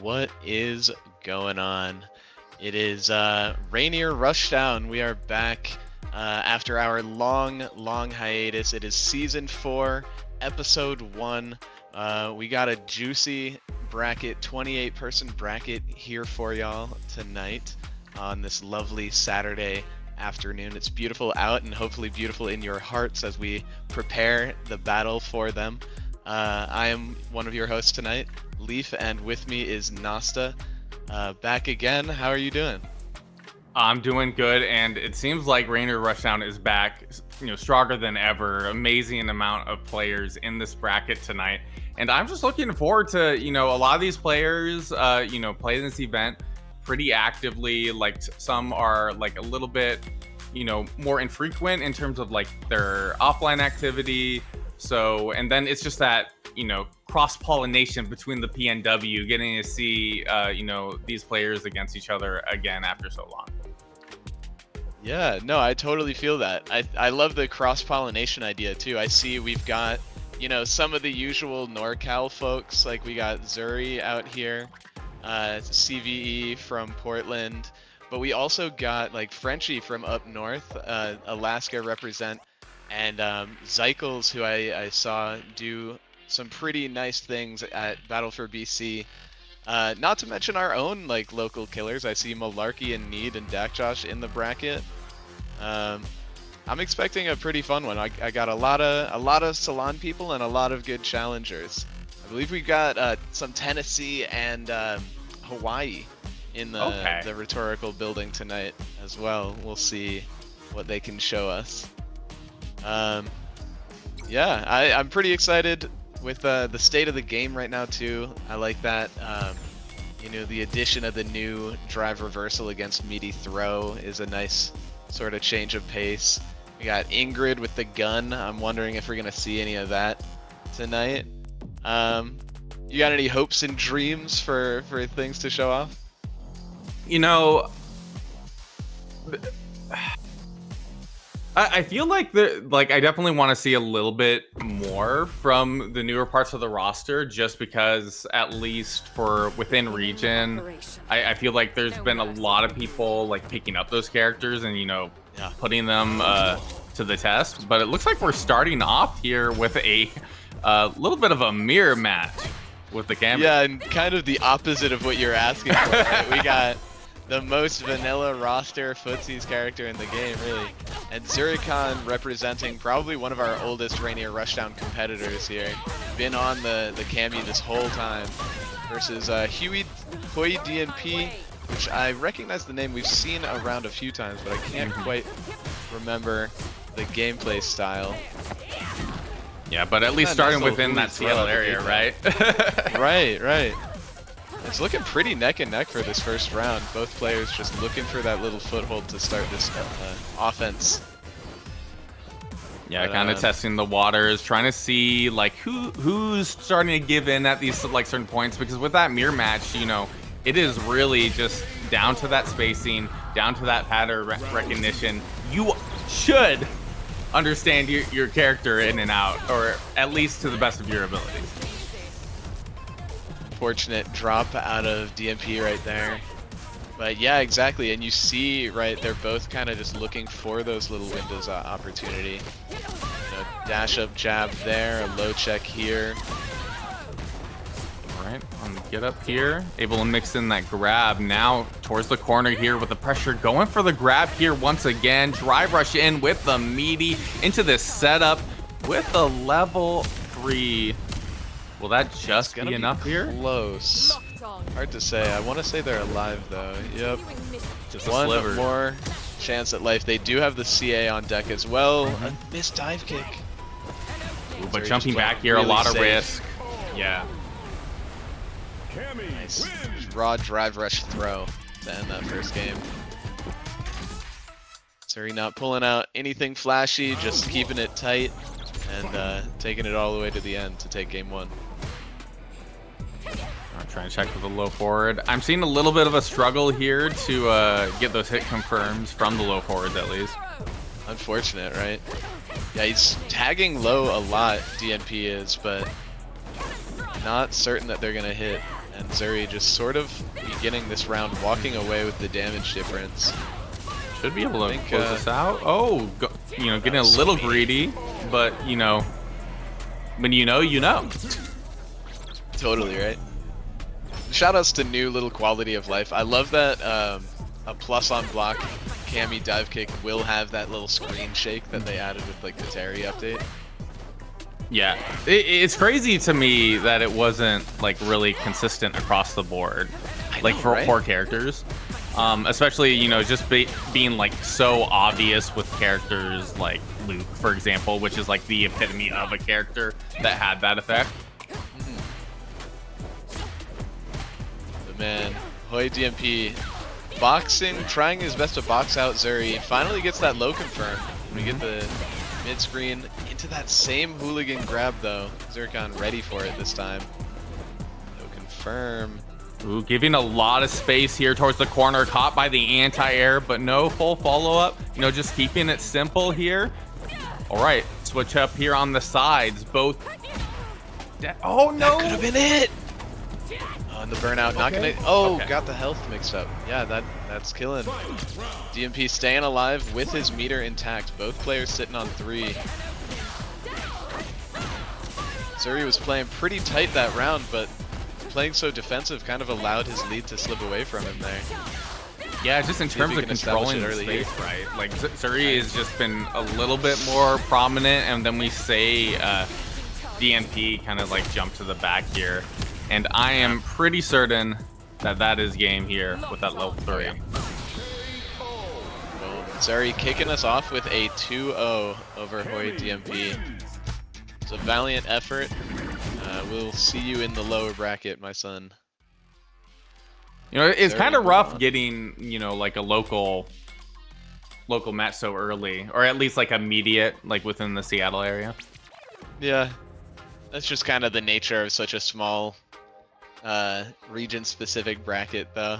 What is going on? It is Rainier Rushdown. We are back after our long hiatus. It is season 4, episode 1. We got a juicy bracket, 28-person bracket here for y'all tonight on this lovely Saturday afternoon. It's beautiful out and hopefully beautiful in your hearts as we prepare the battle for them. I am one of your hosts tonight, Leaf, and with me is Nasta. Back again. How are you doing? I'm doing good, and it seems like Rainier Rushdown is back, stronger than ever. Amazing amount of players in this bracket tonight, and I'm just looking forward to, a lot of these players, play this event pretty actively. Like some are like a little bit, more infrequent in terms of like their offline activity. So, and then it's just that, cross-pollination between the PNW, getting to see, these players against each other again after so long. Yeah, no, I totally feel that. I love the cross-pollination idea too. I see we've got, some of the usual NorCal folks, like we got Zuri out here, CVE from Portland, but we also got like Frenchie from up north, Alaska represent, and Zycles, who I saw do some pretty nice things at Battle for BC. Not to mention our own like local killers. I see Malarkey and Need and Dakjosh in the bracket. I'm expecting a pretty fun one. I got a lot of Salon people and a lot of good challengers. I believe we got some Tennessee and Hawaii in the rhetorical building tonight as well. We'll see what they can show us. Yeah, I'm pretty excited with the state of the game right now too. I like that. The addition of the new drive reversal against meaty throw is a nice sort of change of pace. We got Ingrid with the gun. I'm wondering if we're gonna see any of that tonight. You got any hopes and dreams for things to show off? I feel like I definitely want to see a little bit more from the newer parts of the roster, just because at least for within region, I feel like there's been a lot of people like picking up those characters and putting them to the test. But it looks like we're starting off here with a little bit of a mirror match with the camera. Yeah, and kind of the opposite of what you're asking for. Right? We got the most vanilla roster footsies character in the game, really. And Zurikhan representing probably one of our oldest Rainier Rushdown competitors here. Been on the Cami this whole time. Versus Huey Hoi DNP, which I recognize the name. We've seen around a few times, but I can't quite remember the gameplay style. Yeah, but at least starting within that Seattle area, right? Right. It's looking pretty neck and neck for this first round. Both players just looking for that little foothold to start this offense. Yeah, kind of testing the waters, trying to see like who's starting to give in at these like certain points, because with that mirror match, it is really just down to that spacing, down to that pattern recognition. You should understand your character in and out, or at least to the best of your abilities. Fortunate drop out of DMP right there. But yeah, exactly. And you see, right, they're both kind of just looking for those little windows of opportunity. Dash up jab there, a low check here. All right, on the get up here, able to mix in that grab now towards the corner here with the pressure, going for the grab here once again. Drive rush in with the meaty into this setup with the level 3. Will that just be enough here? Close. Hard to say. I want to say they're alive though. Yep. Just one sliver. More chance at life. They do have the CA on deck as well. A missed dive kick. Ooh, but jumping back here, really a lot of risk. Yeah. Nice. Raw drive rush throw to end that first game. Zuri not pulling out anything flashy, just keeping it tight and taking it all the way to the end to take game 1. I'm trying to check with the low forward. I'm seeing a little bit of a struggle here to get those hit confirms from the low forwards at least. Unfortunate, right? Yeah, he's tagging low a lot, DNP is, but not certain that they're gonna hit. And Zuri just sort of beginning this round, walking away with the damage difference. Should be able to close this out. Oh, getting a little greedy, but when you know. Totally, right? Shoutouts to new little quality of life. I love that a plus on block Cammy dive kick will have that little screen shake that they added with like the Terry update. Yeah, it's crazy to me that it wasn't like really consistent across the board, like for right? 4 characters, especially just being like so obvious with characters like Luke, for example, which is like the epitome of a character that had that effect. But man, Hoi DMP boxing, trying his best to box out Zuri. Finally gets that low confirm. We get the mid screen into that same hooligan grab though. Zircon ready for it this time. No confirm. Ooh, giving a lot of space here towards the corner, caught by the anti-air, but no full follow-up. Just keeping it simple here. All right, switch up here on the sides. Both. Oh no! That could have been it. Oh, and the burnout, not gonna. Oh, got the health mixed up. Yeah, that's killing. DMP staying alive with his meter intact. Both players sitting on 3. Zuri was playing pretty tight that round, but playing so defensive kind of allowed his lead to slip away from him there. Yeah, just in terms of controlling the space, right? Like Zuri has just been a little bit more prominent, and then we say DNP kind of like jumped to the back here, and I am pretty certain that is game here with that level 3. Well, Zuri kicking us off with a 2-0 over Hoi DMP. It's a valiant effort. We'll see you in the lower bracket, my son. It's kind of rough getting, like a local match so early, or at least like immediate, like within the Seattle area. Yeah, that's just kind of the nature of such a small region-specific bracket, though.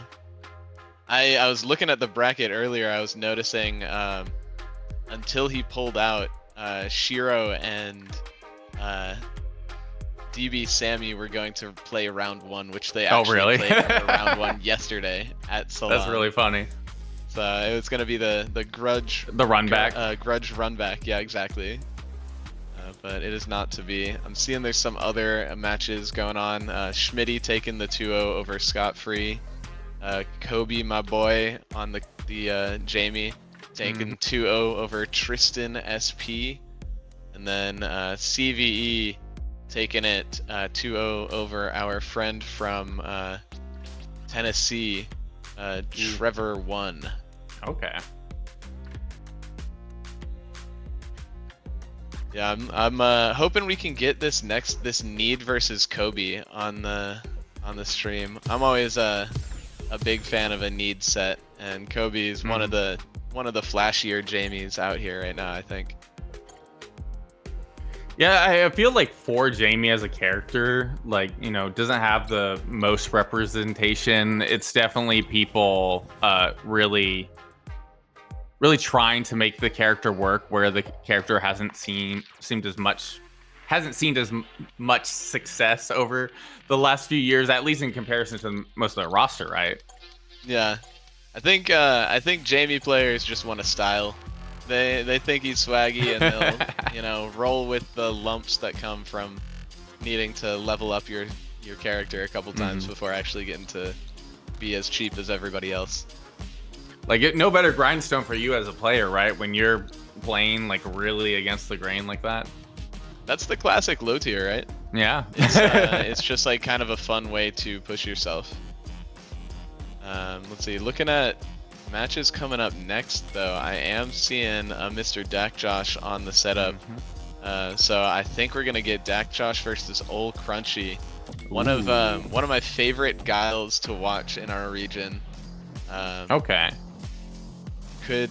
I was looking at the bracket earlier. I was noticing until he pulled out, Shiro and DB Sammy were going to play round 1, which they actually played round 1 yesterday at Salon. That's really funny. So it was going to be the grudge... The run back. Grudge run back, yeah, exactly. But it is not to be. I'm seeing there's some other matches going on. Schmitty taking the 2-0 over Scott Free. Kobe, my boy, on the Jamie, taking 2-0 over Tristan SP. And then CVE taking it 2-0 over our friend from Tennessee, Trevor 1. Okay. Yeah, I'm hoping we can get this Need versus Kobe on the stream. I'm always a big fan of a Need set, and Kobe is one of the flashier Jamies out here right now, I think. Yeah, I feel like for Jamie as a character, like, doesn't have the most representation. It's definitely people really trying to make the character work, where the character hasn't seen as much success over the last few years, at least in comparison to most of the roster, right? Yeah, I think Jamie players just want to style. They think he's swaggy, and they'll roll with the lumps that come from needing to level up your character a couple times before actually getting to be as cheap as everybody else. Like, no better grindstone for you as a player, right? When you're playing like really against the grain like that. That's the classic low tier, right? Yeah. It's just like kind of a fun way to push yourself. Let's see, looking at matches coming up next, though, I am seeing Mr. Dak Josh on the setup. So I think we're gonna get Dak Josh versus Ol Crunchy. One of my favorite guiles to watch in our region. Okay. Could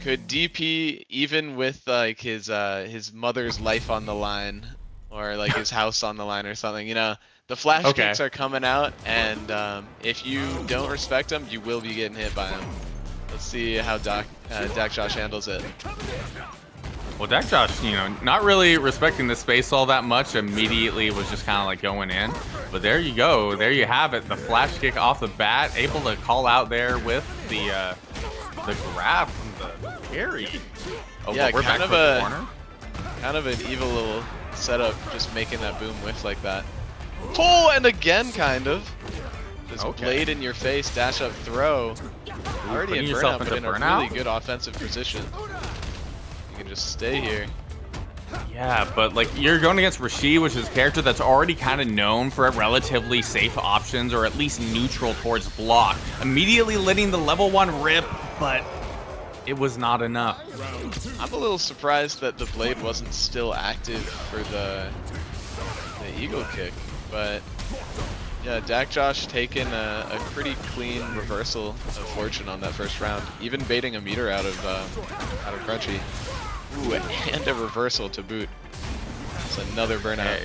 DP, even with like his mother's life on the line, or like his house on the line or something, the flash kicks are coming out, and if you don't respect them, you will be getting hit by them. Let's see how Dak Josh handles it. Well, Dak Josh, you know, not really respecting the space all that much. Immediately was just kind of like going in. But there you go. There you have it. The flash kick off the bat. Able to call out there with the grab from the parry. Oh, yeah, we're kind back of for the corner. Kind of an evil little setup, just making that boom whiff like that. Oh, and again, kind of. Just blade in your face, dash up, throw. Already in burnout, but in a really good offensive position. You can just stay here. Yeah, but like you're going against Rashid, which is a character that's already kind of known for relatively safe options, or at least neutral towards block. Immediately letting the level 1 rip, but it was not enough. I'm a little surprised that the blade wasn't still active for the eagle kick, but yeah, Dak Josh taking a pretty clean reversal of fortune on that first round, even baiting a meter out of Crunchy. Ooh, and a reversal to boot. It's another burnout.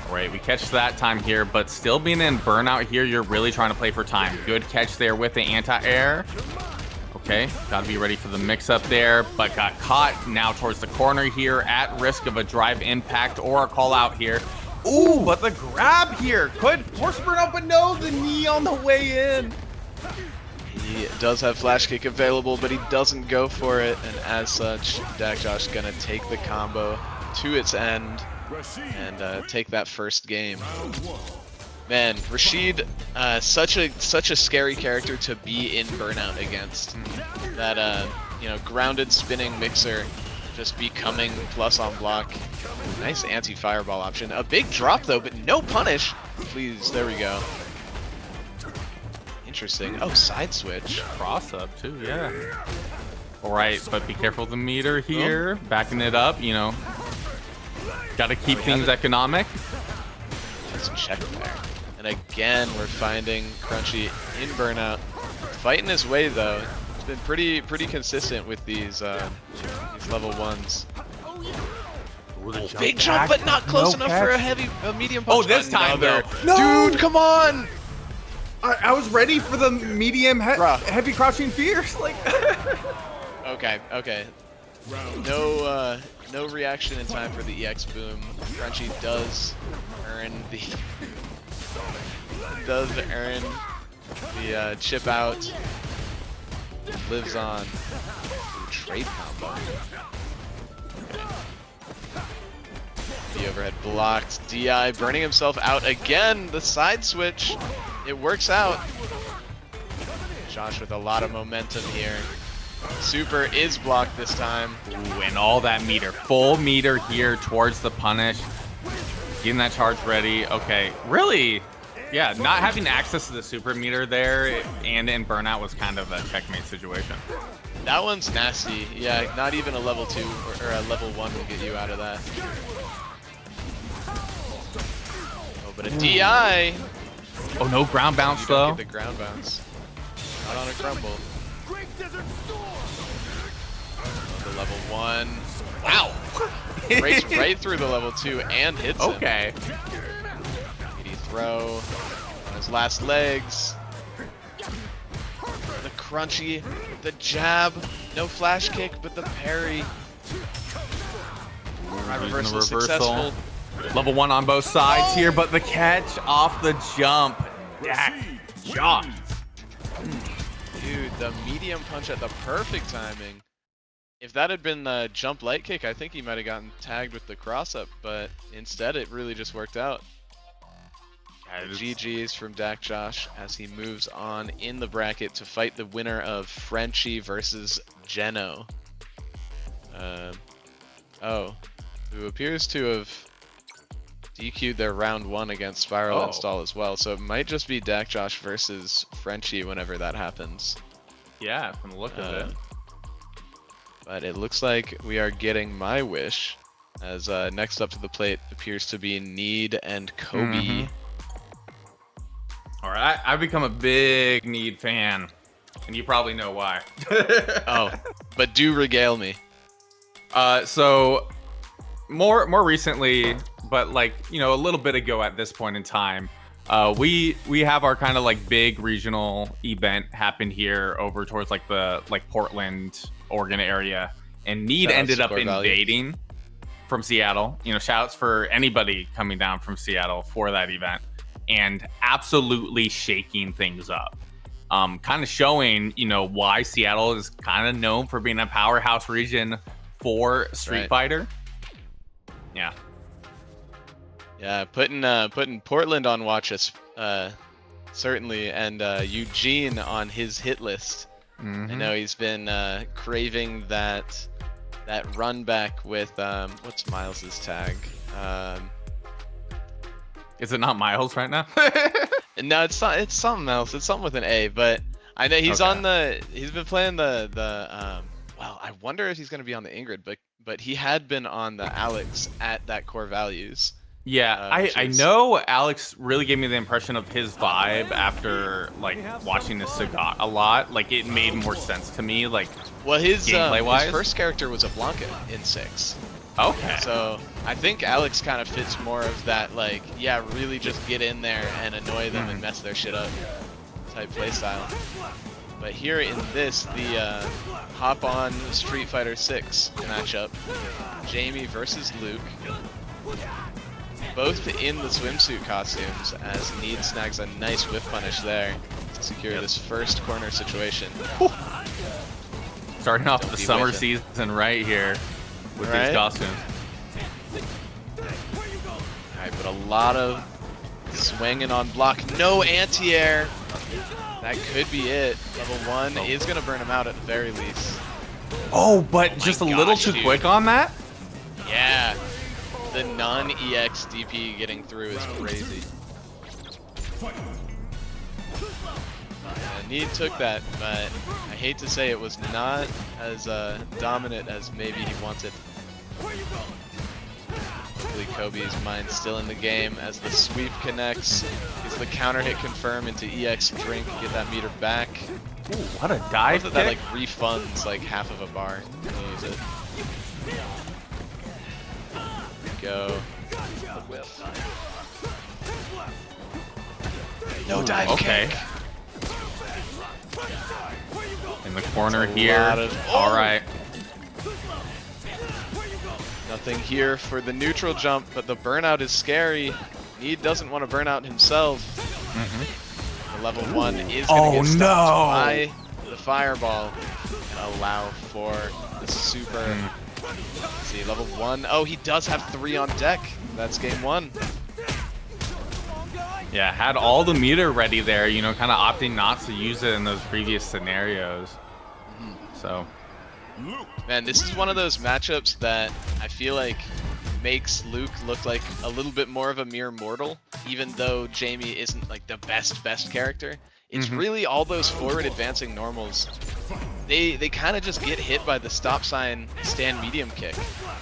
All right, we catch that time here, but still being in burnout here, you're really trying to play for time. Good catch there with the anti-air. Okay, gotta be ready for the mix-up there, but got caught now towards the corner here, at risk of a drive impact or a call-out here. Ooh, but the grab here could force burnout, but no, the knee on the way in. He does have flash kick available, but he doesn't go for it, and as such, Dak Josh gonna take the combo to its end and take that first game. Man, Rashid, such a scary character to be in burnout against. That you know, grounded spinning mixer just becoming plus on block. Nice anti-fireball option. A big drop though, but no punish. Please, there we go. Interesting. Oh, side switch. Cross up too, yeah. All right, but be careful of the meter here. Backing it up, you know. Got to keep things economic. Let's check there. And again, we're finding Crunchy in burnout. Fighting his way though. He's been pretty consistent with these level 1s. Oh, big jump, but not close enough for a medium punch. Oh, this time though. No! Dude, come on! I was ready for the medium heavy crouching fierce. Like. Okay. No reaction in time for the EX boom. Crunchy does earn the chip out. Lives on. Ooh, trade combo. Okay. The overhead blocked. DI burning himself out again. The side switch. It works out. Josh with a lot of momentum here. Super is blocked this time. Ooh, and all that meter. Full meter here towards the punish. Getting that charge ready. Okay, really? Yeah, not having access to the super meter there and in burnout was kind of a checkmate situation. That one's nasty. Yeah, not even a level 2 or a level 1 will get you out of that. Oh, but a DI. Oh, no ground bounce though. Get the ground bounce. Not on a crumble. The level 1. Wow! Breaks right through the level 2 and hits him. Okay. Meaty throw on his last legs. The Crunchy, the jab, no flash kick, but the parry. Right, reversal successful. Level 1 on both sides here, but the catch off the jump. Dak Josh. Dude, the medium punch at the perfect timing. If that had been the jump light kick, I think he might have gotten tagged with the cross up, but instead it really just worked out. GG's from Dak Josh as he moves on in the bracket to fight the winner of Frenchie versus Geno. Who appears to have DQ'd their round 1 against Spiral Install as well, so it might just be Dak Josh versus Frenchie whenever that happens. Yeah, from the look of it. But it looks like we are getting my wish, as next up to the plate appears to be Need and Kobe. All right, I've become a big Need fan, and you probably know why. Oh, but do regale me. So more recently, but like, you know, a little bit ago at this point in time, we have our kind of like big regional event happen here over towards like the Portland, Oregon area, and Need Shoutouts ended to up Core Value. invading from Seattle. You know, shouts for anybody coming down from Seattle for that event, and absolutely shaking things up. Kind of showing, you know, why Seattle is kind of known for being a powerhouse region for Street Fighter. Yeah. Yeah, putting Portland on watch us, certainly, and Eugene on his hit list. I know he's been craving that run back with what's Miles's tag? Is it not Miles right now? No, it's not. It's something else. It's something with an A. But I know he's on the. He's been playing the. Well, I wonder if he's going to be on the Ingrid, but he had been on the Alex at that Core Values. Yeah, I know Alex really gave me the impression of his vibe after like watching this Sagat a lot. Like it made more sense to me. Like, well, his gameplay-wise? first character was a Blanca in 6. Okay. So I think Alex kind of fits more of that, like, yeah, really just get in there and annoy them and mess their shit up type playstyle. But here in this, the hop on Street Fighter 6 matchup, Jamie versus Luke, both in the swimsuit costumes, as Need snags a nice whip punish there to secure this first corner situation. Starting off the summer season right here with these costumes. Alright, but a lot of swinging on block. No anti-air. That could be it. Level 1 is going to burn him out at the very least. Oh, but just a little too quick on that? Yeah. The non-EX DP getting through is crazy. Need took that, but I hate to say it was not as dominant as maybe he wanted. Hopefully Kobe's mind still in the game as the sweep connects. Gets the counter hit confirm into EX drink, get that meter back. Ooh, what a dive that like refunds like half of a bar when you use it. Go. No dive kick. In the corner here. All right. Nothing here for the neutral jump, but the burnout is scary. Need doesn't want to burn out himself. The level 1 is going to get stopped by the fireball and allow for the super. Let's see, level 1. Oh, he does have 3 on deck. That's game 1. Yeah, had all the meter ready there, you know, kind of opting not to use it in those previous scenarios. So, man, this is one of those matchups that I feel like makes Luke look like a little bit more of a mere mortal, even though Jamie isn't like the best character. It's really all those forward advancing normals. They kind of just get hit by the stop sign stand medium kick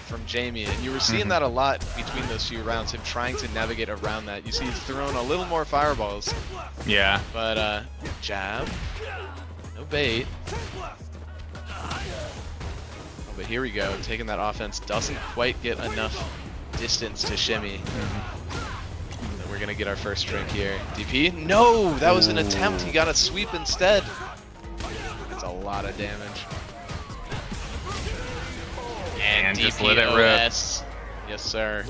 from Jamie, and you were seeing that a lot between those few rounds, him trying to navigate around that. You see he's throwing a little more fireballs. Yeah. But jab, no bait. Oh, but here we go, taking that offense, doesn't quite get enough distance to shimmy. And we're gonna get our first drink here. DP? No, that was an attempt. He got a sweep instead. That's a lot of damage. And just let it rip. DPOS. Yes, sir.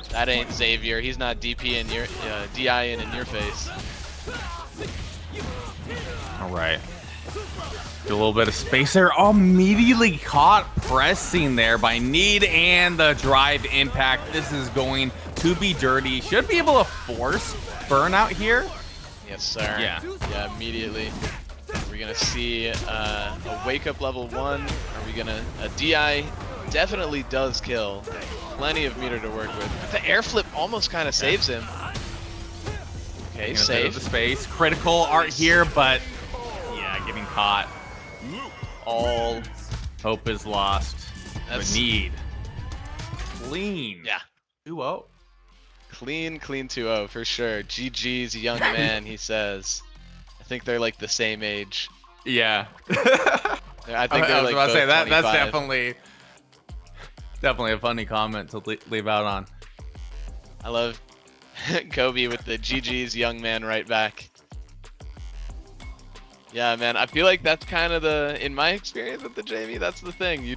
That ain't Xavier. He's not DP in your DI in your face. All right. Get a little bit of space there. Oh, immediately caught pressing there by Need and the drive impact. This is going to be dirty. Should be able to force burnout here. Yes, sir. Yeah. Yeah, immediately. We're gonna see a wake up level 1. Are we gonna a DI? Definitely does kill. Plenty of meter to work with. But the air flip almost kind of saves him. Okay, safe. The space. Critical art here, but yeah, getting caught. All hope is lost. That's Need. Clean. Yeah. 2-0. Clean 2-0 for sure. GG's young man, he says. I think they're like the same age. Yeah. I think they're like about to say both that's 25. definitely a funny comment to leave out on. I love Kobe with the GG's young man right back. Yeah, man. I feel like that's kind of in my experience with the Jamie, that's the thing.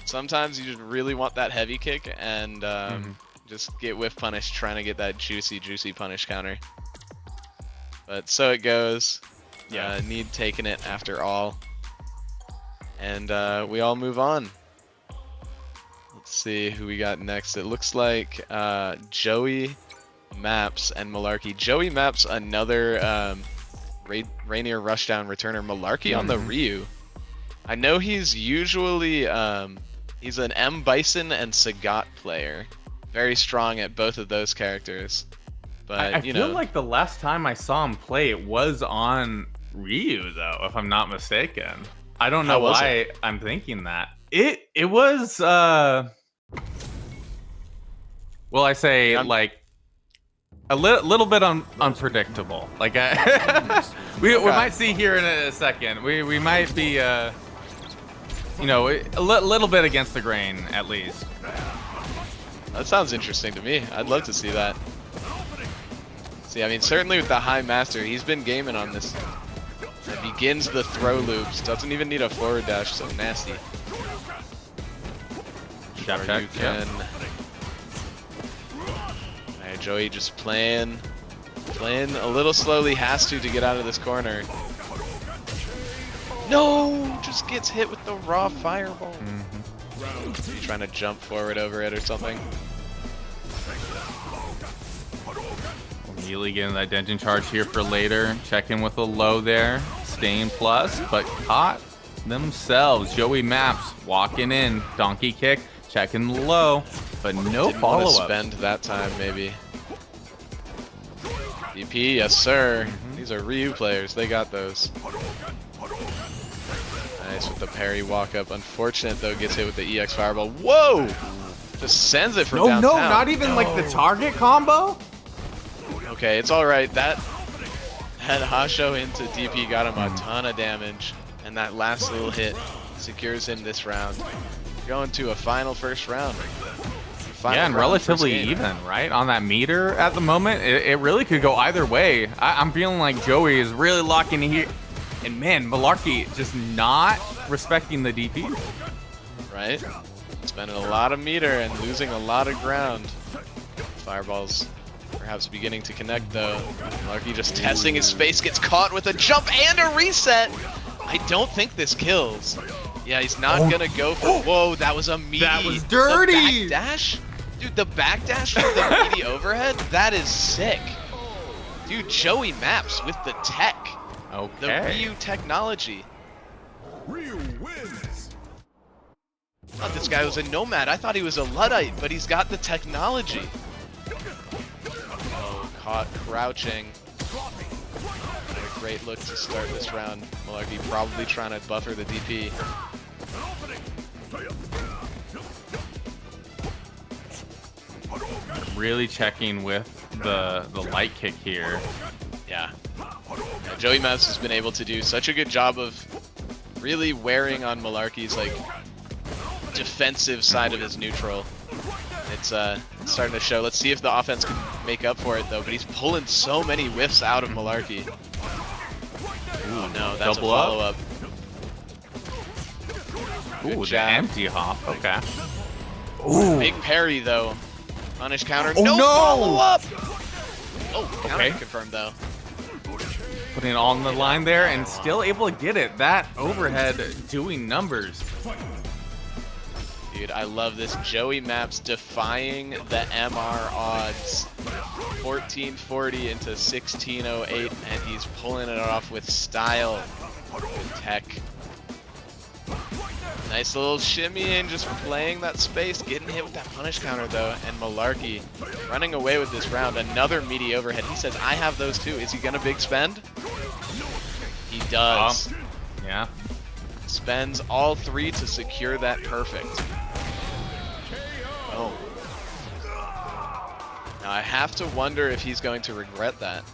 Sometimes you just really want that heavy kick and just get whiff punish, trying to get that juicy punish counter. But so it goes. Yeah. Need taking it after all. And we all move on. Let's see who we got next. It looks like Joey, Maps, and Malarkey. Joey Maps, another Rainier Rushdown returner. Malarkey on the Ryu. I know he's usually he's an M Bison and Sagat player. Very strong at both of those characters. But I feel like the last time I saw him play, it was on Ryu though, if I'm not mistaken. I don't know why I'm thinking that. It was well, I say like a little bit unpredictable. Like we might see here in a second. We might be you know, a little bit against the grain at least. That sounds interesting to me. I'd love to see that. See, I mean, certainly with the high master, he's been gaming on this. It begins the throw loops. Doesn't even need a forward dash, so nasty. Jab check, you can. Alright, Joey just playing a little slowly. Has to get out of this corner. No, just gets hit with the raw fireball. You trying to jump forward over it or something? Immediately getting that Denjin charge here for later. Check in with a low there. Staying plus, but caught themselves. Joey Maps walking in. Donkey kick. Checking the low, but no follow-up. Spend that time, maybe. DP, yes sir. These are Ryu players. They got those. Nice with the parry walk up. Unfortunate though, gets hit with the EX fireball. Whoa! Just sends it from downtown. No, not even like the target combo. Okay, it's all right. That Hasho into DP got him a ton of damage, and that last little hit secures him this round. Going to a final first round. Yeah, and relatively even, right? On that meter at the moment, it really could go either way. I'm feeling like Joey is really locking in here. And man, Malarkey just not respecting the DP. Right? Spending a lot of meter and losing a lot of ground. Fireballs perhaps beginning to connect though. Malarkey just testing his space, gets caught with a jump and a reset. I don't think this kills. Yeah, he's not gonna go for. Whoa, that was a meaty. That was dirty. The backdash, dude. The backdash for the meaty overhead. That is sick, dude. Joey Maps with the tech. Okay. The Ryu technology. Ryu wins. I thought this guy was a nomad. I thought he was a Luddite, but he's got the technology. Oh, caught crouching. What a great look to start this round. Malarkey probably trying to buffer the DP. Really checking with the light kick here. Yeah. Joey Maps has been able to do such a good job of really wearing on Malarkey's like defensive side of his neutral. It's starting to show. Let's see if the offense can make up for it though. But he's pulling so many whiffs out of Malarkey. Oh no, that's double a follow-up. Ooh, the empty hop. Okay. Ooh. Big parry though. Punish counter. Oh, no no! follow-up. Oh, counter Okay. confirmed though. Putting it on the line there and still able to get it. That overhead doing numbers. Dude, I love this. Joey Maps defying the MR odds. 1440 into 1608, and he's pulling it off with style, with tech. Nice little shimmy and just playing that space, getting hit with that punish counter though, and Malarkey running away with this round. Another meaty overhead. He says, I have those too. Is he gonna big spend? He does. Yeah. Spends all three to secure that perfect. Oh. Now I have to wonder if he's going to regret that.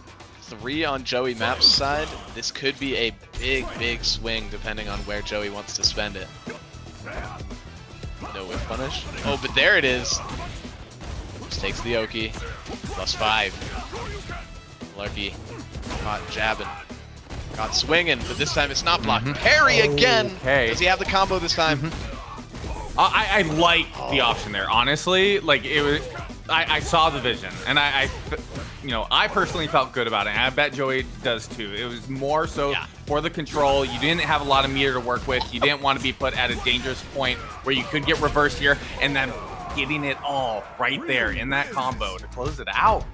3 on Joey Maps' side. This could be a big swing depending on where Joey wants to spend it. No whiff punish. Oh, but there it is. Just takes the Oki. +5. Malarkey caught jabbing. Got swinging, but this time it's not blocked. Parry again. Okay. Does he have the combo this time? I like the option there, honestly. Like, it was, I saw the vision, and you know, I personally felt good about it, and I bet Joey does too. It was more so for the control. You didn't have a lot of meter to work with. You didn't want to be put at a dangerous point where you could get reversed here, and then getting it all right there in that combo to close it out.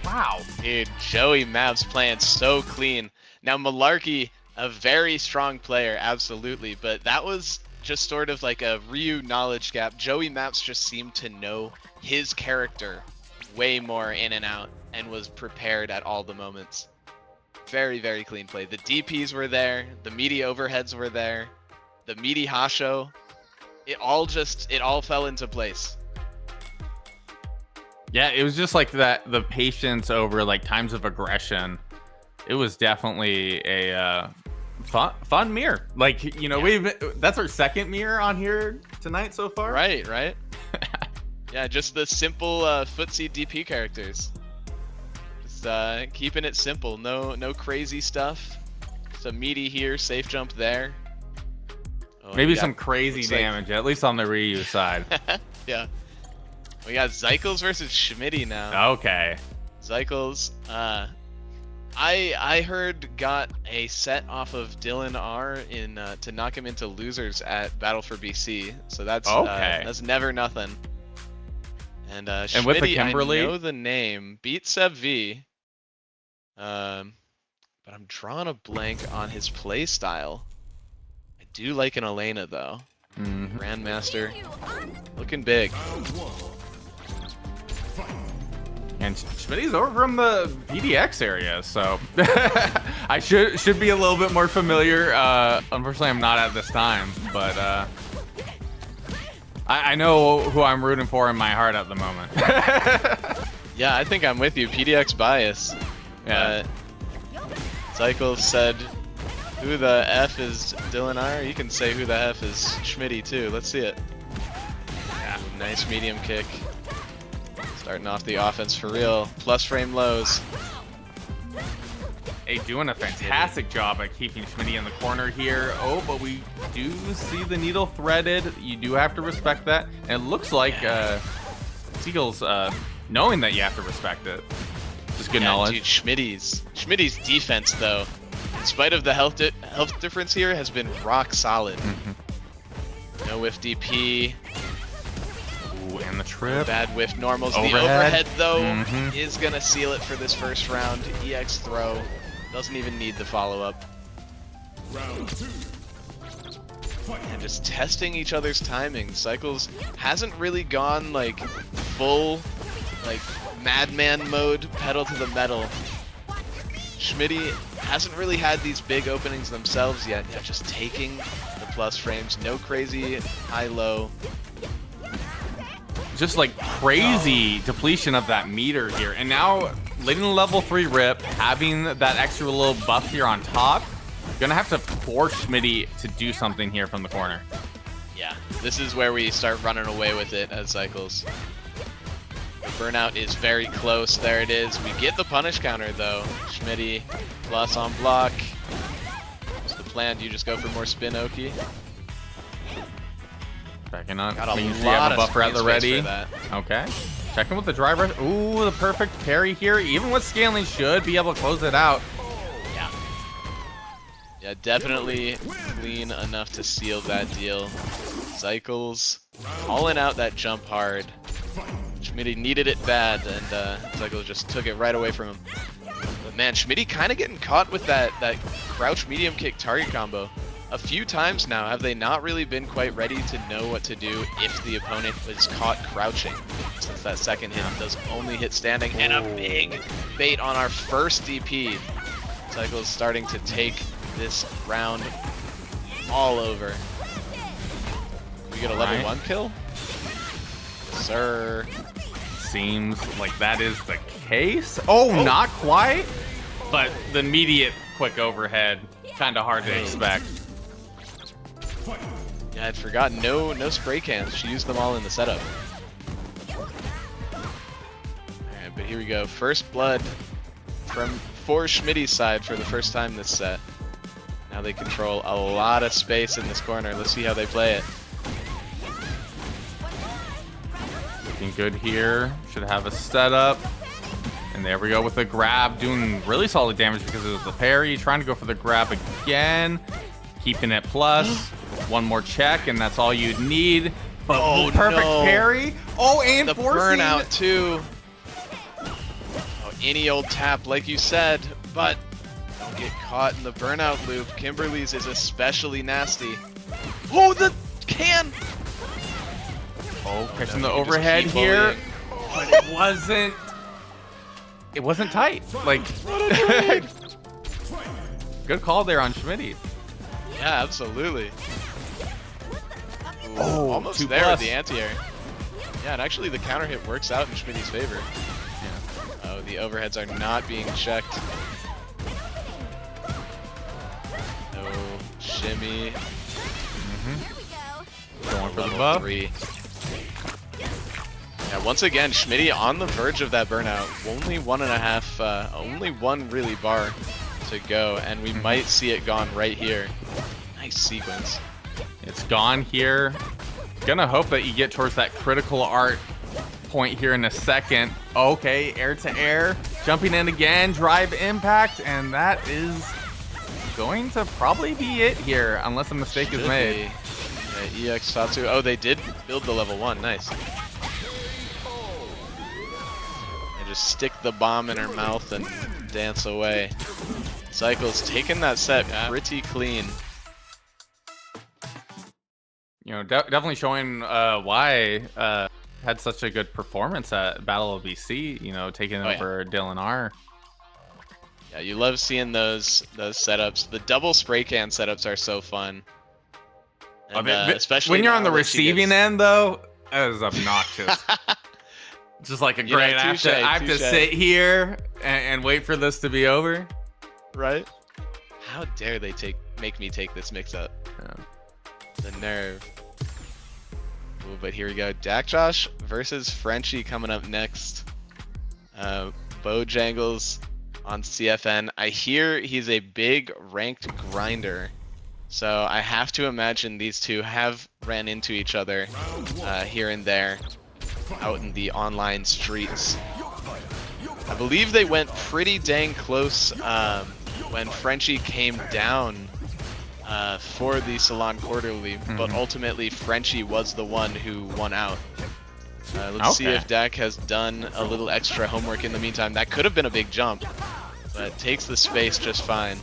Wow. Dude, Joey Maps playing so clean. Now, Malarkey, a very strong player, absolutely, but that was just sort of like a Ryu knowledge gap. Joey Maps just seemed to know his character way more in and out and was prepared at all the moments. Very, very clean play. The DPs were there, the meaty overheads were there, the meaty Hasho. It all fell into place. Yeah, it was just like that, the patience over like times of aggression. It was definitely a fun mirror. Like, you know, that's our second mirror on here tonight so far. Right. Yeah, just the simple footsie DP characters. Just keeping it simple. No crazy stuff. Some meaty here, safe jump there. Oh, Maybe some crazy damage, at least on the Ryu side. Yeah. We got Zycles versus Schmitty now. Okay. Zycles, I heard got a set off of Dylan R in to knock him into losers at Battle for BC. So that's that's never nothing. And Schmitty, with the Kimberly, I know the name. Beat Seb V. But I'm drawing a blank on his play style. I do like an Elena though. Grandmaster, looking big. And Schmitty's over from the PDX area, so I should be a little bit more familiar. Unfortunately, I'm not at this time, but I know who I'm rooting for in my heart at the moment. Yeah, I think I'm with you. PDX bias. Yeah. Cycle said, "Who the F is Dylan R?" You can say who the F is Schmitty too. Let's see it. Yeah, nice medium kick. Starting off the offense for real. Plus frame lows. Hey, doing a fantastic job at keeping Schmitty in the corner here. Oh, but we do see the needle threaded. You do have to respect that. And it looks like Seagull's knowing that you have to respect it. Just good knowledge. Dude, Schmitty's defense though, in spite of the health difference here, has been rock solid. No whiff DP. Ooh, and the trip. Bad whiff normals. Overhead. The overhead though is gonna seal it for this first round. EX throw. Doesn't even need the follow-up. Round 2. And just testing each other's timing. Cycles hasn't really gone like full like madman mode, pedal to the metal. Schmitty hasn't really had these big openings themselves yet. Yeah, just taking the plus frames. No crazy high-low. Just like crazy depletion of that meter here. And now leading the level 3 rip, having that extra little buff here on top, gonna have to force Schmitty to do something here from the corner. Yeah, this is where we start running away with it as Cycles. The burnout is very close. There it is. We get the punish counter though. Schmitty plus on block. What's the plan? Do you just go for more spin Oki? Checking on. Got a making sure you lot have a of buffer at the screen space ready. for that. Okay. Checking with the driver. Ooh, the perfect parry here. Even with scaling, should be able to close it out. Yeah. Yeah, definitely clean enough to seal that deal. Cycles calling out that jump hard. Schmitty needed it bad, and Cycles just took it right away from him. But man, Schmitty kind of getting caught with that crouch medium kick target combo. A few times now, have they not really been quite ready to know what to do if the opponent was caught crouching? Since that second hit does only hit standing, and a big bait on our first DP. Cycles starting to take this round all over. We get a level 1 kill? Yes, sir. Seems like that is the case. Oh, not quite. But the immediate quick overhead, kind of hard to expect. Yeah, I'd forgotten. No spray cans. She used them all in the setup. Alright, but here we go. First blood for Schmitty's side for the first time this set. Now they control a lot of space in this corner. Let's see how they play it. Looking good here. Should have a setup. And there we go with the grab, doing really solid damage because it was the parry. Trying to go for the grab again. Keeping it plus. One more check, and that's all you'd need. But Oh, perfect no. parry. Oh, and The forcing. burnout too. Oh, any old tap, like you said, but don't get caught in the burnout loop. Kimberly's is especially nasty. Oh, the can! Oh, catching No, the you just overhead keep here. bullying. But it wasn't. It wasn't tight. Like, good call there on Schmitty. Yeah, absolutely. Ooh, Oh, almost 2+. there with the anti-air. Yeah, and actually the counter hit works out in Schmitty's favor. Yeah. Oh, the overheads are not being checked. No shimmy. Going for the Level buff. 3. Yeah, once again, Schmitty on the verge of that burnout. Only only one really bar to go, and we might see it gone right here. Nice sequence. It's gone here. Gonna hope that you get towards that critical art point here in a second. Okay, air to air. Jumping in again, drive impact, and that is going to probably be it here, unless a mistake is Should made. be. Yeah, EX Satsu. Oh, they did build the level 1. Nice. And just stick the bomb in her mouth and dance away. Cycle's taking that set pretty clean. You know, definitely showing why had such a good performance at Battle of BC. You know, taking Oh, yeah. over Dylan R. Yeah, you love seeing those setups. The double spray can setups are so fun. And, especially when you're on now the that she receiving gets- end, though, that is obnoxious. Just like a You know, great. I have to touche. sit here and wait for this to be over. Right? How dare they make me take this mix up? Yeah. The nerve. Ooh, but here we go. Dak Josh versus Frenchie coming up next. Bojangles on CFN. I hear he's a big ranked grinder. So I have to imagine these two have ran into each other here and there out in the online streets. I believe they went pretty dang close when Frenchie came down for the Salon Quarterly, but ultimately Frenchie was the one who won out. Let's see if Dak has done a little extra homework in the meantime. That could have been a big jump, but takes the space just fine.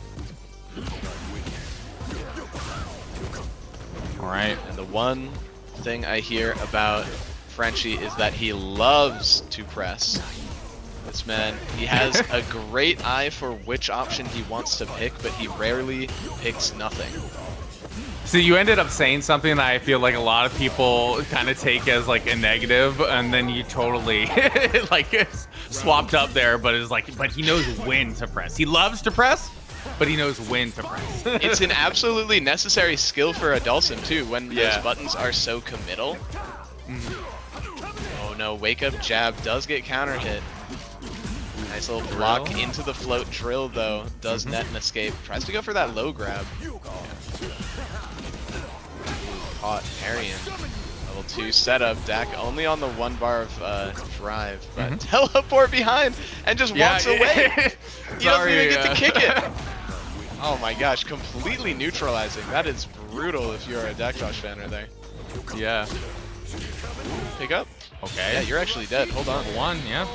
All right. And the one thing I hear about Frenchie is that he loves to press. This man, he has a great eye for which option he wants to pick, but he rarely picks nothing. So you ended up saying something that I feel like a lot of people kind of take as like a negative, and then you totally like swapped up there. But it's like, but he knows when to press. He loves to press, but he knows when to press. It's an absolutely necessary skill for a Dulcim too, when those buttons are so committal. Oh no, wake up jab does get counter hit. Nice little block into the float drill though, does net an escape. Tries to go for that low grab. Caught parrying. Level 2 setup. Dak only on the 1 bar of drive, but teleport behind and just walks away. He doesn't even get to kick it. Oh my gosh, completely neutralizing. That is brutal if you're a Dak Josh fan right there. Yeah. Pick up. Okay. Yeah, you're actually dead. Hold on. One. Yeah.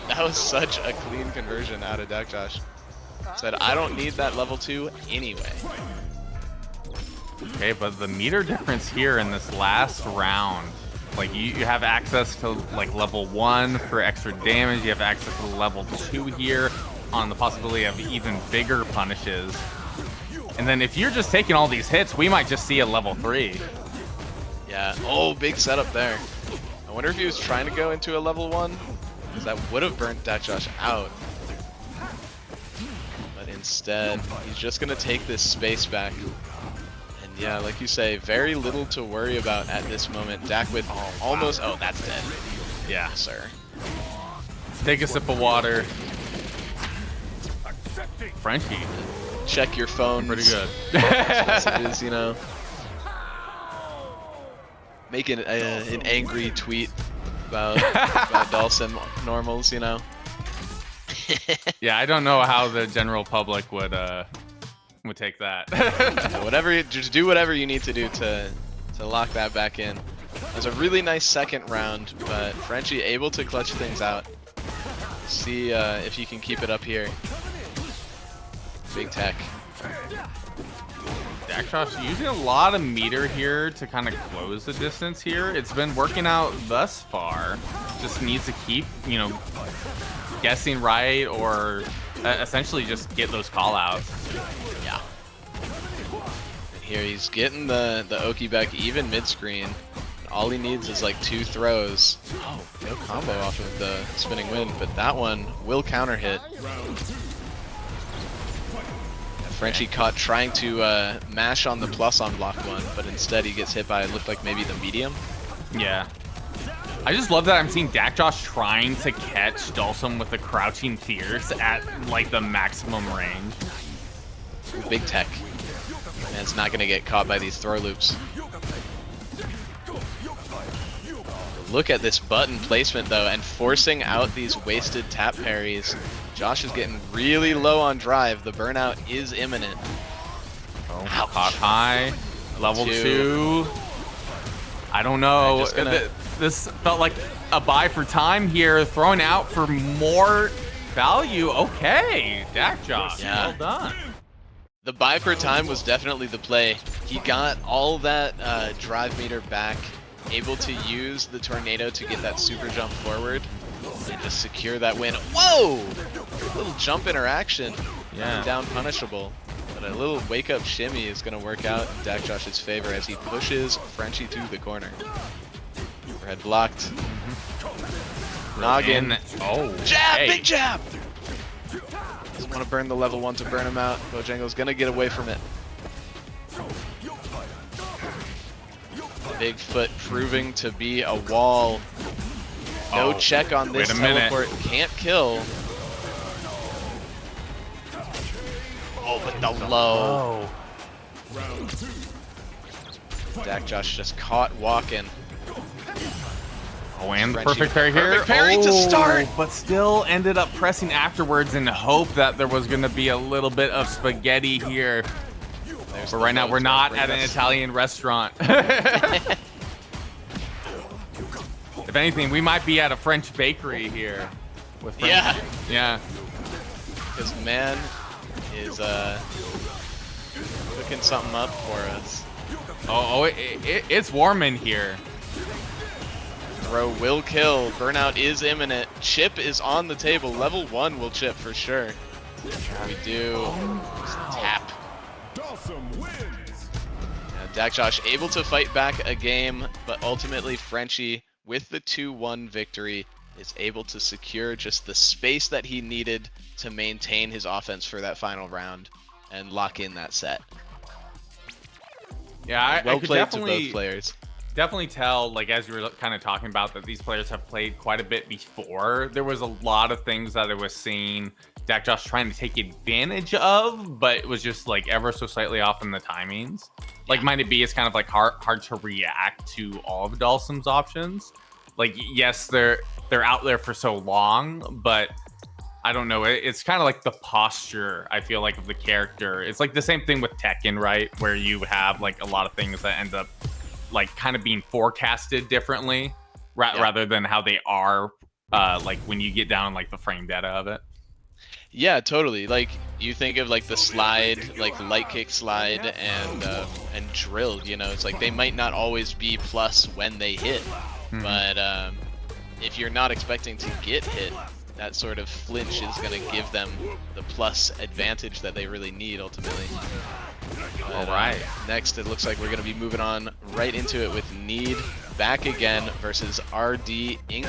That was such a clean conversion out of Dak Josh. Said, I don't need that level 2 anyway. Okay, but the meter difference here in this last round, like you have access to like level 1 for extra damage. You have access to level 2 here on the possibility of even bigger punishes. And then if you're just taking all these hits, we might just see a level 3. Yeah. Oh, big setup there. I wonder if he was trying to go into a level 1, because that would have burnt Dak Josh out. But instead, he's just going to take this space back. And yeah, like you say, very little to worry about at this moment. Dak with almost... Oh, that's dead. Yeah. Sir. Take a sip of water. Frenchie check your phone. Pretty good. Messages, you know. Make an angry tweet about Dawson normals, you know. Yeah, I don't know how the general public would take that. Yeah, just do whatever you need to do to lock that back in. It was a really nice second round, but Frenchie able to clutch things out. See if he can keep it up here. Big tech. Dakjosh using a lot of meter here to kind of close the distance here. It's been working out thus far. Just needs to keep, you know, guessing right or essentially just get those call outs. Yeah. And here he's getting the Oki back even mid-screen. All he needs is like 2 throws. Oh, no combo off of the spinning wind, but that one will counter hit. Frenchie caught trying to mash on the plus on block 1, but instead he gets hit by, it looked like maybe the medium. Yeah. I just love that I'm seeing Dakjosh trying to catch Dulcim with the crouching fierce at like the maximum range. Big tech. And it's not going to get caught by these throw loops. Look at this button placement though, and forcing out these wasted tap parries. Josh is getting really low on drive. The burnout is imminent. Oh, caught high. Level 2. I don't know. This felt like a buy for time here. Throwing out for more value. Okay, Dakjosh. Yeah. Well done. The buy for time was definitely the play. He got all that drive meter back, able to use the tornado to get that super jump forward and just secure that win. Whoa! Little jump interaction. Yeah. Down punishable. But a little wake up shimmy is going to work out in Dakjosh's favor as he pushes Frenchie to the corner. Overhead blocked. Noggin. Oh. Jab! Hey. Big jab! Doesn't want to burn the level 1 to burn him out. Bojangles going to get away from it. Bigfoot proving to be a wall. No check on this teleport. Can't kill. Oh, but the low. Dakjosh just caught walking. Oh, and the Frenchie perfect parry here. Perfect parry to start. But still ended up pressing afterwards in the hope that there was going to be a little bit of spaghetti here. But right now, we're not at an Italian restaurant. If anything, we might be at a French bakery here. With French. Yeah. Yeah. Because man is cooking something up for us. It's warm in here. Throw will kill. Burnout is imminent. Chip is on the table. Level 1 will chip for sure. We do. Tap. Dakjosh able to fight back a game, but ultimately Frenchie, with the 2-1 victory, is able to secure just the space that he needed to maintain his offense for that final round and lock in that set. Yeah, Well I could played to both players. definitely tell, like, as you were kind of talking about, that these players have played quite a bit before. There was a lot of things that I was seeing Dakjosh trying to take advantage of, but it was just like ever so slightly off in the timings. Like, might it be it's kind of like hard to react to all of Dulcim's options. Like, yes, they're out there for so long, but I don't know. It's kind of like the posture, I feel like, of the character. It's like the same thing with Tekken, right? Where you have like a lot of things that end up like kind of being forecasted differently rather than how they are like when you get down like the frame data of it. Yeah, totally. Like, you think of like the slide, like light kick slide and drill, you know, it's like they might not always be plus when they hit, but if you're not expecting to get hit, that sort of flinch is going to give them the plus advantage that they really need ultimately. All right. Next, it looks like we're going to be moving on right into it with Need back again versus RD Inc.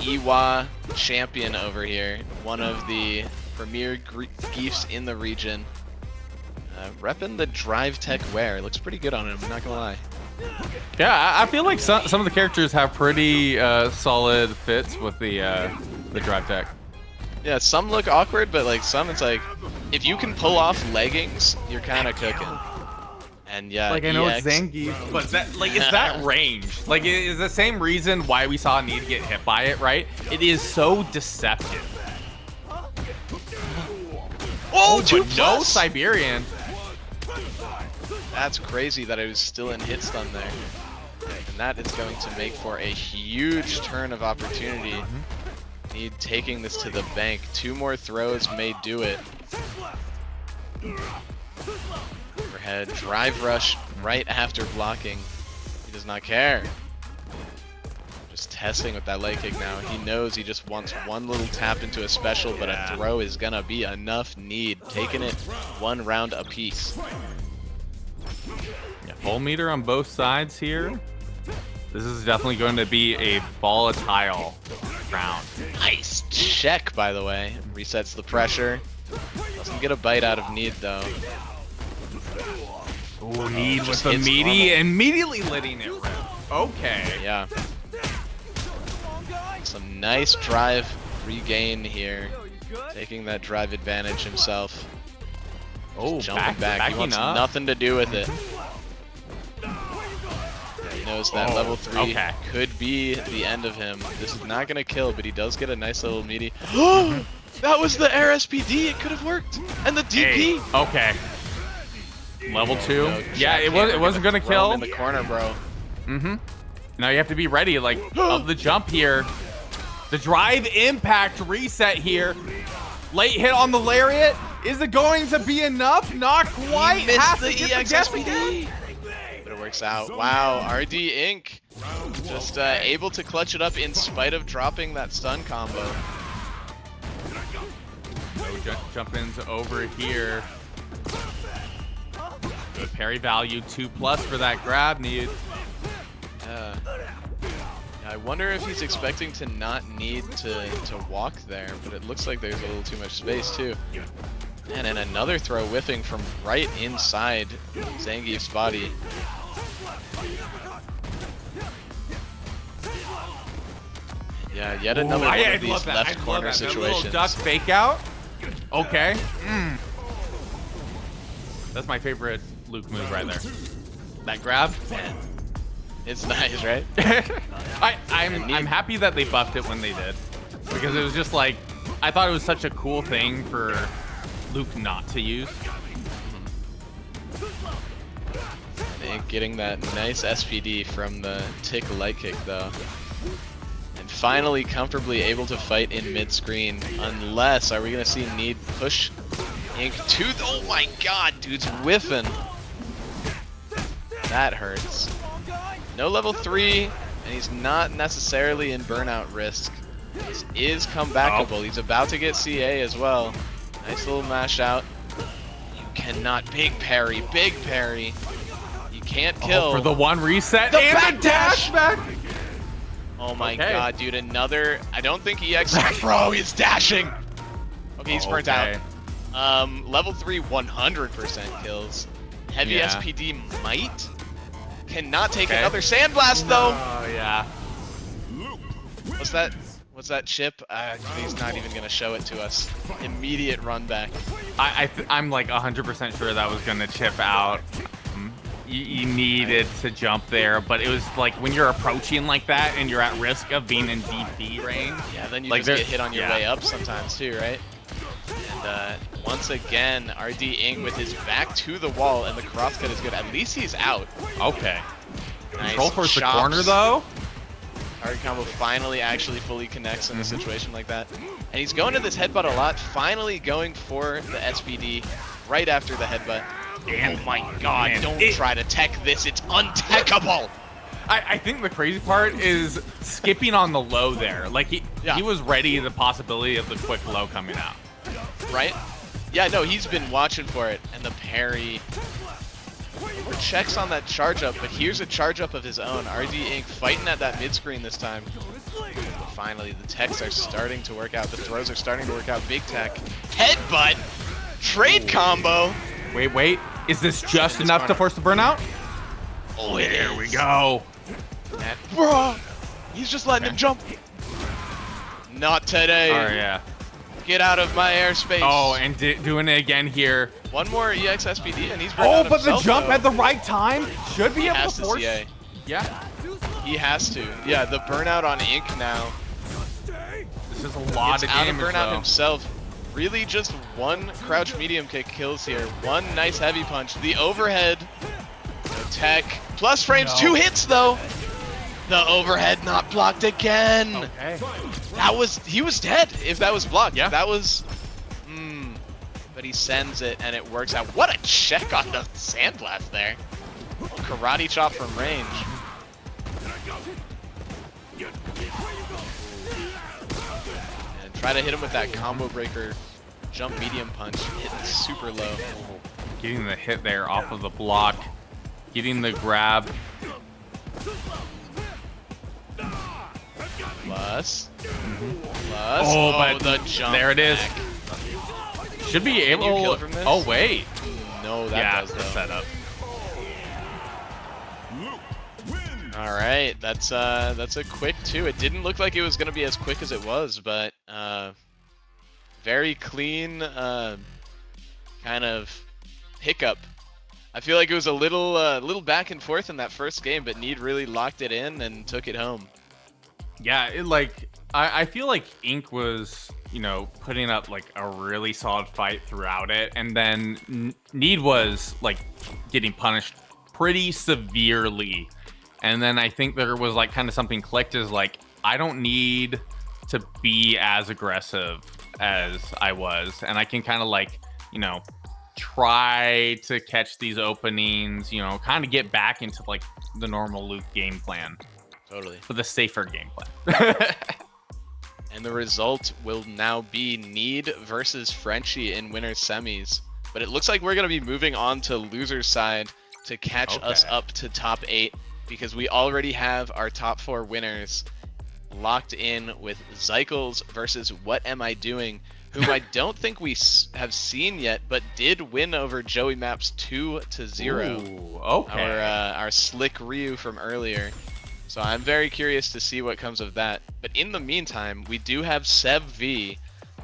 Iwa champion over here, one of the premier geefs in the region. Repping the drive tech wear. Looks pretty good on him, I'm not gonna lie. Yeah, I feel like some of the characters have pretty solid fits with the drive tech. Yeah, some look awkward, but like some it's like, if you can pull off leggings, you're kind of cooking. And yeah, Like, I know EX, it's Zangief, but that, like, is that range? Like, it is the same reason why we saw Need get hit by it, right? It is so deceptive. Oh, But no Siberian. That's crazy that I was still in hit stun there. And that is going to make for a huge turn of opportunity. Need taking this to the bank. 2 more throws may do it. Overhead, drive rush right after blocking. He does not care. Just testing with that leg kick now. He knows he just wants one little tap into a special, but a throw is gonna be enough. Need taking it 1 round apiece. Yeah, full meter on both sides here. This is definitely going to be a volatile round. Nice check, by the way. Resets the pressure. Doesn't get a bite out of Need, though. Ooh, Need with just the hits meaty, normal. immediately letting it rip. Okay. Yeah. Some nice drive regain here. Taking that drive advantage himself. Oh, Jumping back. He backing wants up. nothing to do with it. He knows that Oh, level 3 okay. could be the end of him. This is not going to kill, but he does get a nice little meaty. That was the air SPD. It could have worked. And the DP. Hey, okay. Level 2. No, Yeah, it jackhammer wasn't gonna throw kill. him in the corner, bro. Now you have to be ready, like, of the jump here. The drive impact reset here. Late hit on the lariat. Is it going to be enough? Not quite. He missed Has the to get EX guess SPD. But it works out. Wow, RD Inc. just able to clutch it up in spite of dropping that stun combo. No jump ins over here. Good parry value, 2+ for that grab Need. Yeah, I wonder if he's expecting to not need to walk there, but it looks like there's a little too much space too. And then another throw whiffing from right inside Zangief's body. Yeah, yet another one of these left corner That little situations. duck fake out. Okay. That's my favorite Luke move right there. That grab. Man, it's nice, right? I'm happy that they buffed it when they did, because it was just like, I thought it was such a cool thing for Luke not to use. And getting that nice SPD from the tick light kick though. And finally comfortably able to fight in mid-screen. Unless, are we gonna see Need push Ink to the, oh my god, dude's whiffing. That hurts. No level 3, and he's not necessarily in burnout risk. This is comebackable. He's about to get CA as well. Nice little mash out. You cannot, big parry, big parry. You can't kill. For the one reset The and back the dash back. Oh my Okay. god, dude, another, I don't think EX, bro, he's dashing. Okay, he's burnt out. Level 3, 100% kills. Heavy Yeah. SPD might. Cannot take another Sandblast though. Oh yeah. What's that chip? He's not even gonna show it to us. Immediate run back. I'm like 100% sure that was gonna chip out. You needed to jump there, but it was like when you're approaching like that and you're at risk of being in DP range. Yeah, then you like just get hit on your way up sometimes too, right? And once again, RD Ing with his back to the wall, and the crosscut is good. At least he's out. Okay. Nice. Control towards the Chops. corner though. Target combo finally actually fully connects in a situation like that. And he's going to this headbutt a lot, finally going for the SPD right after the headbutt. And oh my god, don't try to tech this, it's untechable! I think the crazy part is skipping on the low there. Like he was ready the possibility of the quick low coming out. Right? Yeah, no, he's been watching for it, and the parry checks on that charge up, but here's a charge up of his own. RD Inc. fighting at that mid screen this time. But finally, the techs are starting to work out. The throws are starting to work out. Big tech. Headbutt! Trade combo! Wait. Is this just enough to force the burnout? Oh, there we go. And, bruh! He's just letting him jump. Not today. Oh yeah. Get out of my airspace. Oh, and doing it again here. One more EX SPD, and he's burned out But the himself, jump though. at the right time should be He able has to to force. CA. Yeah, He has to. Yeah, the burnout on Ink now. this is a lot It's of out of damage burnout though. himself. Really just one crouch medium kick kills here. One nice heavy punch. The overhead. No tech. Plus frames. No. 2 hits though. The overhead not blocked again. Okay. He was dead if that was blocked. Yeah. That was but he sends it and it works out. What a check on the sandblast there. Karate chop from range. And try to hit him with that combo breaker jump medium punch, hitting super low. Getting the hit there off of the block. Getting the grab. Plus. Oh, but the jump there it is. back. Should be you able. kill from this? Oh wait. No, that Yeah, does the though. setup. All right, that's a quick 2. It didn't look like it was gonna be as quick as it was, but very clean kind of hiccup. I feel like it was a little back and forth in that first game, but Need really locked it in and took it home. Yeah, I feel like Ink was, putting up like a really solid fight throughout it, and then Need was like getting punished pretty severely. And then I think there was like kind of something clicked as like, I don't need to be as aggressive as I was, and I can kind of like, try to catch these openings, kind of get back into like the normal Luke game plan. Totally. With a safer game plan. And the result will now be Need versus Frenchie in winners semis. But it looks like we're going to be moving on to loser's side to catch us up to top 8, because we already have our top 4 winners locked in with Zycles versus What Am I Doing, whom I don't think we have seen yet, but did win over Joey Maps 2-0. Ooh, okay. Our slick Ryu from earlier. So I'm very curious to see what comes of that. But in the meantime, we do have Seb V.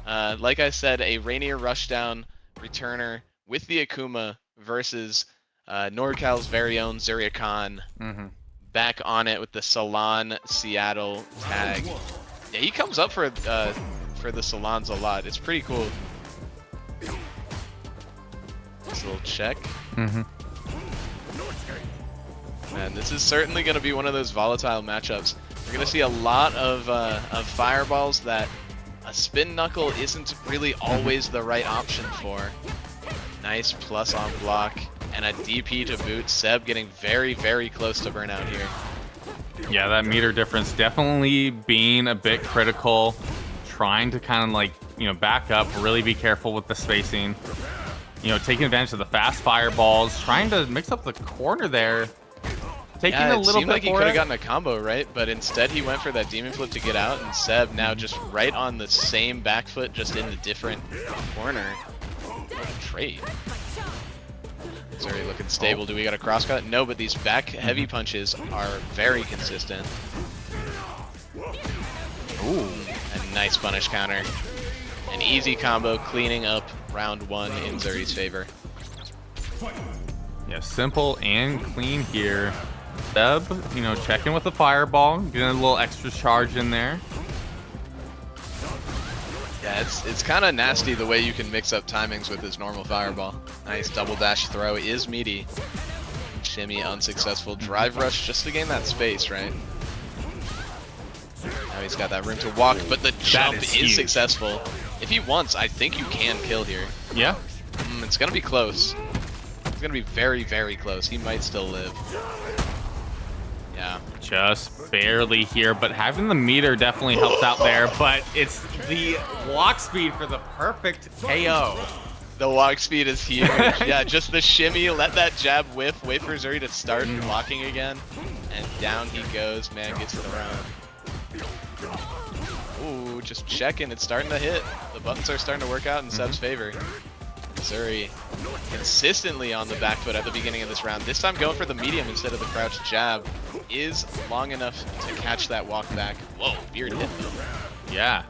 Like I said, a Rainier Rushdown returner with the Akuma versus NorCal's very own Zuria Khan. Back on it with the Salon Seattle tag. Yeah, he comes up for the Salons a lot. It's pretty cool. This little check. Man, this is certainly going to be one of those volatile matchups. We're going to see a lot of fireballs that a spin knuckle isn't really always the right option for. Nice plus on block and a DP to boot. Seb getting very, very close to burnout here. Yeah, that meter difference definitely being a bit critical. Trying to kind of like, back up, really be careful with the spacing. Taking advantage of the fast fireballs, trying to mix up the corner there. Taking Yeah, a little it seemed bit like he for could have it. gotten a combo, right? But instead he went for that demon flip to get out, and Seb now just right on the same back foot, just in the different corner. Trade. Zuri looking stable. Do we got a crosscut? No, but these back heavy punches are very consistent. Ooh. A nice punish counter. An easy combo, cleaning up round 1 in Zuri's favor. Yeah, simple and clean here. Seb, checking with the fireball, getting a little extra charge in there. Yeah, it's kind of nasty the way you can mix up timings with his normal fireball. Nice double dash throw is meaty. Shimmy unsuccessful. Drive rush just to gain that space, right? Now he's got that room to walk, but the jump is huge. successful. If he wants, I think you can kill here. Yeah. It's gonna be close. It's gonna be very, very close. He might still live. Yeah. Just barely here, but having the meter definitely helps out there, but it's the walk speed for the perfect KO. The walk speed is huge. Yeah, just the shimmy, let that jab whiff, wait for Zuri to start walking again, and down he goes. Man gets thrown. Ooh, just checking. It's starting to hit. The buttons are starting to work out in Seb's favor. Zuri consistently on the back foot at the beginning of this round. This time going for the medium instead of the crouch jab is long enough to catch that walk back. Whoa, beard hit though. Yeah.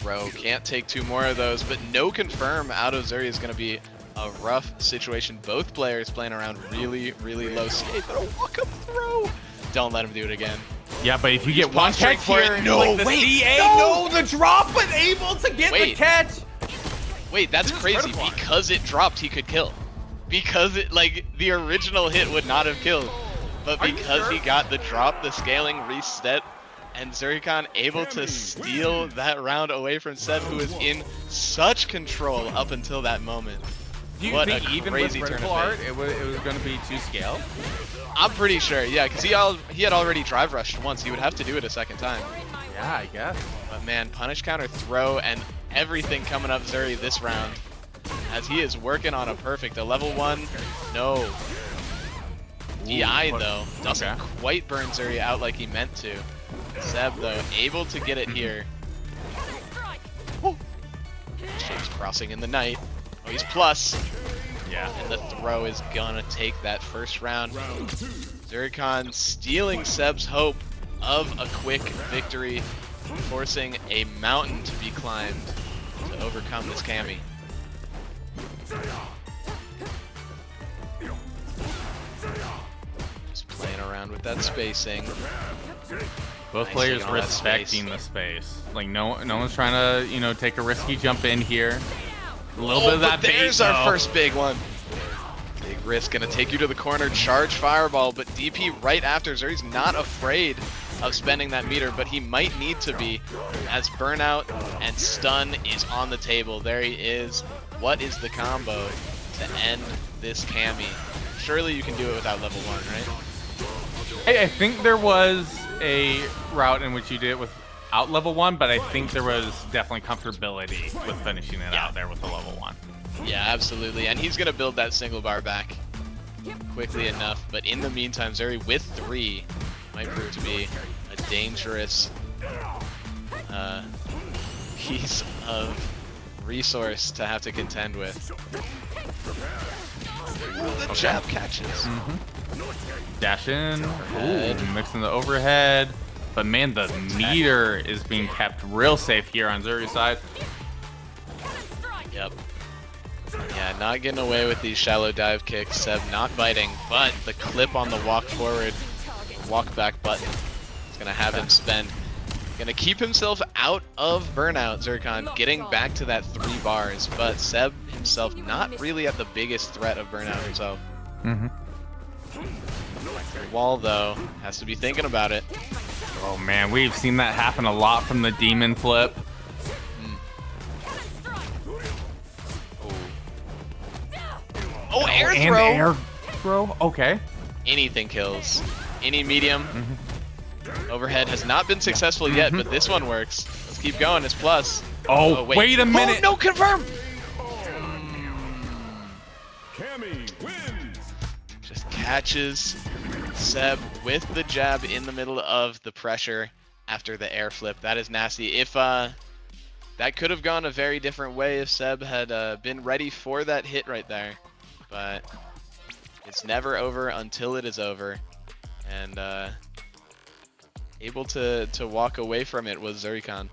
throw. Can't take 2 more of those, but no confirm out of Zuri is going to be a rough situation. Both players playing around really, really low CA, but a walk-up throw. Don't let him do it again. Yeah, but if you get one posturing catch for here, it. No, like the wait, CA, no! the drop, but able to get the catch. Wait, that's This is crazy. critical. Because it dropped, he could kill. Because it, like, the original hit would not have killed. But Are you because sure? he got the drop, the scaling reset, and Zurikhan able to steal that round away from Seb, who was in such control up until that moment. Do you What think a even with crazy turn critical of art, fate. it was going to be 2 scale? I'm pretty sure, yeah, because he had already drive rushed once. He would have to do it a second time. Yeah, I guess. But man, punish counter, throw, and everything coming up Zuri this round. As he is working on a perfect. A level 1, no. DI though, doesn't quite burn Zuri out like he meant to. Seb though, able to get it here. Shape's crossing in the night. Oh, he's plus. Yeah. And the throw is gonna take that first round. Zurikhan stealing Seb's hope of a quick victory, forcing a mountain to be climbed to overcome this Cammy. Just playing around with that spacing. Both Nice players thing on that respecting space. the space. Like no one's trying to, take a risky jump in here. A little Oh, bit of that but there's bait, our though. first big one. Big risk, gonna take you to the corner, charge fireball, but DP right after. Zuri's not afraid of spending that meter, but he might need to be, as burnout and stun is on the table. There he is. What is the combo to end this Cammy? Surely you can do it without level 1, right? I think there was a route in which you did it without level 1, but I think there was definitely comfortability with finishing it out there with the level 1. Yeah, absolutely. And he's going to build that single bar back quickly enough. But in the meantime, Zuri with 3 might prove to be a dangerous piece of resource to have to contend with. The jab catches. Dash in. Overhead. Ooh, mixing the overhead. But man, the meter is being kept real safe here on Zuri's side. Yep. Yeah, not getting away with these shallow dive kicks. Seb not biting, but the clip on the walk forward, walk back button is gonna have him spend. Gonna keep himself out of burnout, Zurikhan, getting back to that 3 bars, but Seb himself not really at the biggest threat of burnout himself. Wall though, has to be thinking about it. Oh man, we've seen that happen a lot from the demon flip. Oh, air and throw! air throw? Okay. Anything kills. Any medium. Overhead has not been successful yet, but this one works. Let's keep going, it's plus. Oh, wait a minute. Oh, no, confirm! Cammy wins. Just catches Seb with the jab in the middle of the pressure after the air flip. That is nasty. If that could have gone a very different way if Seb had been ready for that hit right there. But it's never over until it is over. And able to walk away from it was Zurikhan.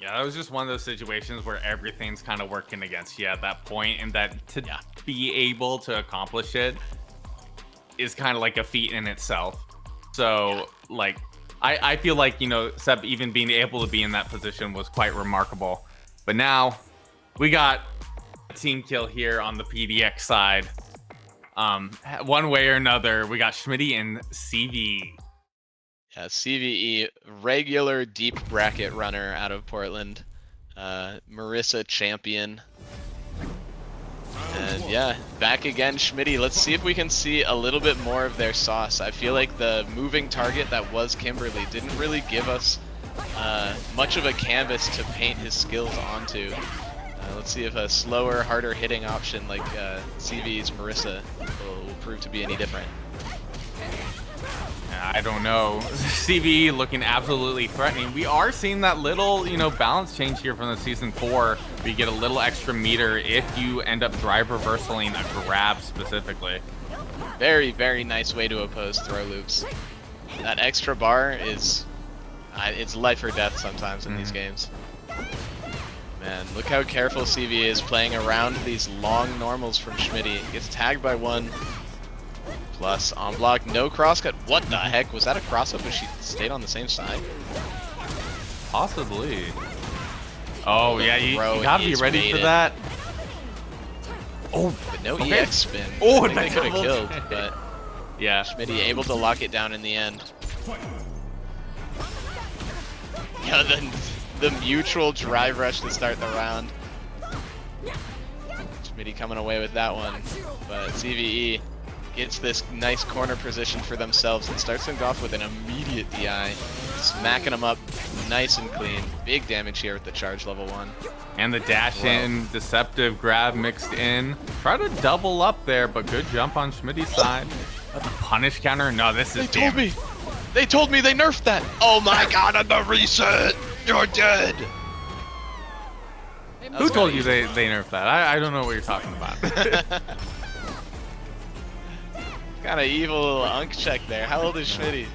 Yeah, that was just one of those situations where everything's kind of working against you at that point, and that to be able to accomplish it is kind of like a feat in itself. So, like, I feel like, Seb even being able to be in that position was quite remarkable. But now, we got a team kill here on the PDX side. One way or another, we got Schmitty and CV. Yeah, CVE, regular deep bracket runner out of Portland. Marissa champion. And yeah, back again, Schmitty. Let's see if we can see a little bit more of their sauce. I feel like the moving target that was Kimberly didn't really give us much of a canvas to paint his skills onto. Let's see if a slower, harder hitting option like CV's Marissa will prove to be any different. I don't know. CV looking absolutely threatening. We are seeing that little, balance change here from the Season 4. We get a little extra meter if you end up drive reversaling a grab specifically. Very, very nice way to oppose throw loops. That extra bar is It's life or death sometimes in these games. Man, look how careful CV is playing around these long normals from Schmitty. Gets tagged by one. Plus, on block, no crosscut. What the heck? Was that a cross-up if she stayed on the same side? Possibly. Oh, yeah, you gotta be ready for that. Oh, but no okay. EX spin. Oh, I think they could have killed, double. but yeah. Schmitty able to lock it down in the end. Yeah, the mutual drive rush to start the round. Schmitty coming away with that one, but CVE gets this nice corner position for themselves and starts things off with an immediate DI, smacking them up nice and clean. Big damage here with the charge level 1. And the dash in, deceptive grab mixed in. Try to double up there, but good jump on Schmitty's side. But the punish counter, no, this is damage. They told me they nerfed that. Oh my god, on the reset, you're dead. Who told you they nerfed that? I don't know what you're talking about. Kind of evil unk check there. How old is Schmitty?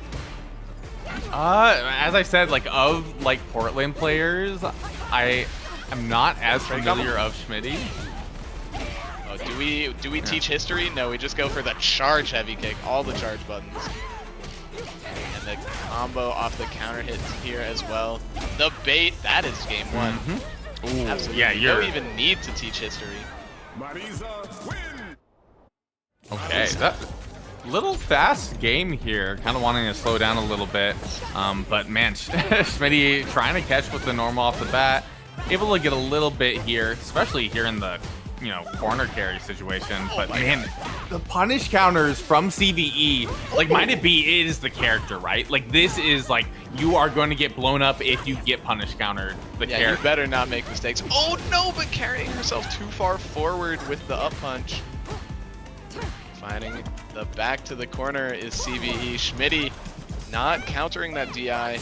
As I said, like of like Portland players, I am not as familiar of Schmitty. Oh, do we teach history? No, we just go for the charge heavy kick, all the charge buttons. And the combo off the counter hits here as well. The bait, that is game 1. Ooh, absolutely. yeah, You don't even need to teach history. Marisa win. Okay, that little fast game here. Kind of wanting to slow down a little bit. But man, Schmitty trying to catch with the normal off the bat. Able to get a little bit here, especially here in the corner carry situation. But man, the punish counters from CVE, like Might It Be is the character, right? Like this is like you are going to get blown up if you get punish countered. The Yeah, character. you better not make mistakes. Oh no, but carrying herself too far forward with the up punch. Finding the back to the corner is CVE. Schmitty not countering that DI.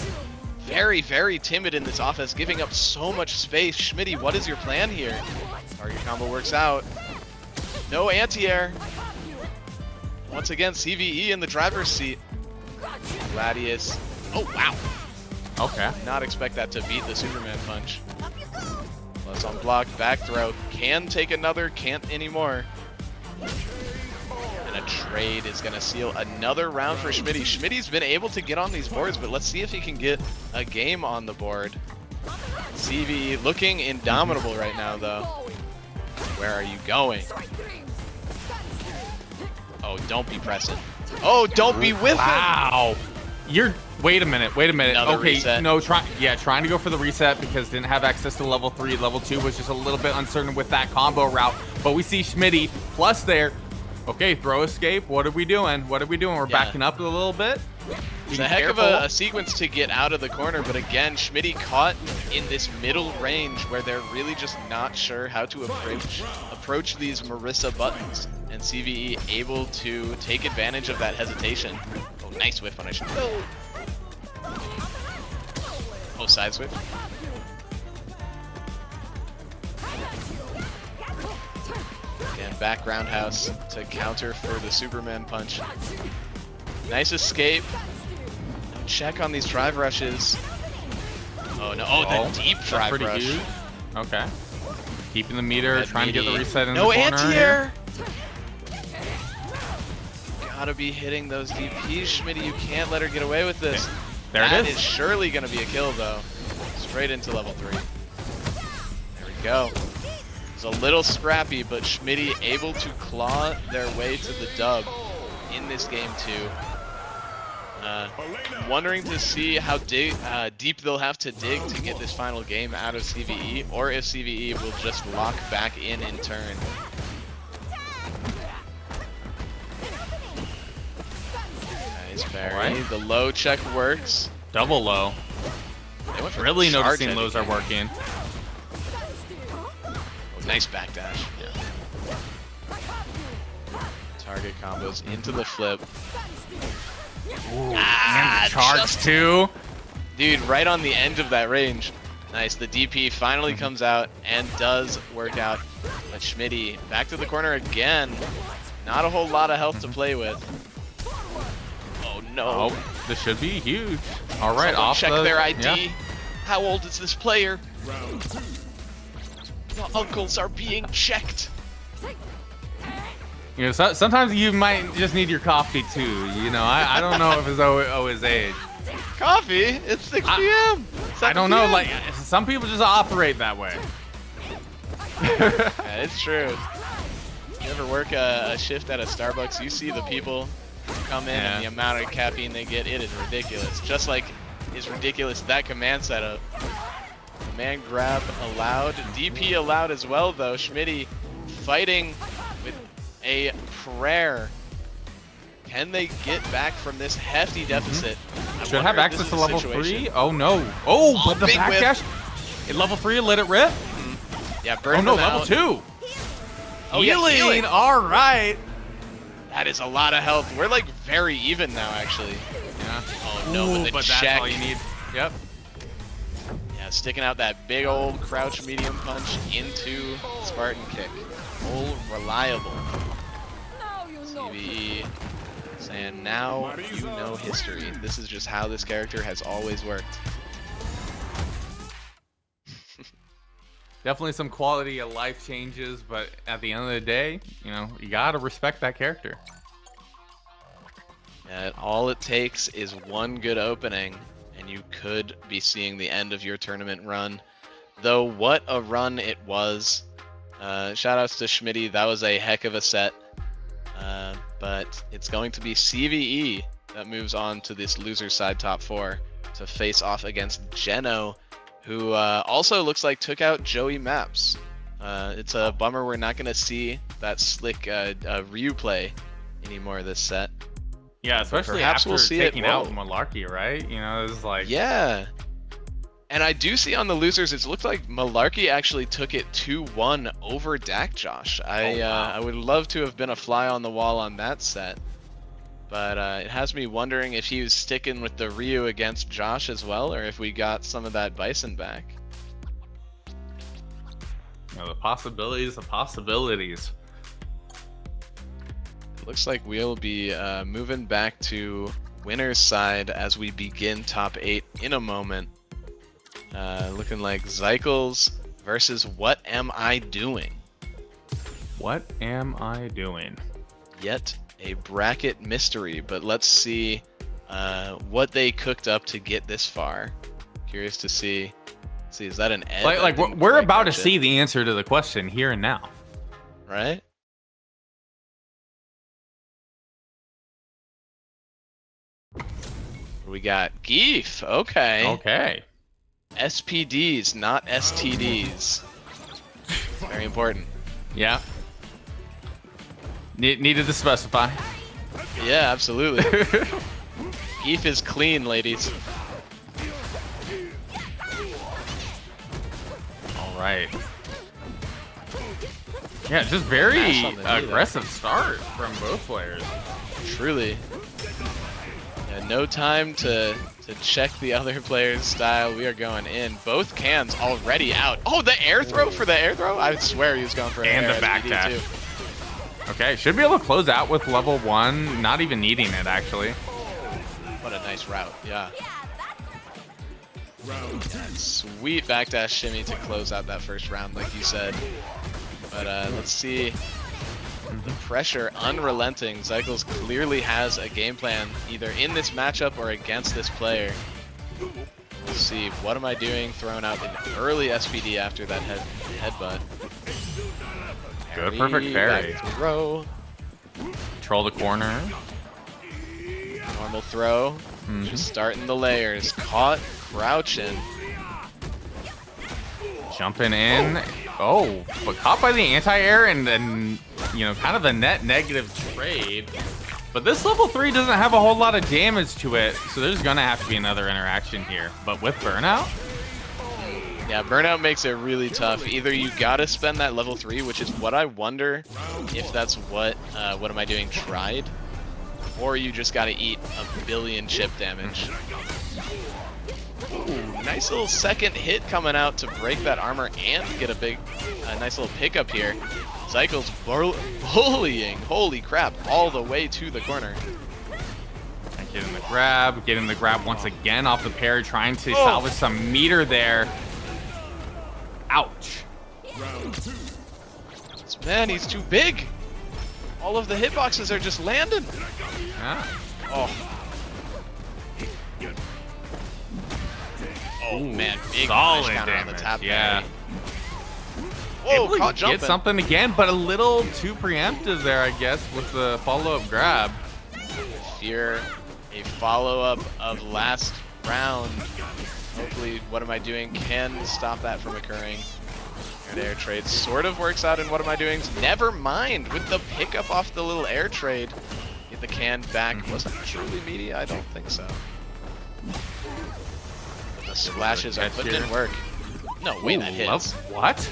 Very, very timid in this offense, giving up so much space. Schmitty, what is your plan here? Target combo works out. No anti-air. Once again, CVE in the driver's seat. Gladius. Oh, wow. Okay. Did not expect that to beat the Superman punch. Plus on block, back throw. Can take another, can't anymore. And a trade is going to seal another round for Schmitty. Schmitty's been able to get on these boards, but let's see if he can get a game on the board. CV looking indomitable right now, though. Where are you going? Oh, don't be pressing. Oh, don't be with him. Wow. You're wait a minute. Another okay, reset. no, trying to go for the reset because didn't have access to level 3. Level 2 was just a little bit uncertain with that combo route. But we see Schmitty plus there. Okay, throw escape. What are we doing? We're backing up a little bit. It's a heck of a sequence to get out of the corner, but again, Schmitty caught in this middle range where they're really just not sure how to approach these Marisa buttons, and CVE able to take advantage of that hesitation. Oh, nice whiff punish. Oh, side switch. Again, back roundhouse to counter for the Superman punch. Nice escape. Check on these drive rushes. Oh no! Oh, the deep drive rush. Huge. Okay. Keeping the meter, trying to get the reset in no the corner. anti-air. Gotta be hitting those DPs, Schmitty. You can't let her get away with this. There it is. That is surely gonna be a kill, though. Straight into level 3. There we go. It's a little scrappy, but Schmitty able to claw their way to the dub in this game too. Wondering to see how deep they'll have to dig to get this final game out of CVE, or if CVE will just lock back in turn. Nice parry. Right. The low check works. Double low. They went for Really the charge noticing lows are heavy working. Oh, nice backdash. Target combos into the flip. Ooh, and charge too. Dude, right on the edge of that range. Nice, the DP finally comes out and does work out. But Schmitty back to the corner again. Not a whole lot of health to play with. Oh no. Oh, this should be huge. All right, Someone off check the, their ID. yeah. How old is this player? Round two. The uncles are being checked. You know, sometimes you might just need your coffee too. You know, I don't know if it's his age. Coffee? It's 6 p.m. I don't know. Like some people just operate that way. Yeah, it's true. You ever work a shift at a Starbucks, you see the people come in and the amount of caffeine they get, it is ridiculous. Just like is ridiculous that command setup. Command grab allowed. DP allowed as well though. Schmitty fighting with a prayer. Can they get back from this hefty deficit? Should have access to level 3. Oh no. Oh, but the backdash. At level 3, let it rip. Yeah, burn Oh no, them level out. 2. Oh, yeah, healing. All right. That is a lot of health. We're like very even now, actually. Yeah. Oh no, Ooh, but but check. that's all you need. Yep. Yeah, sticking out that big old crouch medium punch into Spartan kick. Oh, reliable. CVE saying now you know history. This is just how this character has always worked. Definitely some quality of life changes, but at the end of the day, you know, you gotta respect that character. And all it takes is one good opening, and you could be seeing the end of your tournament run. Though, what a run it was. Shoutouts to Schmitty, that was a heck of a set. But it's going to be CVE that moves on to this loser side top 4 to face off against Geno, who also looks like took out Joey Maps. It's a bummer we're not going to see that slick Ryu play anymore this set. Yeah, especially Perhaps after we'll see taking it. out Whoa. Malarkey, right? You know, it's like... Yeah. And I do see on the losers, it looked like Malarkey actually took it 2-1 over Dak Josh. I would love to have been a fly on the wall on that set. But it has me wondering if he was sticking with the Ryu against Josh as well, or if we got some of that Bison back. You know, the possibilities, the possibilities. It looks like we'll be moving back to winner's side as we begin top 8 in a moment. Looking like Zycles versus What Am I Doing? What am I doing? Yet a bracket mystery, but let's see what they cooked up to get this far. Curious to see. See, is that an Ed? Like we're about to see the answer to the question here and now. Right? We got Geef. Okay. Okay. SPDs, not STDs. Very important. Yeah. Needed to specify. Yeah, absolutely. Geef is clean, ladies. All right. Yeah, just very aggressive start from both players. Truly. Yeah, no time to check the other player's style. We are going in. Both cans already out. Oh, the air throw for the air throw? I swear he was going for an And air the back SPD dash. too. Okay, should be able to close out with level 1, not even needing it actually. What a nice route, yeah. Round two. Sweet backdash shimmy to close out that first round, like you said. But let's see. The pressure unrelenting. Zycles clearly has a game plan either in this matchup or against this player. We'll see. What am I doing? Throwing out an early SPD after that headbutt. Good, perfect parry. Back throw. Control the corner. Normal throw. Just starting the layers. Caught, crouching. Jumping in. Oh, but caught by the anti-air and then, you know, kind of a net negative trade. But this level 3 doesn't have a whole lot of damage to it, so there's gonna have to be another interaction here. But with burnout? Yeah, burnout makes it really tough. Either you gotta spend that level 3, which is what I wonder if that's what Am I Doing tried, or you just gotta eat a billion chip damage. Ooh, nice little second hit coming out to break that armor and get a nice little pickup here. Zycles bullying, holy crap, all the way to the corner. Getting the grab once again off the parry, trying to salvage some meter there. Ouch. Man, he's too big. All of the hitboxes are just landing. Yeah. Oh man, big solid punish counter on the damage, tap. yeah. Whoa, Able caught to jumping. get something again, but a little too preemptive there, I guess, with the follow-up grab. Fear a follow-up of last round. Hopefully, what am I doing can stop that from occurring. Good air trade sort of works out in what am I doing. Never mind with the pickup off the little air trade. Get the can back. Was that truly meaty? I don't think so. But the splashes are putting in work. No, wait, that hits. What?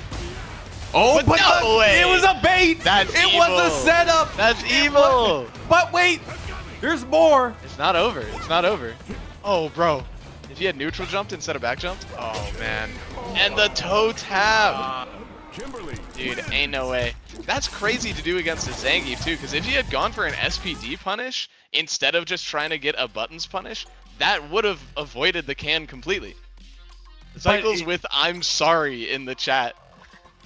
Oh, but no way. It was a bait. That's it evil. was a setup. That's evil. But wait, there's more. It's not over. It's not over. Oh, bro. If he had neutral jumped instead of back jumped. Oh, man. And the toe tap. Kimberly. Dude, ain't no way. That's crazy to do against a Zangief, too, because if he had gone for an SPD punish instead of just trying to get a buttons punish, that would have avoided the can completely. Cycles with I'm sorry in the chat.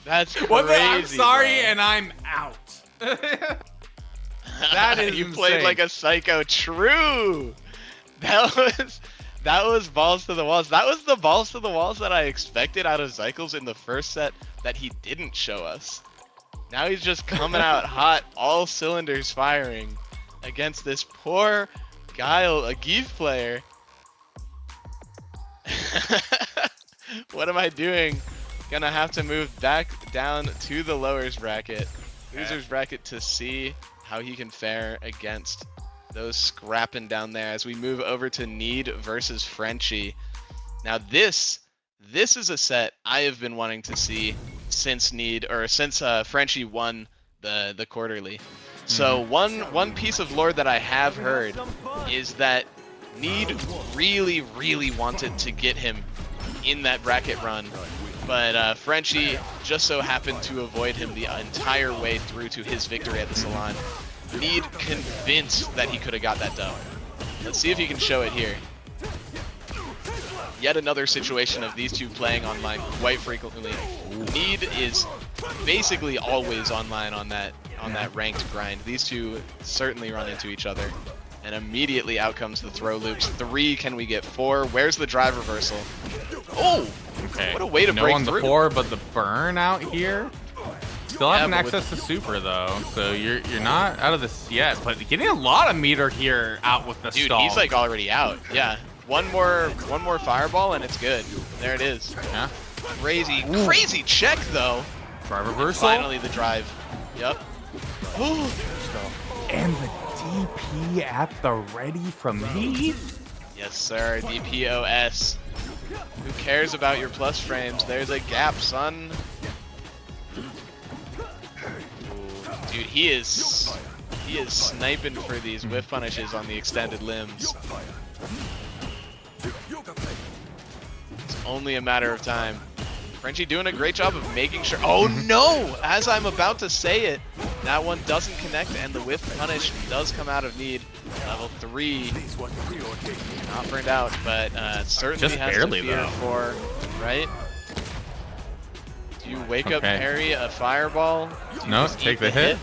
That's crazy. What the, I'm sorry, bro. and I'm out. That is you played insane. like a psycho. True. That was balls to the walls. That was the balls to the walls that I expected out of Zycles in the first set that he didn't show us. Now he's just coming out hot, all cylinders firing against this poor Guile, a Geef player. What am I doing? Gonna have to move back down to the lowers bracket, losers bracket, to see how he can fare against those scrapping down there as we move over to Need versus Frenchie. Now this is a set I have been wanting to see since Frenchie won the quarterly. So one piece of lore that I have heard is that Need really wanted to get him in that bracket run, but Frenchie just so happened to avoid him the entire way through to his victory at the Salon. Need convinced that he could have got that done. Let's see if he can show it here. Yet another situation of these two playing online quite frequently. Need is basically always online on that ranked grind. These two certainly run into each other. And immediately out comes the throw loops. 3, can we get 4? Where's the drive reversal? Oh! Okay. What a way to no break on through. the 4, but the burn out here. Still having but access to super though, so you're not out of this yet. But getting a lot of meter here out with the Dude, stall. he's like already out. Yeah. One more fireball and it's good. There it is. Yeah. Crazy check though. Drive reversal. Finally the drive. Yep. And the DP at the ready from me. Yes, sir. DPOS. Who cares about your plus frames? There's a gap, son. Ooh, dude, he is sniping for these whiff punishes on the extended limbs. It's only a matter of time. Frenchie doing a great job of making sure. Oh no! As I'm about to say it, that one doesn't connect, and the whiff punish does come out of Need. Level 3. Not burned out, but certainly Just has barely, to fear though. for, right? Do you wake up, parry a fireball? Do you No, just take eat the hit.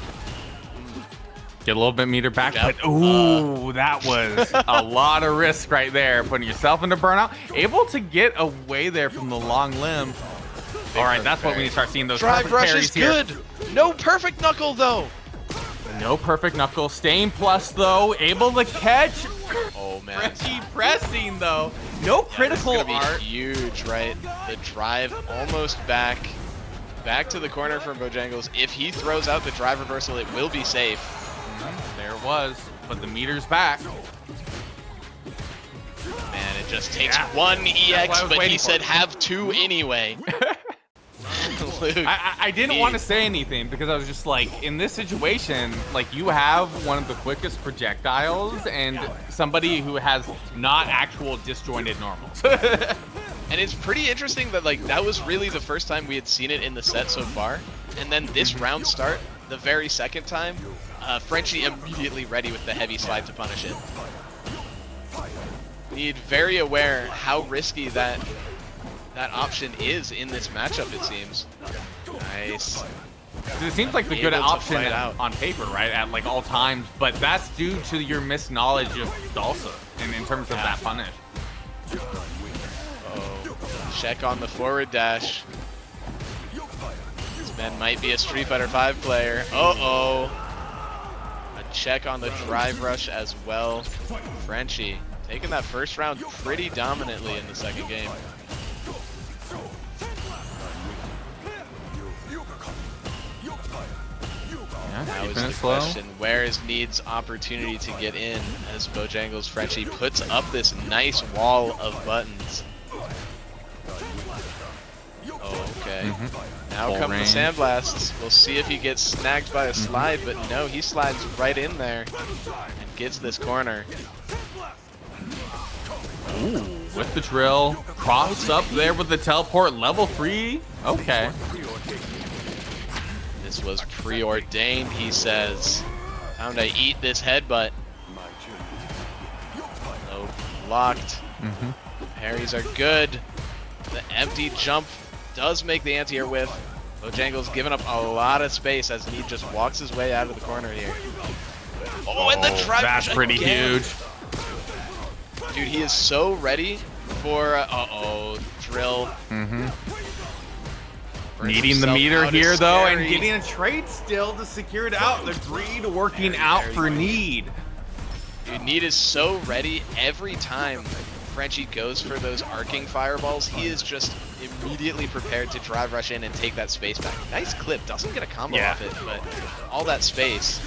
Get a little bit meter back, Yep. but ooh, that was a lot of risk right there. Putting yourself into burnout. Able to get away there from the long limb. All right, that's what we need to start seeing those Drive perfect rush parries is here. good. No perfect knuckle though. No perfect knuckle. Staying plus though. Able to catch. Oh man. Frenchie pressing though. No critical It's gonna be art. huge, right? The drive almost back to the corner from Bojangles. If he throws out the drive reversal, it will be safe. There it was, but the meter's back. Man, it just takes Yeah. one That's what I EX, was but waiting he for. said have 2 anyway. Luke, I didn't want to say anything because I was just like, in this situation, like you have one of the quickest projectiles and somebody who has not actual disjointed normals. and it's pretty interesting that like that was really the first time we had seen it in the set so far. And then this round start, the very second time, Frenchie immediately ready with the heavy slide to punish it. Need very aware how risky that option is in this matchup, it seems. Nice. It seems like the good Able to option fight out. on paper, right? At like all times, but that's due to your misknowledge of Salsa in terms of that punish. Oh, check on the forward dash. This man might be a Street Fighter V player. Uh-oh. A check on the drive rush as well. Frenchie taking that first round pretty dominantly in the second game. Now is the question, where is Need's opportunity to get in as Bojangles Frenchie puts up this nice wall of buttons? Oh, okay. Now Full come range. the sandblasts. We'll see if he gets snagged by a slide, but no, he slides right in there and gets this corner. Ooh, with the drill, cross up there with the teleport, level 3. Okay. This was preordained, he says. Time to eat this headbutt. Oh, blocked. Parries are good. The empty jump does make the anti-air whiff. Bojangles giving up a lot of space as Need just walks his way out of the corner here. Oh, and the drive That's pretty again. huge. Dude, he is so ready for, uh-oh, drill. Burns Needing the himself meter out here is though, and scary. getting a trade still to secure it out. The greed working out for Need. Dude, Need is so ready every time Frenchie goes for those arcing fireballs. He is just immediately prepared to drive rush in and take that space back. Nice clip, doesn't get a combo off it, but all that space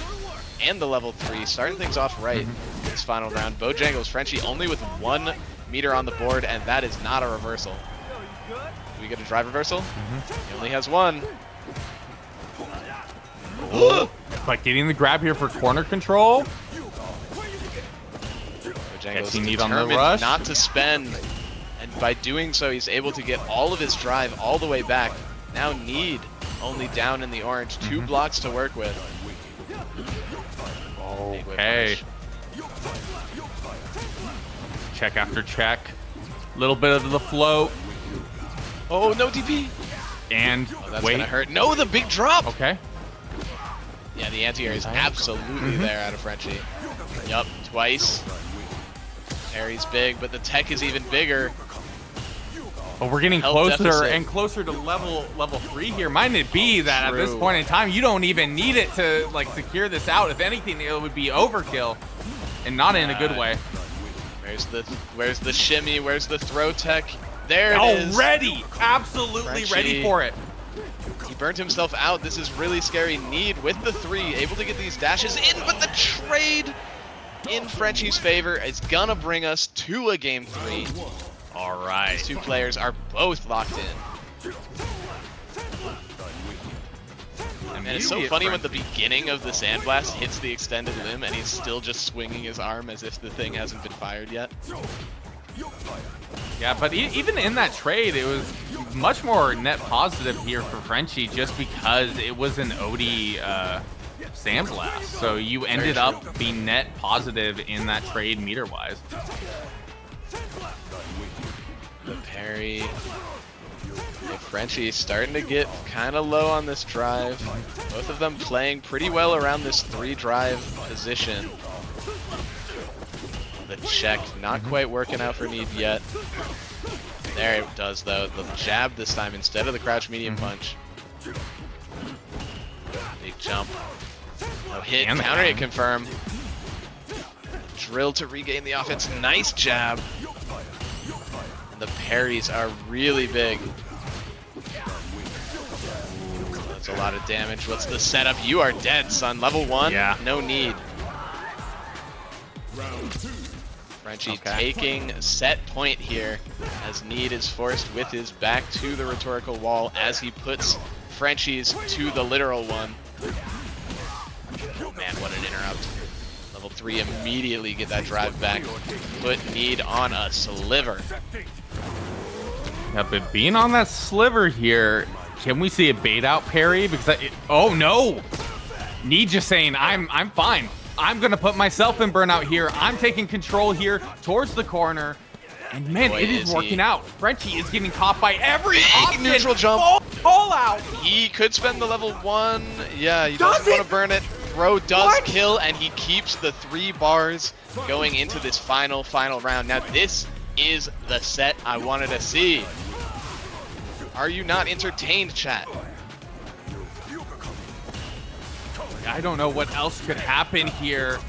and the level 3 starting things off right this final round. Bojangles Frenchie only with 1 meter on the board, and that is not a reversal. Do we get a drive reversal? He only has 1. But getting the grab here for corner control. Bojangles Catching Need on the determined rush. not to spend, and by doing so, he's able to get all of his drive all the way back. Now Need only down in the orange, 2 blocks to work with. Okay. Check after check. Little bit of the float. Oh, no DP. And Oh, that's wait. gonna hurt. No, the big drop. Okay. Yeah, the anti-air is absolutely there out of Frenchie. Yup, twice. Parry's big, but the tech is even bigger. But we're getting Health closer deficit. and closer to level 3 here. Might it be that at this True. point in time, you don't even need it to like secure this out. If anything, it would be overkill, and not in a good way. Where's the shimmy? Where's the throw tech? There it is. Ready, absolutely Frenchie. ready for it. He burnt himself out. This is really scary. Need with the 3, able to get these dashes in, but the trade in Frenchie's favor is gonna bring us to a game 3. All right. These 2 players are both locked in. And it's so funny when the beginning of the sandblast hits the extended limb and he's still just swinging his arm as if the thing hasn't been fired yet. Yeah, but even in that trade, it was much more net positive here for Frenchie just because it was an OD sandblast. So you ended up being net positive in that trade meter-wise. The parry. Yeah, Frenchie starting to get kind of low on this drive. Both of them playing pretty well around this 3 drive position. The check not quite working out for Need yet. There it does though. The jab this time instead of the crouch medium punch. Big jump. No hit. And the Counter hit counter. confirm. Drill to regain the offense. Nice jab. And the parries are really big. That's a lot of damage. What's the setup? You are dead, son. Level 1? Yeah. No need. Frenchie taking set point here as Need is forced with his back to the rhetorical wall as he puts Frenchie's to the literal one. Oh man, what an interrupt. Level 3 immediately get that drive back. Put Need on a sliver. Yeah, but being on that sliver here, can we see a bait out parry? Because oh no, Need just saying I'm fine. I'm going to put myself in burnout here. I'm taking control here towards the corner. And man, Boy, it is working out. Frenchie is getting caught by every option. Neutral jump. Call out. He could spend the level 1. Yeah, he doesn't want to burn it. Throw does kill, and he keeps the 3 bars going into this final round. Now, this is the set I wanted to see. Are you not entertained, chat? I don't know what else could happen here.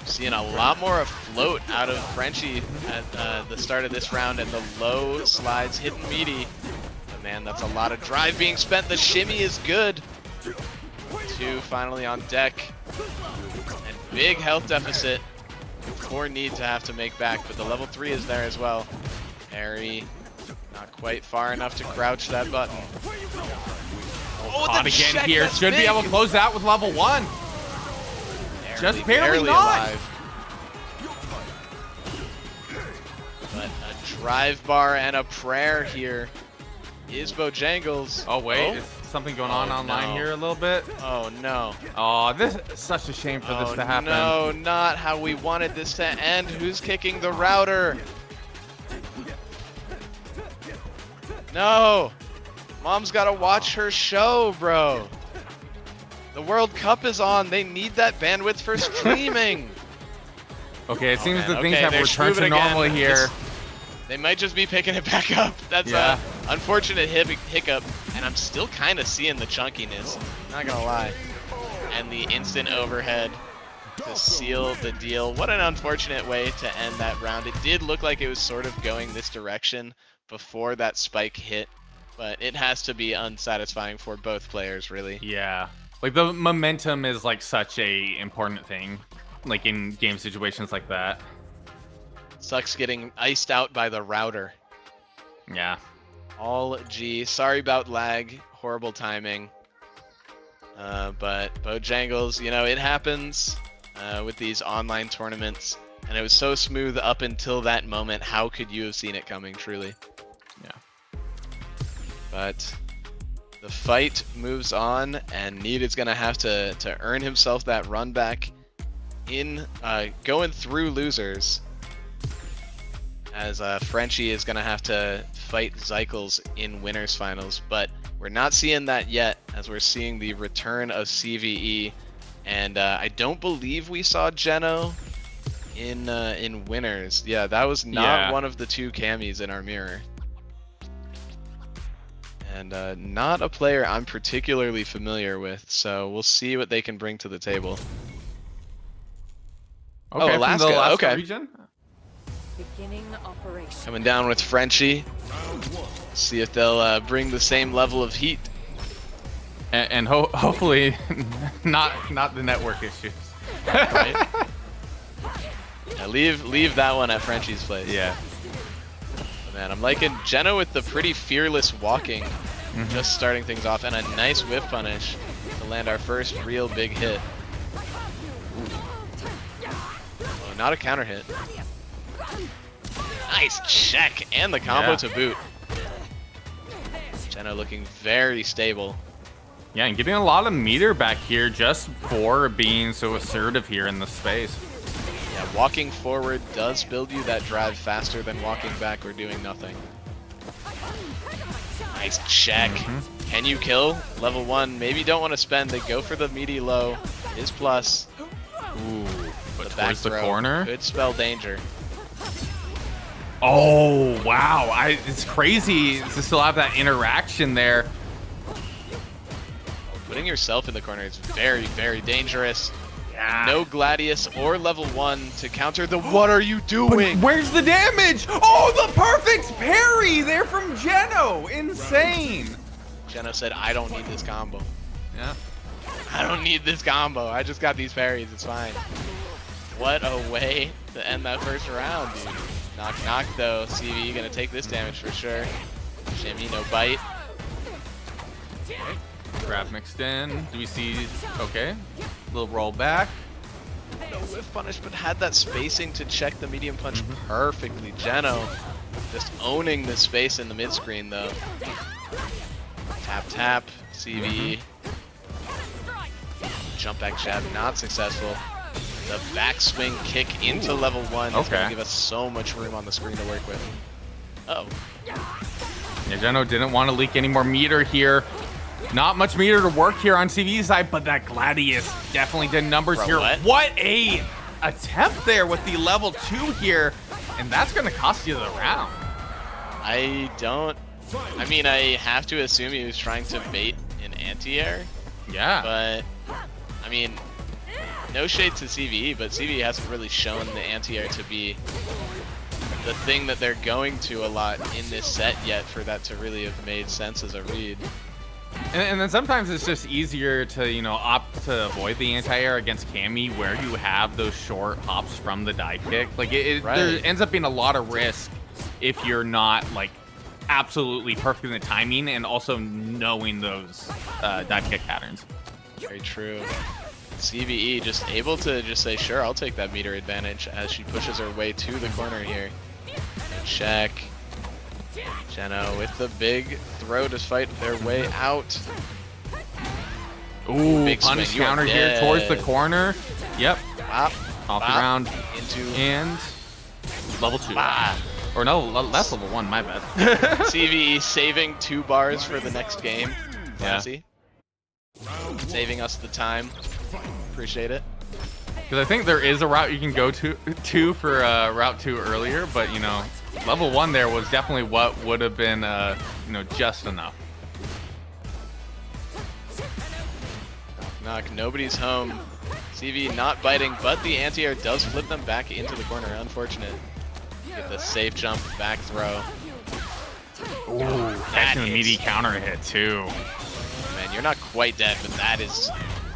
Seeing a lot more afloat out of Frenchie at the start of this round, and the low slides hitting meaty. But man, that's a lot of drive being spent. The shimmy is good. 2 finally on deck. And big health deficit. 4 need to have to make back, but the level 3 is there as well. Parry, not quite far enough to crouch that button. Oh, caught again here. Should be able to close out with level 1. Just barely not. Alive. But a drive bar and a prayer here is Bojangles. Oh wait, is something going on online here a little bit? Oh no. Oh, this is such a shame for this to happen. No, not how we wanted this to end. Who's kicking the router? No. Mom's gotta watch her show, bro. The World Cup is on. They need that bandwidth for streaming. Okay, it seems that things have returned to normal here. They might just be picking it back up. That's a unfortunate hiccup, and I'm still kind of seeing the chunkiness. Not gonna lie. And the instant overhead to seal the deal. What an unfortunate way to end that round. It did look like it was sort of going this direction before that spike hit, but it has to be unsatisfying for both players, really. Yeah. Like, the momentum is, like, such a important thing, like, in game situations like that. Sucks getting iced out by the router. Yeah. All G. Sorry about lag. Horrible timing. But Bojangles, you know, it happens with these online tournaments. And it was so smooth up until that moment. How could you have seen it coming, truly? Yeah. But the fight moves on, and Need is going to have to earn himself that run back in going through losers, as Frenchie is going to have to fight Zycles in winners finals. But we're not seeing that yet, as we're seeing the return of CVE, and I don't believe we saw Geno in winners. Yeah, that was not one of the 2 camis in our mirror. And not a player I'm particularly familiar with, so we'll see what they can bring to the table. Okay, Alaska. From the Alaska okay. region? Beginning operation. Coming down with Frenchie. See if they'll bring the same level of heat. And hopefully not the network issues. Right? Yeah, leave that one at Frenchie's place. Yeah. Man, I'm liking Geno with the pretty fearless walking, just starting things off, and a nice whip punish to land our first real big hit. Oh, not a counter hit. Nice check, and the combo to boot. Geno looking very stable. Yeah, and getting a lot of meter back here just for being so assertive here in the space. Yeah, walking forward does build you that drive faster than walking back or doing nothing. Nice check. Can you kill? Level 1. Maybe don't want to spend. They go for the meaty low. Is plus. Ooh, but The back towards the throw corner. could spell danger. Oh, wow. It's crazy to still have that interaction there. Putting yourself in the corner is very, very dangerous. Yeah. No Gladius or level 1 to counter the what are you doing? But where's the damage? Oh, the perfect parry there from Geno. Insane. Geno said, I don't need this combo. Yeah. I don't need this combo. I just got these parries. It's fine. What a way to end that first round, dude. Knock, knock, though. CV gonna take this damage for sure. Shimmy, no bite. Grab mixed in. Do we see? Okay. Little roll back. No whiff punish, but had that spacing to check the medium punch perfectly. Geno just owning the space in the mid screen, though. Tap, tap. CV. jump back jab, not successful. The backswing kick into level 1 is going to give us so much room on the screen to work with. Oh. Yeah, Geno didn't want to leak any more meter here. Not much meter to work here on CV's side, but that Gladius definitely did numbers Bro, here. what a attempt there with the level 2 here, and that's going to cost you the round. I mean, I have to assume he was trying to bait an anti-air. Yeah. But, I mean, no shade to CVE, but CVE hasn't really shown the anti-air to be the thing that they're going to a lot in this set yet for that to really have made sense as a read. And then sometimes it's just easier to, you know, opt to avoid the anti-air against Cammy where you have those short hops from the dive kick. Like, there ends up being a lot of risk if you're not, like, absolutely perfect in the timing and also knowing those dive kick patterns. Very true. CVE just able to just say, sure, I'll take that meter advantage as she pushes her way to the corner here. Check. Geno with the big throw to fight their way out. Ooh, big punish swing. counter here towards the corner. Yep. Bop, Off the ground. Into and level 2. Bah. Or no, that's level 1, my bad. CVE saving 2 bars for the next game. Yeah. Classy. Saving us the time. Appreciate it. Because I think there is a route you can go to for route 2 earlier, but, you know, level 1 there was definitely what would have been, you know, just enough. Knock, nobody's home. CV not biting, but the anti-air does flip them back into the corner. Unfortunate. Get the safe jump, back throw. Ooh, that's an immediate counter hit too. Man, you're not quite dead, but that is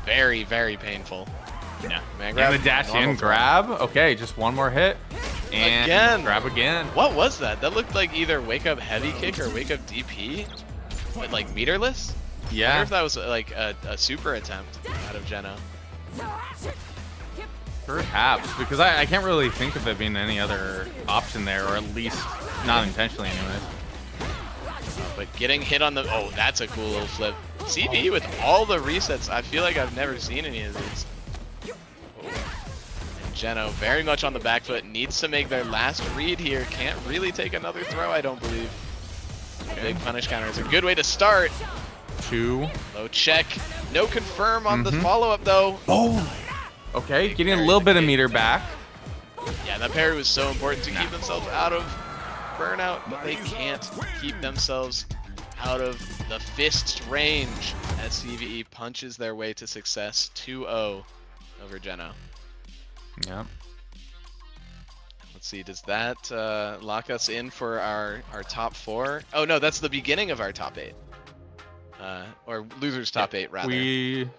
very, very painful. Yeah. Man, And the dash in grab. Okay, just one more hit. And again. Grab again. What was that? That looked like either wake up heavy kick or wake up DP, but like meterless. I wonder Yeah. if that was like a super attempt out of Geno. Perhaps, because I can't really think of it being any other option there, or at least not intentionally anyways. But getting hit on the... Oh, that's a cool little flip. CV with all the resets. I feel like I've never seen any of these. Oh. And Geno very much on the back foot. Needs to make their last read here. Can't really take another throw, I don't believe. Big punish counter is a good way to start. 2. Low check. No confirm on the follow-up, though. Oh! Okay, getting a little bit of meter back. Yeah, that parry was so important to keep themselves out of burnout, but they can't keep themselves out of the fist range as CVE punches their way to success 2-0 over Geno. Yep. Let's see, does that lock us in for our top 4? Oh no, that's the beginning of our top 8. Or losers top 8 rather.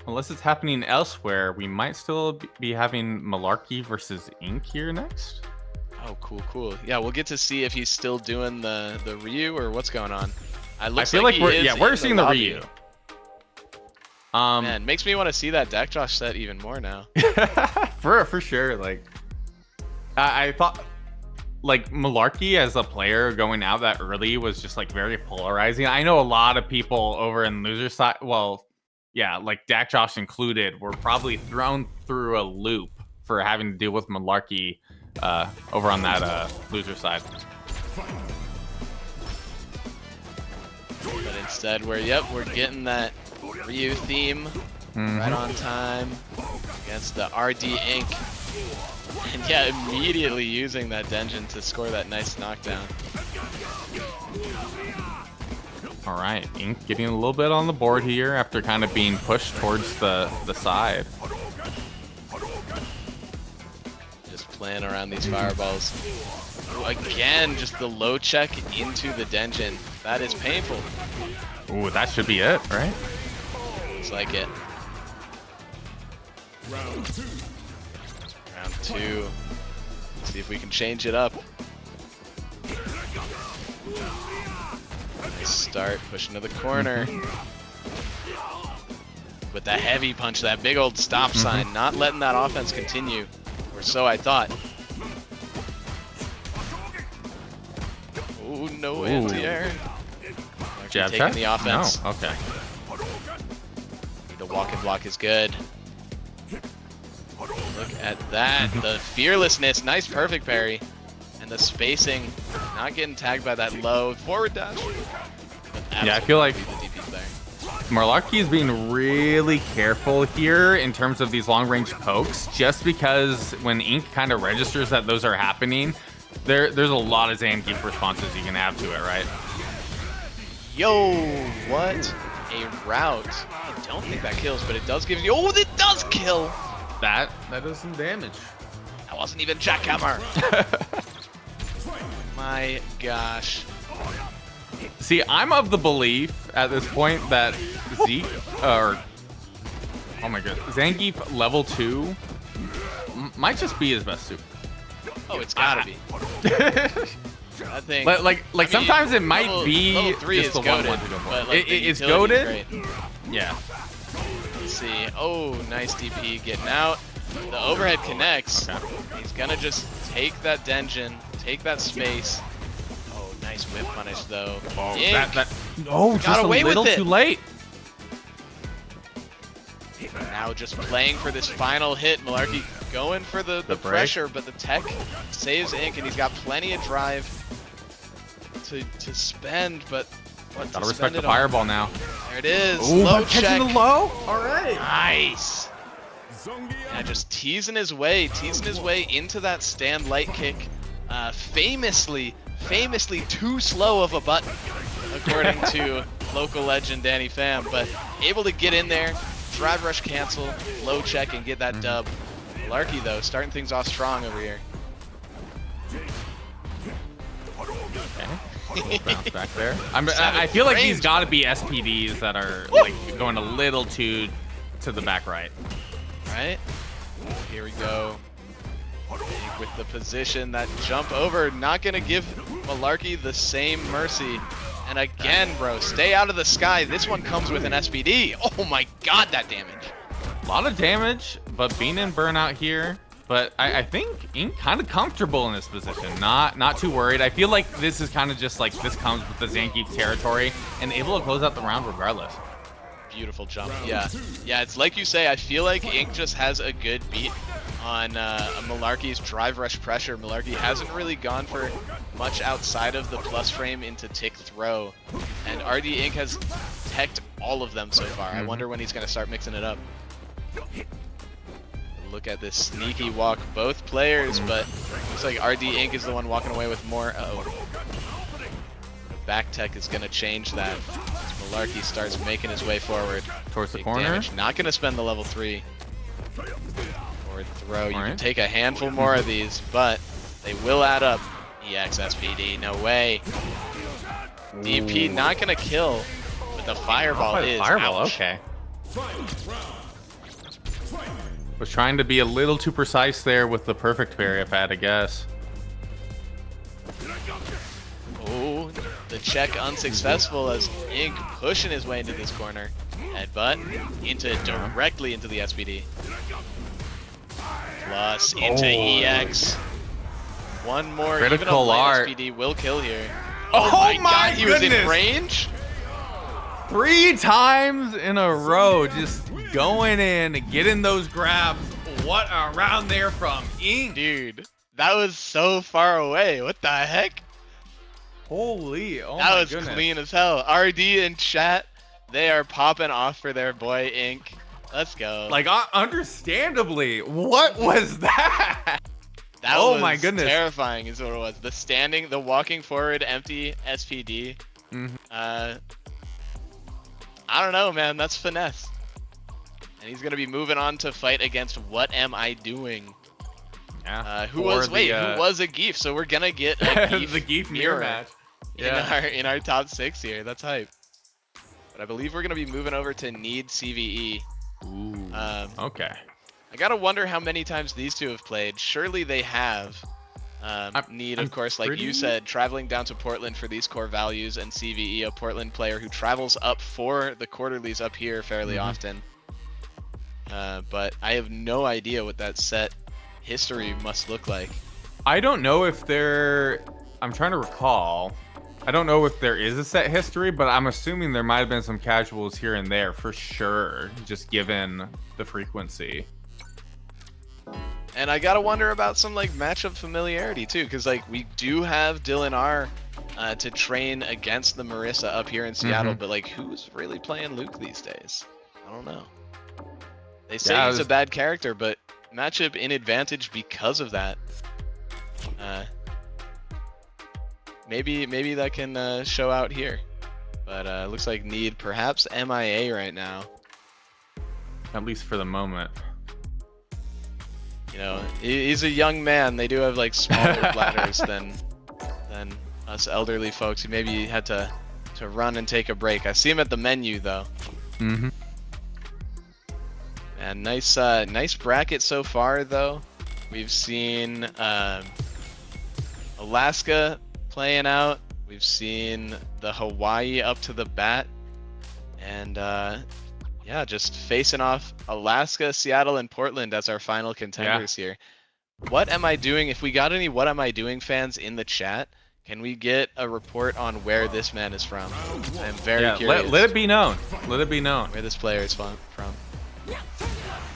Unless it's happening elsewhere, we might still be having Malarkey versus Ink here next. Oh, cool. Yeah, we'll get to see if he's still doing the Ryu or what's going on. I feel like we're seeing the Ryu. Man, makes me want to see that Dak Josh set even more now. for sure. Like, I thought, like, Malarkey as a player going out that early was just like very polarizing. I know a lot of people over in loser side. Well, yeah, like Dak Josh included, were probably thrown through a loop for having to deal with Malarkey over on that loser side. But instead, we're getting that Ryu theme right on time against the RD Ink. And yeah, immediately using that Denjin to score that nice knockdown. All right, Ink getting a little bit on the board here after kind of being pushed towards the side. Just playing around these fireballs. Ooh, again, just the low check into the Denjin. That is painful. Ooh, that should be it, right? Looks like it. Round 2. Round 2. See if we can change it up. Nice start, pushing to the corner. With that heavy punch, that big old stop sign, not letting that offense continue. Or so I thought. Ooh, no anti-air. Jab Taking check? the offense. No, okay. The walk and block is good. Look at that. The fearlessness. Nice perfect parry. And the spacing. Not getting tagged by that low forward dash. Yeah, I feel like the DP's there. Malarkey is being really careful here in terms of these long-range pokes, just because when Ink kind of registers that those are happening, there's a lot of Zangief responses you can have to it, right? Yo, what a route. I don't think that kills, but it does give you... Oh, it does kill! That does some damage. That wasn't even jackhammer. My gosh. See, I'm of the belief at this point that Zeke, or oh my god, Zangief level 2 might just be his best suit. Oh, it's gotta be. I think. Like I mean, sometimes it might be level 3 just is the one goated, to go for. but like, It's utility's goated. great. Yeah. Let's see. Oh, nice DP getting out. The overhead connects. Okay. He's gonna just take that Denjin, take that space. Oh, nice whip punish though. Oh, Ink no, just a away with little it. too late. Now just playing for this final hit. Malarkey going for the break. pressure, but the tech saves Ink, and he's got plenty of drive to spend, but what Gotta to respect spend the it on? fireball now. There it is. Ooh, Low but catching check. the low. All right. Nice. Zongia. Yeah, just teasing his way into that stand light kick. Famously too slow of a button, according to local legend Danny Pham, but able to get in there, drive rush cancel, low check, and get that dub. Malarkey though, starting things off strong over here. Okay. Bounce back there. I feel like these got to be SPDs that are like going a little too to the back right. Right? Here we go. With the position, that jump over, not gonna give Malarkey the same mercy. And again, bro, stay out of the sky. This one comes with an SPD. Oh my god, that damage. A lot of damage, but being in burnout here. But I think Ink kind of comfortable in this position. Not too worried. I feel like this is kind of just like this comes with the Zangief territory and able to close out the round regardless. Beautiful jump. Yeah, it's like you say, I feel like Ink just has a good beat on Malarkey's drive rush pressure. Malarkey hasn't really gone for much outside of the plus frame into tick throw, and RD Ink has teched all of them so far. I wonder when he's going to start mixing it up. Look at this sneaky walk, both players, but looks like RD Ink is the one walking away with more. Uh-oh. Back tech is going to change that. As Malarkey starts making his way forward. Towards the Big corner. damage. Not going to spend the level 3. Forward throw. You Alright. can take a handful more of these, but they will add up. EX SPD, no way. DP not going to kill, but the fireball is. Fireball, ouch. okay. Was trying to be a little too precise there with the perfect parry, if I had to guess. Oh, the check unsuccessful as Ink pushing his way into this corner. Headbutt directly into the SPD. Plus into EX. One more, even a Critical light art. SPD will kill here. Oh my my god, he was in goodness. range? 3 times in a row, just going in, getting those grabs. What a round there from Ink. Dude, that was so far away. What the heck? Holy, oh That my was goodness. clean as hell. RD in chat, they are popping off for their boy Ink. Let's go. Like, understandably, what was that? That oh was my goodness. terrifying is what it was. The walking forward empty SPD. I don't know, man. That's finesse. And he's going to be moving on to fight against What Am I Doing? Yeah. Who was a Geef? So we're going to get a Geef the Geef mirror match. Yeah. in our top 6 here. That's hype. But I believe we're going to be moving over to Need CVE. Ooh. Okay. I gotta wonder how many times these two have played. Surely they have. Need, of course, like you said, traveling down to Portland for these core values, and CVE, a Portland player who travels up for the quarterlies up here fairly often. But I have no idea what that set history must look like. I don't know if they're... I'm trying to recall. I don't know if there is a set history, but I'm assuming there might have been some casuals here and there for sure, just given the frequency. And I gotta wonder about some like matchup familiarity too, because like we do have Dylan R to train against the Marissa up here in Seattle, but like who's really playing Luke these days? I don't know. They say he's a bad character, but matchup in advantage because of that. Maybe that can show out here, but looks like Need perhaps MIA right now. At least for the moment. You know, he's a young man. They do have like smaller bladders than us elderly folks who maybe had to run and take a break. I see him at the menu though. Mm-hmm. And nice bracket so far though. We've seen Alaska playing out. We've seen the Hawaii up to the bat, and yeah, just facing off Alaska, Seattle, and Portland as our final contenders here. What am I doing? If we got any What Am I Doing fans in the chat, can we get a report on where this man is from? I'm very curious. Let it be known. Let it be known. Where this player is from. Okay.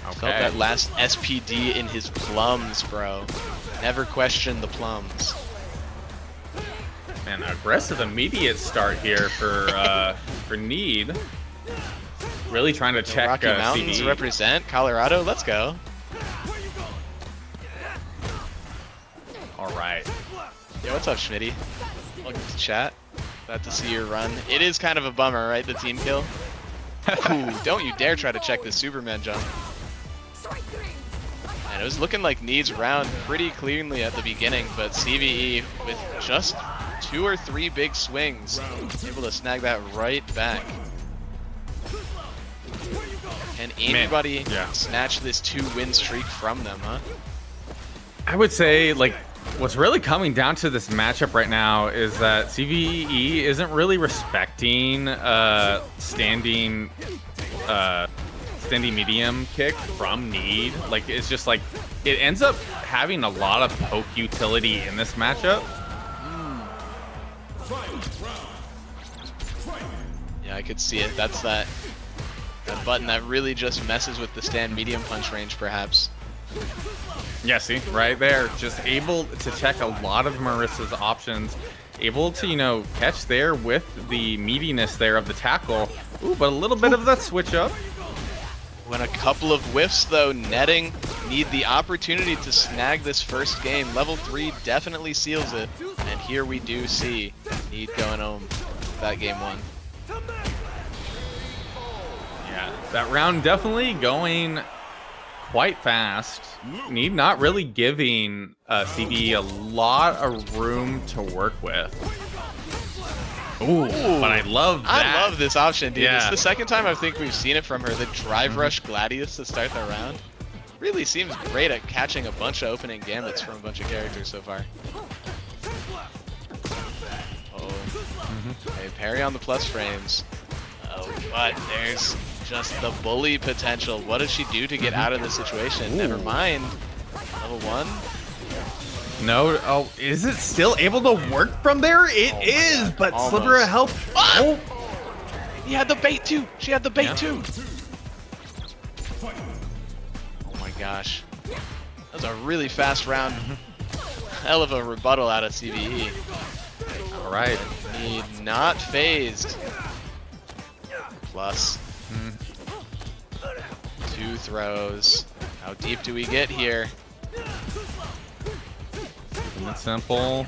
Felt that last SPD in his plums, bro. Never question the plums. Man, aggressive immediate start here for Need. Really trying to check Rocky Mountains CBE. represent Colorado. Let's go. All right. Yo, what's up, Schmitty? Welcome to chat. Glad to see your run. It is kind of a bummer, right? The team kill. Ooh, don't you dare try to check the Superman jump. And it was looking like Need's round pretty cleanly at the beginning, but CVE with just 2 or 3 big swings, able to snag that right back. Can anybody snatch this 2-win streak from them, huh? I would say, like, what's really coming down to this matchup right now is that CVE isn't really respecting standing medium kick from Need. Like, it's just like, it ends up having a lot of poke utility in this matchup. Yeah, I could see it. That's that button that really just messes with the stand medium punch range, perhaps. Yeah, see, right there, just able to check a lot of Marissa's options, able to, you know, catch there with the meatiness there of the tackle. Ooh, but a little bit of that switch up. When a couple of whiffs, though, netting Need the opportunity to snag this first game. Level 3 definitely seals it, and here we do see Need going home with that game 1. Yeah, that round definitely going quite fast. Need not really giving CB a lot of room to work with. Ooh, but I love that. I love this option, dude. Yeah. It's the second time I think we've seen it from her. The drive rush Gladius to start the round really seems great at catching a bunch of opening gambits from a bunch of characters so far. Okay, parry on the plus frames. Oh, but there's just the bully potential. What does she do to get out of this situation? Never mind. Level 1. No, oh, is it still able to work from there? It is, but Almost. Sliver of Health. Oh, He had the bait too. She had the bait too. Oh my gosh. That was a really fast round. Hell of a rebuttal out of CVE. all right. Need not phased. Plus 2 throws. How deep do we get here? Keeping it simple.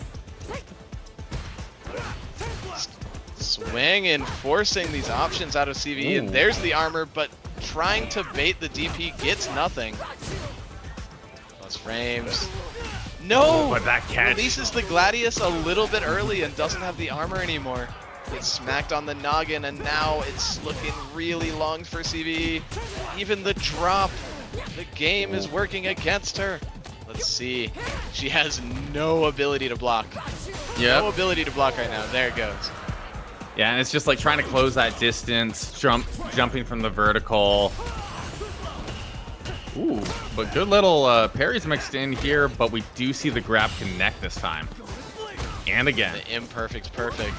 Swing and forcing these options out of CVE, and there's the armor, but trying to bait the DP gets nothing. Plus frames. No! But that catch. Releases the Gladius a little bit early and doesn't have the armor anymore. Gets smacked on the noggin, and now it's looking really long for CVE. Even the drop, the game is working against her. Let's see. She has no ability to block. Yeah. No ability to block right now. There it goes. Yeah, and it's just like trying to close that distance, jumping from the vertical. Ooh, but good little parries mixed in here, but we do see the grab connect this time. And again. The imperfect perfect.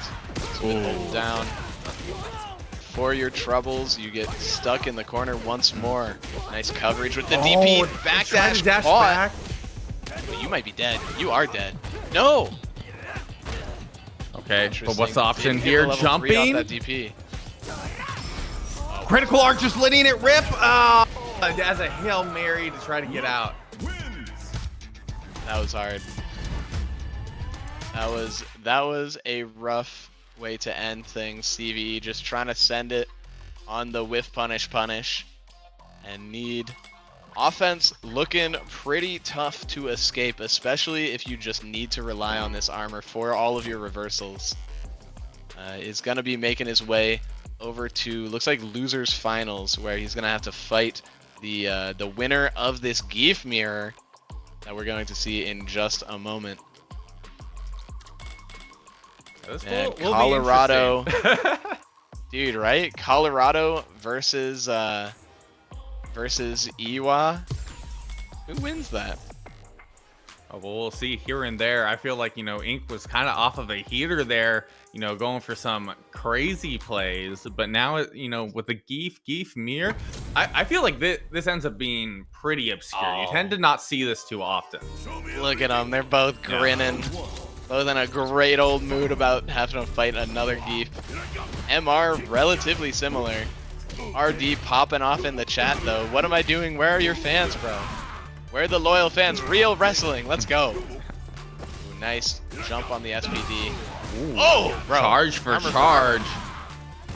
Hold down. For your troubles, you get stuck in the corner once more. Nice coverage with the DP. Backdash caught. You might be dead. You are dead. No! Okay, but what's the option Didn't get here? the level 3 Jumping? off that DP. Critical Art just letting it rip. Oh, as a Hail Mary to try to get out. That was hard. That was a rough way to end things. CVE just trying to send it on the whiff punish and need offense looking pretty tough to escape, especially if you just need to rely on this armor for all of your reversals. Is gonna be making his way over to, looks like losers finals, where he's gonna have to fight the winner of this Geef mirror that we're going to see in just a moment. And Colorado, dude, right? Colorado versus Iwa. Who wins that? Oh, well, we'll see here and there. I feel like, you know, Ink was kind of off of a heater there, you know, going for some crazy plays. But now, you know, with the Geef mirror, I feel like this ends up being pretty obscure. You tend to not see this too often. Look at them. They're both grinning. Both in a great old mood about having to fight another Geef. MR, relatively similar. RD popping off in the chat, though. What am I doing? Where are your fans, bro? Where are the loyal fans? Real wrestling. Let's go. Ooh, nice jump on the SPD. Ooh, oh, bro. Charge for charge.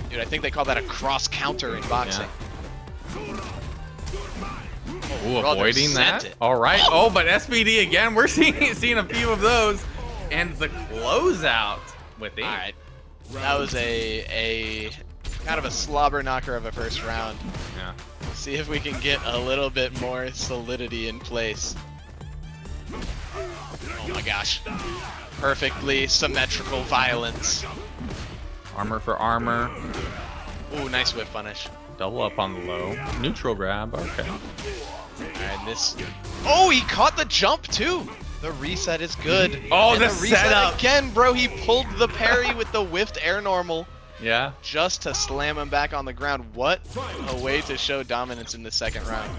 Dude, I think they call that a cross counter in boxing. Yeah. Ooh, avoiding that. It. All right. Oh, but SPD again. We're seeing a few of those. And the closeout with Ink. All right. That was a kind of a slobber knocker of a first round. Yeah. See if we can get a little bit more solidity in place. Oh my gosh. Perfectly symmetrical violence. Armor for armor. Ooh, nice whip punish. Double up on the low. Neutral grab. Okay. Alright, this. Oh, he caught the jump too! The reset is good. Oh, and the reset setup again, bro. He pulled the parry with the whiffed air normal. Yeah. Just to slam him back on the ground. What a way to show dominance in the second round.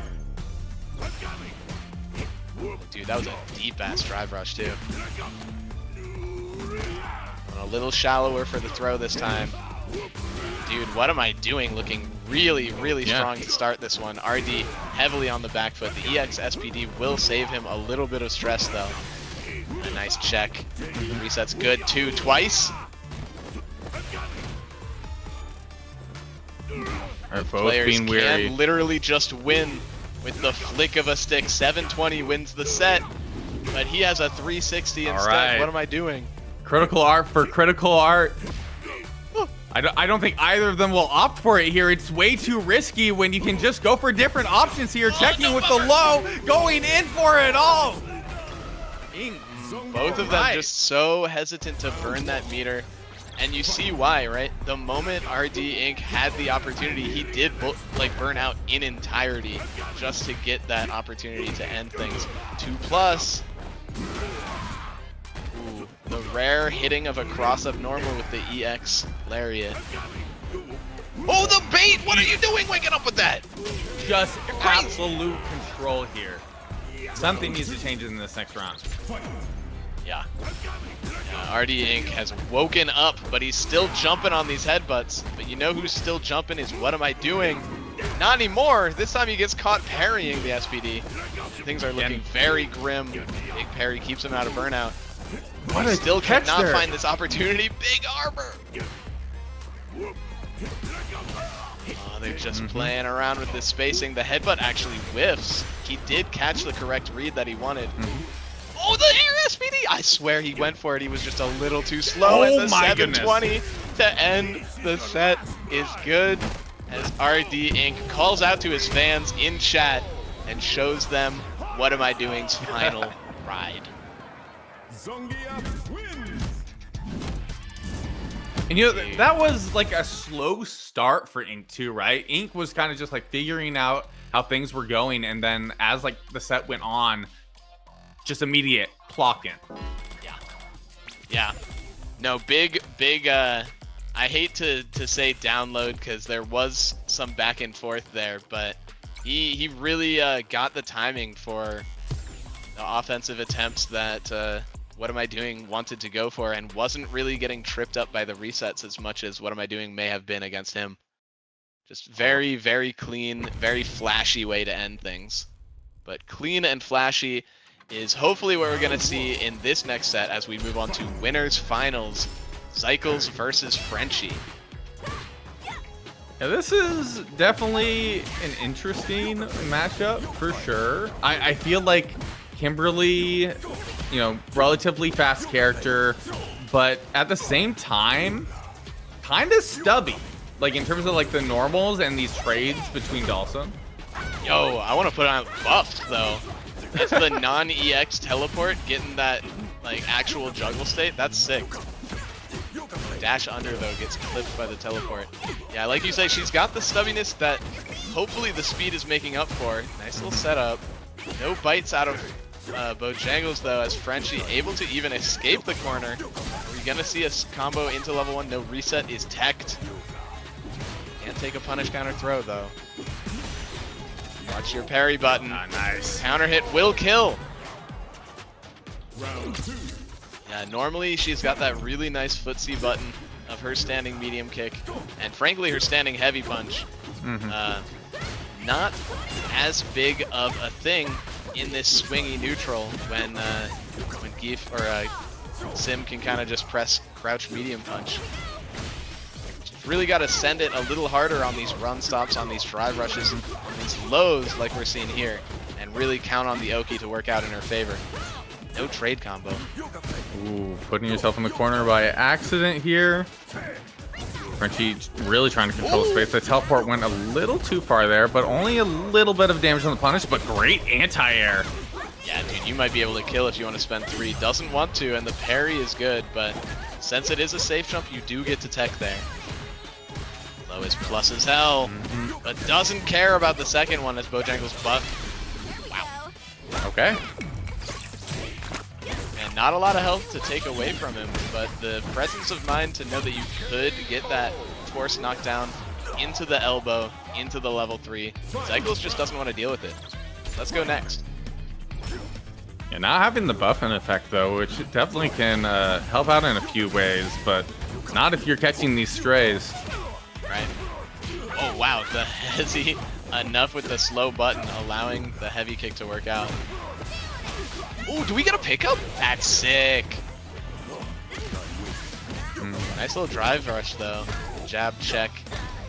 Dude, that was a deep ass drive rush too. A little shallower for the throw this time. Dude, what am I doing? Looking really, really strong to start this one. RD heavily on the back foot. The EX SPD will save him a little bit of stress though. A nice check. Reset's good too, twice. Both Players being weary. can literally just win with the flick of a stick. 720 wins the set, but he has a 360 instead. Right. What am I doing? Critical Art for Critical Art. I don't think either of them will opt for it here. It's way too risky when you can just go for different options here. Checking with the low, going in for it all. Both of them just so hesitant to burn that meter. And you see why, right? The moment RD Inc. had the opportunity, he did burn out in entirety just to get that opportunity to end things. 2+. Ooh, the rare hitting of a cross-up normal with the EX Lariat. Oh, the bait! What are you doing waking up with that? Just absolute control here. Something needs to change in this next round. Yeah. RD Inc. has woken up, but he's still jumping on these headbutts. But you know who's still jumping is What Am I Doing? Not anymore. This time he gets caught parrying the SPD. Things are looking very grim. Big parry keeps him out of burnout. What a still catch cannot there. find this opportunity. Big armor. Oh, they're just playing around with this spacing. The headbutt actually whiffs. He did catch the correct read that he wanted. Oh, the air SPD! I swear he went for it. He was just a little too slow. Oh And the my 720 to end the set is good. As RD Inc. calls out to his fans in chat and shows them What Am I Doing's final ride. Zongia wins. And you know, that was like a slow start for Ink too, right? Ink was kind of just like figuring out how things were going, and then as like the set went on, just immediate clock in. Yeah. Yeah. No, big. I hate to say download because there was some back and forth there, but he really got the timing for the offensive attempts that What Am I Doing wanted to go for, and wasn't really getting tripped up by the resets as much as What Am I Doing may have been against him. Just very, very clean, very flashy way to end things. But clean and flashy is hopefully what we're going to see in this next set as we move on to winners finals. Cycles versus Frenchie. Yeah, this is definitely an interesting matchup for sure. I feel like Kimberly, you know, relatively fast character, but at the same time, kind of stubby. Like in terms of like the normals and these trades between Dawson. Yo, I want to put on buffed though. It's the non-EX teleport, getting that like actual juggle state. That's sick. Dash under though gets clipped by the teleport. Yeah, like you say, she's got the stubbiness that hopefully the speed is making up for. Nice little setup. No bites out of Bojangles though, as Frenchie able to even escape the corner. Are we gonna see a combo into level 1? No, reset is teched. Can't take a punish counter throw though. Watch your parry button. Ah, nice. Counter hit will kill. Round 2. Yeah, normally she's got that really nice footsie button of her standing medium kick, and frankly her standing heavy punch. Not as big of a thing in this swingy neutral when Geef or Sim can kind of just press crouch medium punch. She's really got to send it a little harder on these run stops, on these drive rushes, on these lows like we're seeing here, and really count on the Oki to work out in her favor. No trade combo. Ooh, putting yourself in the corner by accident here. Frenchie really trying to control space. The teleport went a little too far there, but only a little bit of damage on the punish, but great anti-air. Yeah, dude, you might be able to kill if you want to spend 3. Doesn't want to, and the parry is good, but since it is a safe jump, you do get to tech there. Low is plus as hell, but doesn't care about the second one as Bojangles buff. Wow. Okay. And not a lot of health to take away from him, but the presence of mind to know that you could get that force knockdown into the elbow, into the level 3. Cycles just doesn't want to deal with it. Let's go next. Yeah, not having the buffing effect though, which definitely can help out in a few ways, but not if you're catching these strays. Right? Oh wow, the hezzy enough with the slow button, allowing the heavy kick to work out. Oh, do we get a pickup? That's sick. Nice little drive rush though. Jab check,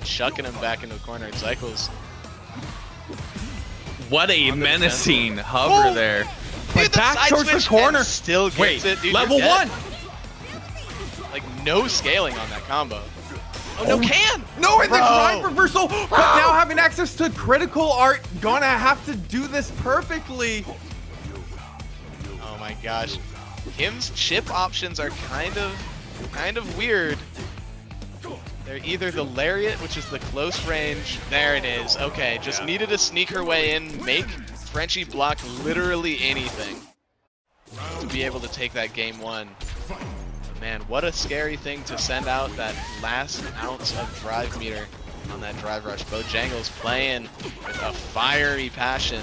chucking him back into the corner. Cycles. What a On the menacing hover there. But Dude, the back side towards the switch corner. and still gets Wait, it. Dude, level you're dead. 1. Like no scaling on that combo. Oh, no can! No, and the Bro. drive reversal, but now having access to critical art, gonna have to do this perfectly. Oh my gosh. Kim's chip options are kind of weird. They're either the lariat, which is the close range. There it is. Okay, just needed to sneak her way in, make Frenchie block literally anything to be able to take that game 1. But man, what a scary thing to send out that last ounce of drive meter on that drive rush. Bojangles playing with a fiery passion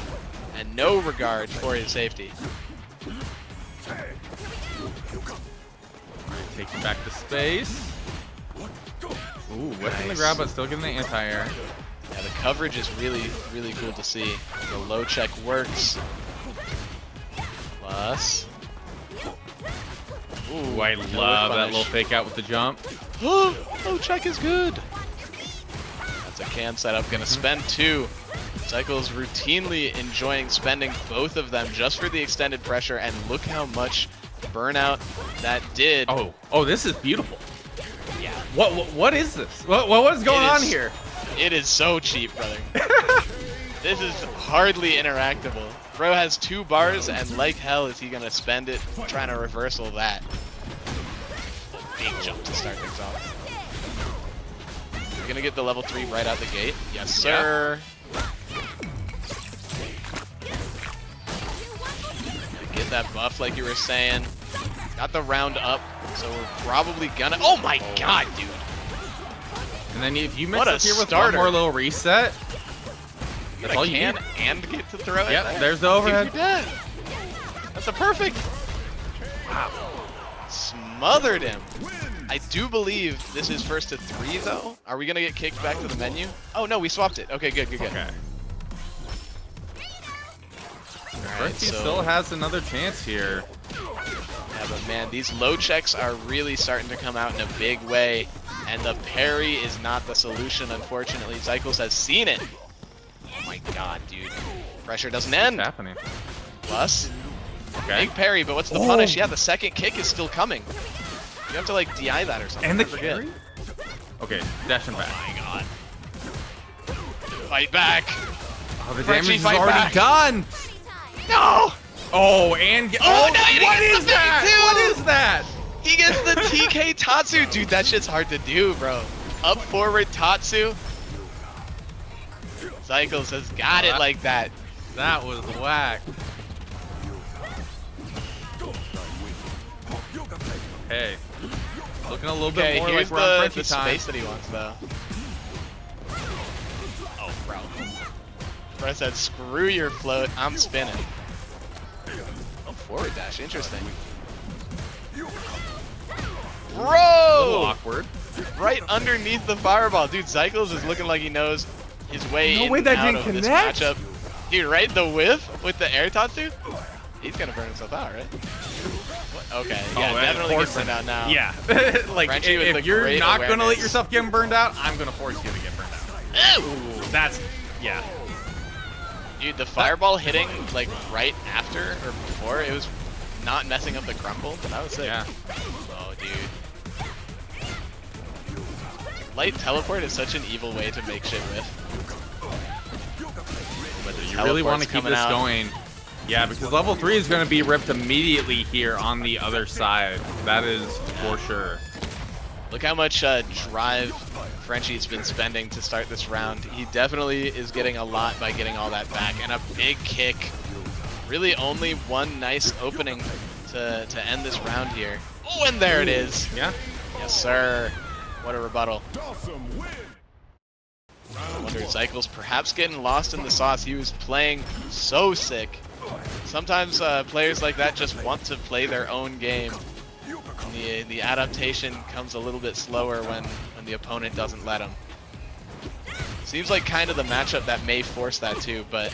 and no regard for his safety. Taking back the space. Ooh, whipping the grab, but still getting the anti-air. Yeah, the coverage is really, really cool to see. The low check works. Plus. Ooh, I love that little fake out with the jump. Low check is good. That's a can setup. Gonna spend 2. Cycles routinely enjoying spending both of them just for the extended pressure, and look how much burnout that did. Oh, this is beautiful. Yeah. What is this? What is going on here? It is so cheap, brother. This is hardly interactable. Bro has 2 bars, and like hell is he gonna spend it trying to reversal that. Big jump to start things off. You're gonna get the level 3 right out the gate. Yes, sir. Get that buff like you were saying. Got the round up. So we're probably gonna. Oh my god, dude! And then if you What mix a up here with starter. one more little reset, Get that's a all you can need. and get to throw it. Yep, there. there's the overhead. Dude, you're dead. That's a perfect. Wow. Smothered him. I do believe this is first to 3 though. Are we gonna get kicked back to the menu? Oh no, we swapped it. Okay, good. Okay. Alright, First, he so, still has another chance here. yeah, but man, these low checks are really starting to come out in a big way, and the parry is not the solution, unfortunately. Cycles has seen it. Oh my god, dude. Pressure doesn't end. What's happening? Plus, Okay. big parry, but what's the punish? Yeah, the second kick is still coming. You have to like DI that or something. And the I forget. carry? Okay, dashing back. Oh my god. Fight back. Oh, the Frenchie, damage is fight already back. done. No! Oh, and Oh, no, he what gets is the bait that? too! What is that? He gets the TK Tatsu. Dude, that shit's hard to do, bro. Up forward Tatsu. Cycles has got it like that. That was whack. Hey, looking a little Okay, bit more here's like we're on the Frenchie time. space that he wants, though. Oh, bro. Bro said, screw your float, I'm spinning. Oh, forward dash, interesting. A little Bro! awkward. Right underneath the fireball. Dude, Cycles is looking like he knows his way No in way and that out didn't of this connect. matchup. Dude, right? The whiff with the air Tatsu? He's gonna burn himself out, right? What? Okay, yeah, Oh, definitely gets forcing. burned out now. Yeah, like Frenchie with the if you're great not gonna let awareness. yourself get burned out, I'm gonna force you to get burned out. Ew! That's yeah. Dude, the fireball hitting like right after or before, it was not messing up the crumble, but that was sick. Yeah. Oh, dude. Light teleport is such an evil way to make shit with. But You really want to keep coming this out. going. Yeah, because level 3 is going to be ripped immediately here on the other side. That is for sure. Look how much drive Frenchie's been spending to start this round. He definitely is getting a lot by getting all that back. And a big kick. Really only one nice opening to end this round here. Oh, and there it is. Yeah. Yes, sir. What a rebuttal. Dawson win. I wonder if Cycles perhaps getting lost in the sauce. He was playing so sick. Sometimes players like that just want to play their own game. And the adaptation comes a little bit slower when the opponent doesn't let them. Seems like kind of the matchup that may force that too, but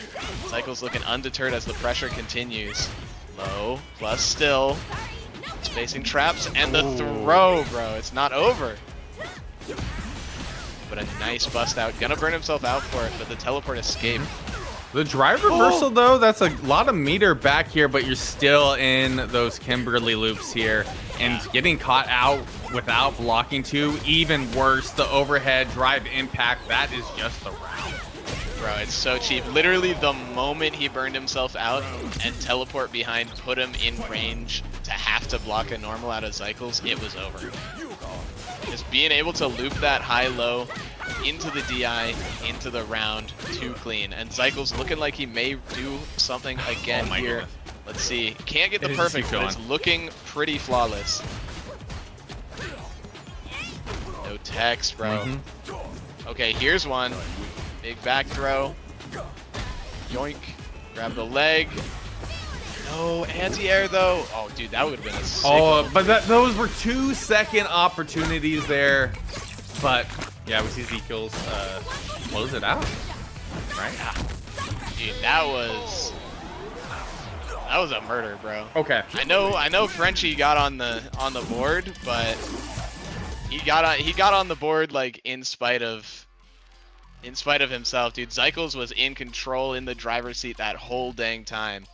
Cycles looking undeterred as the pressure continues. Low, plus still. Spacing traps, and the throw, bro. It's not over. But a nice bust out. Gonna burn himself out for it, but the teleport escape. The drive reversal, though, that's a lot of meter back here, but you're still in those Kimberly loops here. And getting caught out without blocking too, even worse. The overhead drive impact, that is just the round. Bro, it's so cheap. Literally the moment he burned himself out and teleport behind put him in range to have to block a normal out of Cycles, it was over. Just being able to loop that high-low into the DI, into the round, too clean. And Cycles looking like he may do something again my here. goodness. Let's see. Can't get the It is just perfect, but it's going. looking pretty flawless. No text, bro. Okay, here's one. Big back throw. Yoink. Grab the leg. No, anti-air though. Oh, dude, that would have been a sick Oh, one. but those were 2-second opportunities there. But yeah, we see Ezekiel's close it out. Right? Dude, that was a murder, bro. Okay. I know Frenchie got on the board, but he got on the board like in spite of himself, dude. Cycles was in control in the driver's seat that whole dang time.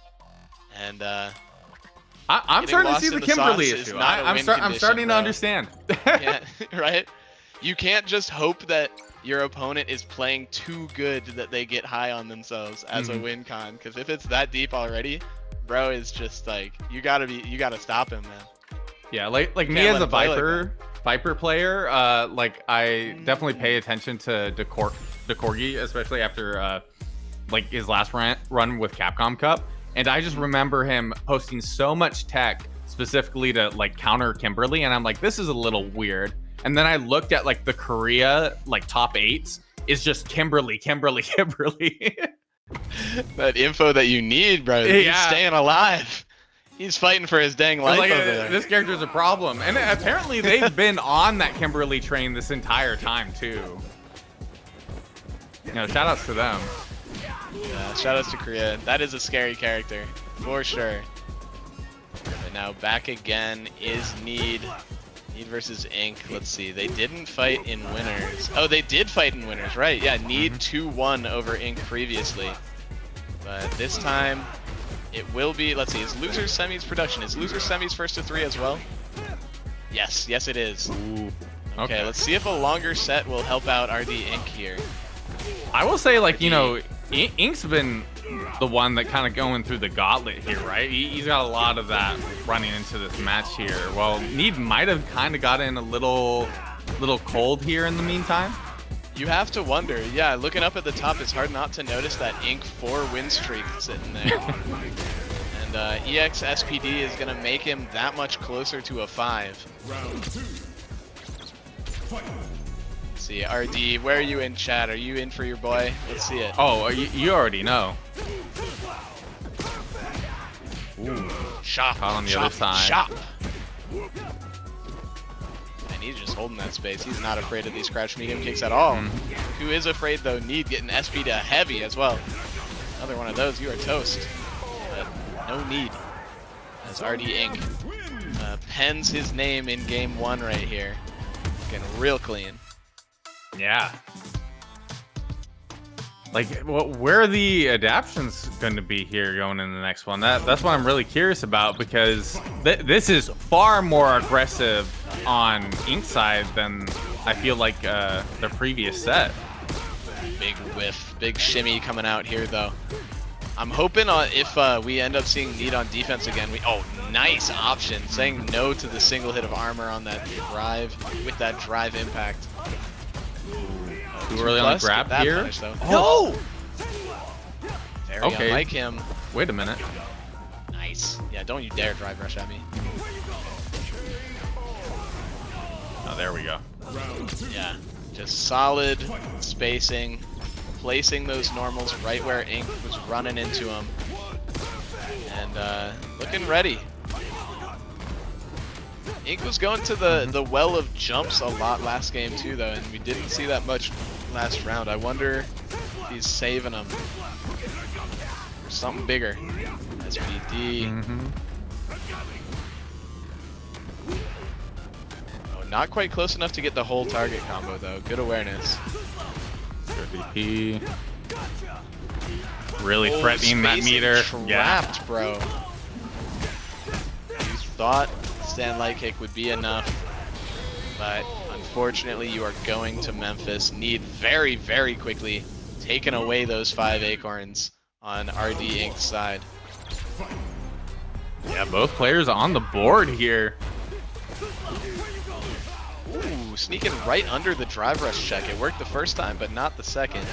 And I'm getting starting to lost see in the the Kimberly sauce is issue. not a I'm win starting condition, to bro. understand. yeah, right? You can't just hope that your opponent is playing too good that they get high on themselves as a win con, because if it's that deep already, bro is just like you gotta stop him, man. Yeah, like me Can't as let a him play like Viper player, like I definitely pay attention to Decorgi, especially after like his last run with Capcom Cup, and I just remember him posting so much tech specifically to like counter Kimberly, and I'm like, this is a little weird. And then I looked at like the Korea like top 8s, is just Kimberly. That info that you need, bro. He's Yeah. staying alive. He's fighting for his dang life Like, over there. this character's a problem, and apparently they've been on that Kimberly train this entire time too. You know, shout outs to them. Yeah, shout outs to Korea. That is a scary character, for sure. And now back again is Need. Need versus Ink. Let's see. They didn't fight in winners. Oh, they did fight in winners, right? Yeah, Need 2-1 over Ink previously. But this time, it will be, let's see, is Losers Semis production? Is Losers Semis first to 3 as well? Yes, yes it is. Ooh. Okay, let's see if a longer set will help out RD Ink here. I will say, like, you know, Ink's been the one that kind of going through the gauntlet here, right? He's got a lot of that running into this match here. Well, Need might have kind of gotten a little cold here in the meantime. You have to wonder. Yeah, looking up at the top, it's hard not to notice that Ink 4 win streak sitting there. And EX SPD is going to make him that much closer to a 5. Round 2. Fight. Let's see, RD, where are you in chat? Are you in for your boy? Let's see it. Oh, you already know. Ooh. Shop. Caught on the shop, other side. Shop. And he's just holding that space. He's not afraid of these crouch medium kicks at all. Who is afraid though? Need getting SP to heavy as well. Another one of those, you are toast. But no Need. As RD Ink pens his name in game 1 right here. Getting real clean. Yeah. Like, where are the adaptions going to be here going in the next one? That's what I'm really curious about, because this is far more aggressive on Ink's side than I feel like the previous set. Big whiff, big shimmy coming out here though. I'm hoping if we end up seeing Need on defense again, oh, nice option. Saying no to the single hit of armor on that drive with that drive impact. Too early on the grab here. Punish, no! Very Okay. unlike him. Wait a minute. Nice. Yeah, don't you dare drive rush at me. Oh, there we go. Yeah, just solid spacing, placing those normals right where Ink was running into him, and looking ready. Ink was going to the well of jumps a lot last game too, though, and we didn't see that much last round. I wonder if he's saving them for something bigger. SPD. Oh, not quite close enough to get the whole target combo, though. Good awareness. VP. Really Oh, threatening that spacing meter. Trapped, bro. You thought stand light kick would be enough, but unfortunately you are going to Memphis. Need very, very quickly taking away those 5 acorns on RD Ink's side. Yeah, both players on the board here. Ooh, sneaking right under the drive rush check. It worked the first time, but not the second.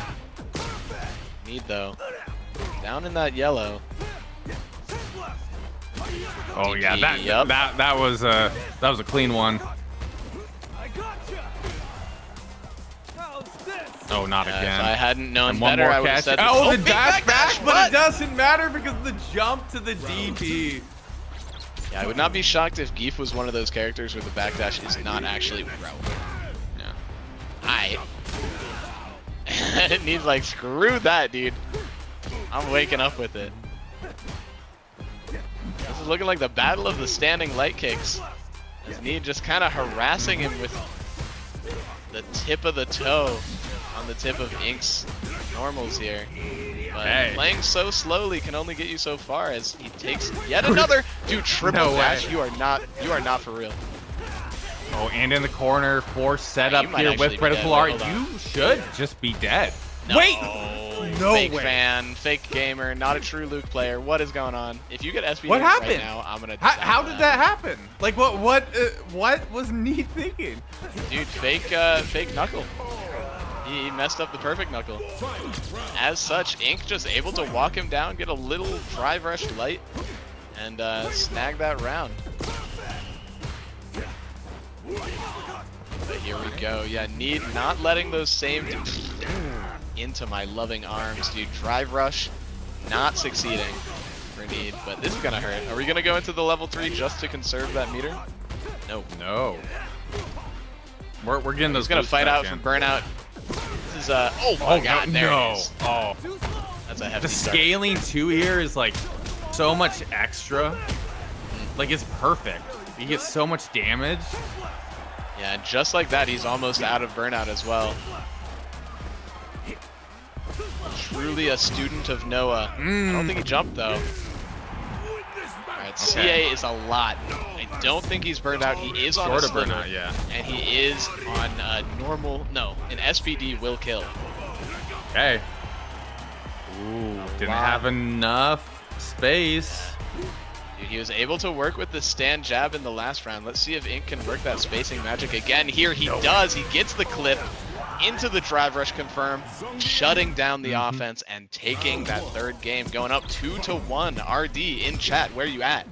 Need though. Down in that yellow. Oh yeah, Yup. that was a clean one. Oh, not If again. I hadn't known And one better, more I would have catch. said, Oh, the big dash back, but but it doesn't matter because of the jump to the DP. yeah, I would not be shocked if Geef was one of those characters where the backdash is not actually bro. Yeah. It needs like, screw that, dude. I'm waking up with it. This is looking like the battle of the standing light kicks. Need just kind of harassing him with the tip of the toe on the tip of Ink's normals here. But playing so slowly can only get you so far as he takes yet another triple No dash. way. You are not for real. Oh, and in the corner for setup You might here actually with be critical dead. art. Wait, hold on. You should just be dead. No, Wait! No fake way. fan, fake gamer, not a true Luke player. What is going on? If you get SB What right happened? now, I'm gonna. How did that happen? Like what was Need thinking? Dude, fake knuckle. He messed up the perfect knuckle. As such, Ink just able to walk him down, get a little drive rush light, and snag that round. But here we go. Yeah, Need not letting those same into my loving arms, dude. Drive rush, not succeeding for Need, but this is gonna hurt. Are we gonna go into the level 3 just to conserve that meter? No. No. We're getting those. He's gonna fight out from burnout. This is oh my god, there it is. Oh, That's a hefty the start. scaling too here is like so much extra. Like it's perfect. You get so much damage. Yeah, and just like that, he's almost out of burnout as well. Truly a student of Noah. I don't think he jumped though. Alright, CA is a lot. I don't think he's burned out. He is on a Sort of sliver, burnout, yeah. and he is on normal. No, an SPD will kill. Okay. Ooh, didn't have enough space. Dude, he was able to work with the stand jab in the last round. Let's see if Ink can work that spacing magic again. Here he does. He gets the clip into the drive rush confirm, shutting down the offense and taking that third game, going up 2-1. RD in chat, where you at?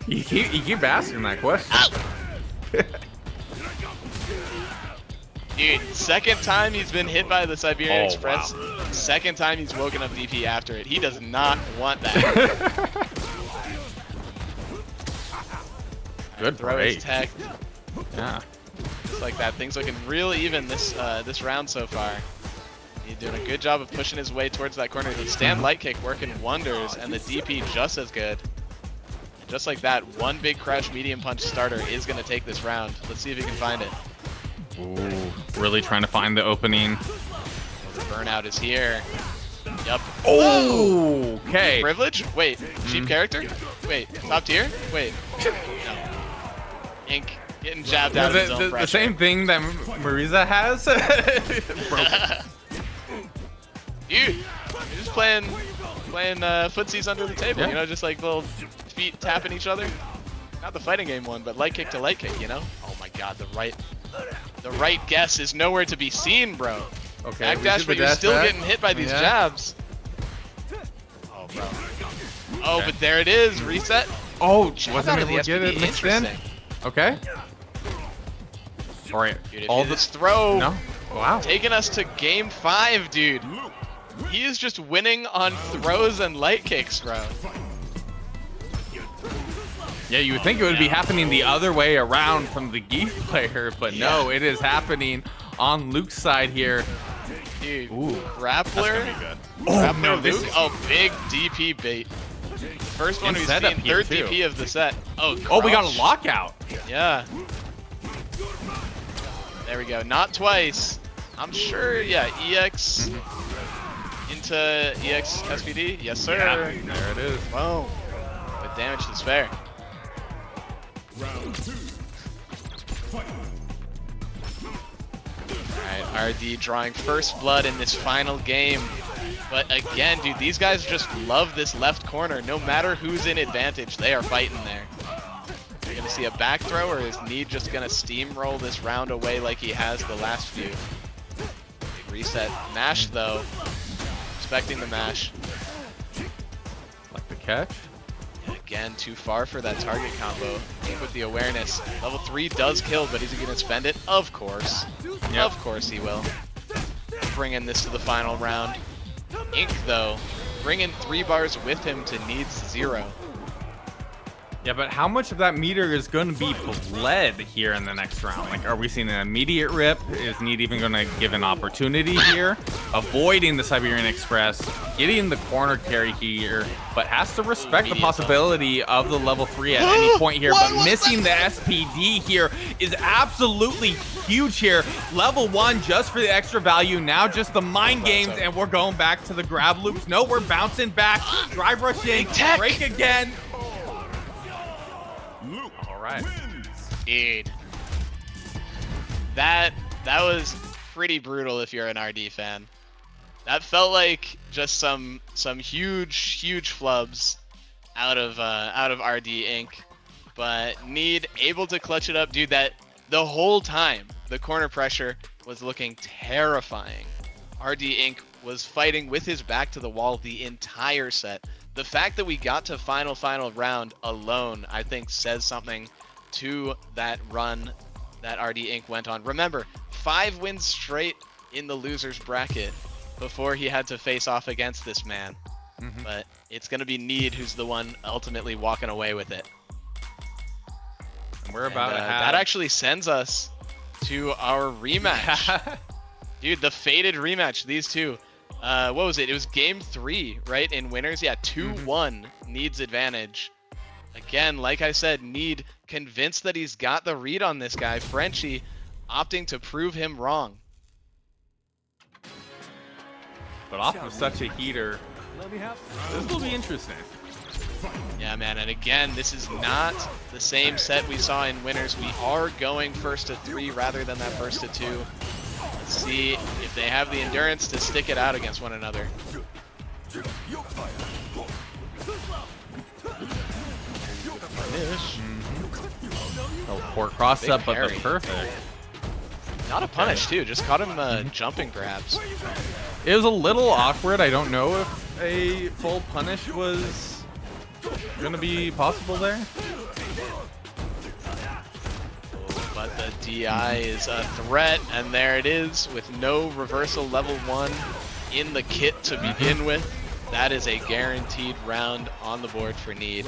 You keep asking that question. Dude, second time he's been hit by the Siberian Oh, Express. wow. Second time he's woken up DP after it. He does not want that. Good Throw break. his tech. Yeah. Just like that. Things looking real even this this round so far. He's doing a good job of pushing his way towards that corner. The stand light kick working wonders, and the DP just as good. And just like that, one big crash medium punch starter is going to take this round. Let's see if he can find it. Ooh, really trying to find the opening. The burnout is here. Yup. Oh, okay. Privilege? Wait, cheap character? Wait, top tier? Wait. No. Ink getting jabbed out of his own The pressure. same thing that Marisa has. Dude, you're just playing footsies under the table, Yeah. you know, just like little feet tapping each other. Not the fighting game one, but light kick to light kick, you know? Oh my god, the right guess is nowhere to be seen, bro. Okay. Backdash, but you're still getting hit by these jabs. Oh, bro. Oh, Okay. but there it is, reset. Oh, Jab wasn't out of able the to get it SPD, mixed in. interesting. Okay. All right. Dude, All if this throw No. Wow. taking us to game 5, dude. He is just winning on throws and light kicks, bro. Yeah, you would think it would be happening the other way around from the Geef player, but no, it is happening on Luke's side here. Dude, Ooh, grappler. that's gonna be good. Grappler no, this Luke. is- Oh, big DP bait. First one And we've setup seen, here, third too. DP of the set. Oh, Oh, we got crouch. a lockout. Yeah. There we go. Not twice. I'm sure, yeah, EX into EX SPD. Yes, sir. Yeah, there it is. Boom. But damage to spare. Round 2. Fight. Alright, RD drawing first blood in this final game. But again, dude, these guys just love this left corner. No matter who's in advantage, they are fighting there. You're gonna see a back throw, or is Need just gonna steamroll this round away like he has the last few? Big reset. Mash though. Expecting the mash. Like the catch. Again, too far for that target combo. Ink with the awareness. Level 3 does kill, but is he gonna spend it? Of course. Yep. Of course he will. Bringing this to the final round. Ink, though, bringing 3 bars with him to Need's 0. Yeah, but how much of that meter is going to be bled here in the next round? Like, are we seeing an immediate rip? Is Need even going to give an opportunity here? Avoiding the Siberian Express, getting the corner carry here, but has to respect the possibility of the level 3 at any point here. But missing the SPD here is absolutely huge here. Level 1 just for the extra value. Now just the mind games, and we're going back to the grab loops. No, we're bouncing back. Drive rush in, break again. Luke All right. wins. Dude. That was pretty brutal if you're an RD fan. That felt like just some huge flubs out of RD Inc. But Need able to clutch it up, dude. That the whole time the corner pressure was looking terrifying. RD Inc. was fighting with his back to the wall the entire set. The fact that we got to final round alone, I think, says something to that run that RD Inc. went on. Remember, 5 wins straight in the losers bracket before he had to face off against this man. But it's going to be Need who's the one ultimately walking away with it. And we're about to have... That actually sends us to our rematch. Dude, the fated rematch, these two. What was it? It was game 3, right? In winners? Yeah, 2-1 Need's advantage. Again, like I said, Need convinced that he's got the read on this guy. Frenchie opting to prove him wrong. But off of such a heater, this will be interesting. Yeah, man, and again, this is not the same set we saw in winners. We are going first to 3 rather than that first to 2. Let's see if they have the endurance to stick it out against one another. Finish. Teleport cross up, but the parry. perfect. Not a punish, too. Just caught him jumping grabs. It was a little awkward. I don't know if a full punish was gonna be possible there. But the DI is a threat, and there it is with no reversal level 1 in the kit to begin with. That is a guaranteed round on the board for Need.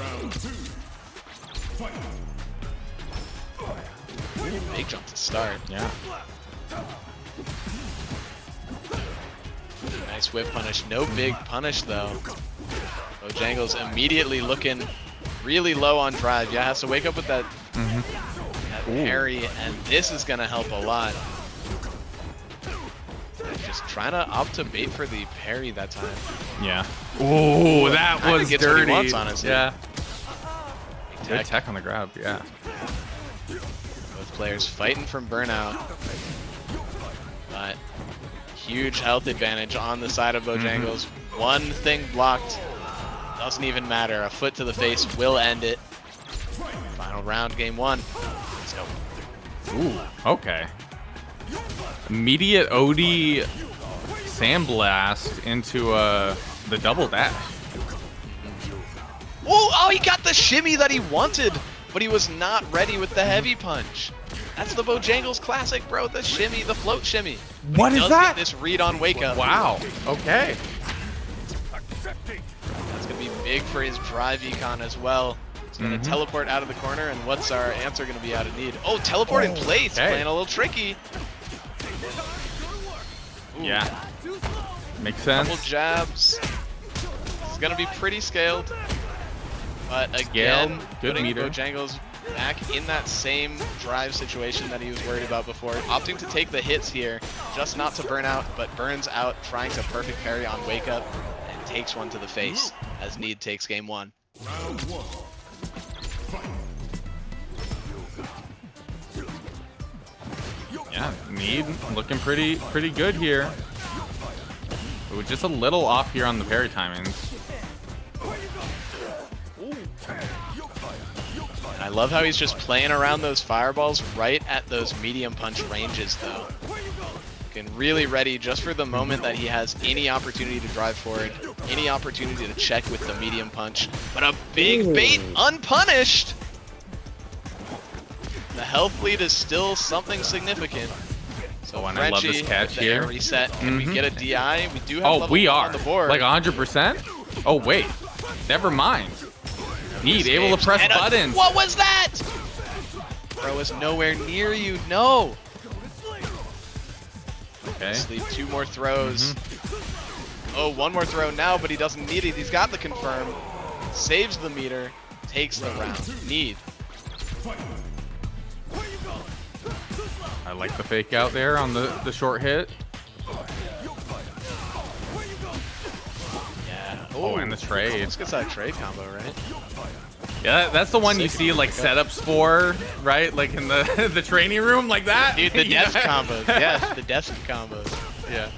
Big jump to start. Yeah. Nice whip punish. No big punish though. Bojangles immediately looking really low on drive. Yeah, has to wake up with that, that parry, and this is gonna help a lot. Just trying to opt to bait for the parry that time. Yeah. Ooh, that Kinda was gets what he dirty. wants, honestly. Yeah. Big Good tech. tech on the grab. Yeah. Both players fighting from burnout. But huge health advantage on the side of Bojangles. One thing blocked. Doesn't even matter. A foot to the face will end it. Final round, game 1. Let's go. Ooh. Okay. Immediate OD sandblast into the double dash. Oh, he got the shimmy that he wanted, but he was not ready with the heavy punch. That's the Bojangles classic, bro. The shimmy, the float shimmy. What He is does that? get this read on wake up. Wow. Okay. That's gonna be big for his drive econ as well. He's gonna teleport out of the corner, and what's our answer gonna be out of Need? Oh, teleport in place, okay. playing a little tricky. Ooh, Yeah. Makes sense. couple jabs. It's gonna be pretty scaled. But again, good putting meter. Bojangles back in that same drive situation that he was worried about before. Opting to take the hits here, just not to burn out, but burns out, trying to perfect parry on wake up, and takes one to the face as Need takes game 1. Round 1. Fight. Yeah, Need looking pretty good here. Ooh, just a little off here on the parry timings. I love how he's just playing around those fireballs right at those medium punch ranges though. Looking really ready just for the moment that he has any opportunity to drive forward, any opportunity to check with the medium punch. But a big bait unpunished! The health lead is still something significant. So Oh, and I love this Frenchie catch with the here. air reset. Can we get a DI? We do have Oh, level we 1 are. on the board. Like 100%? Oh, wait. Never mind. Need able to press And buttons. What was that? Bro is nowhere near you. No. Okay. Just leave 2 more throws. Oh, 1 more throw now, but he doesn't need it. He's got the confirm. Saves the meter. Takes the round. Need. I like the fake out there on the short hit. Yeah. Oh, and the trade. Almost gets that trade combo, right? Yeah, that's the one you see like setups for, right? Like in the the training room, like that. Dude, the Yeah. death combos. Yes, the death combos. Yeah.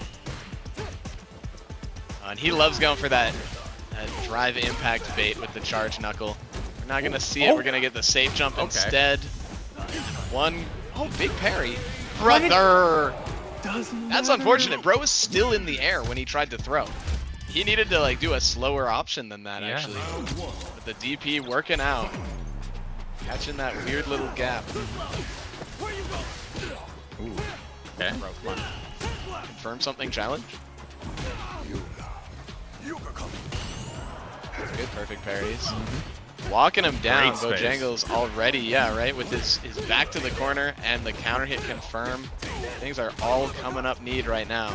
And he loves going for that drive impact bait with the charge knuckle. We're not gonna see it. We're gonna get the safe jump instead. Oh, big parry. Brother! That's unfortunate. Bro was still in the air when he tried to throw. He needed to like do a slower option than that, Yeah. actually. But the DP working out. Catching that weird little gap. Ooh. Okay. Bro, come on. Confirm something challenge. Good, perfect parries. Walking him down, Great space. Bojangles already, yeah, right? With his back to the corner and the counter hit confirm. Things are all coming up need right now.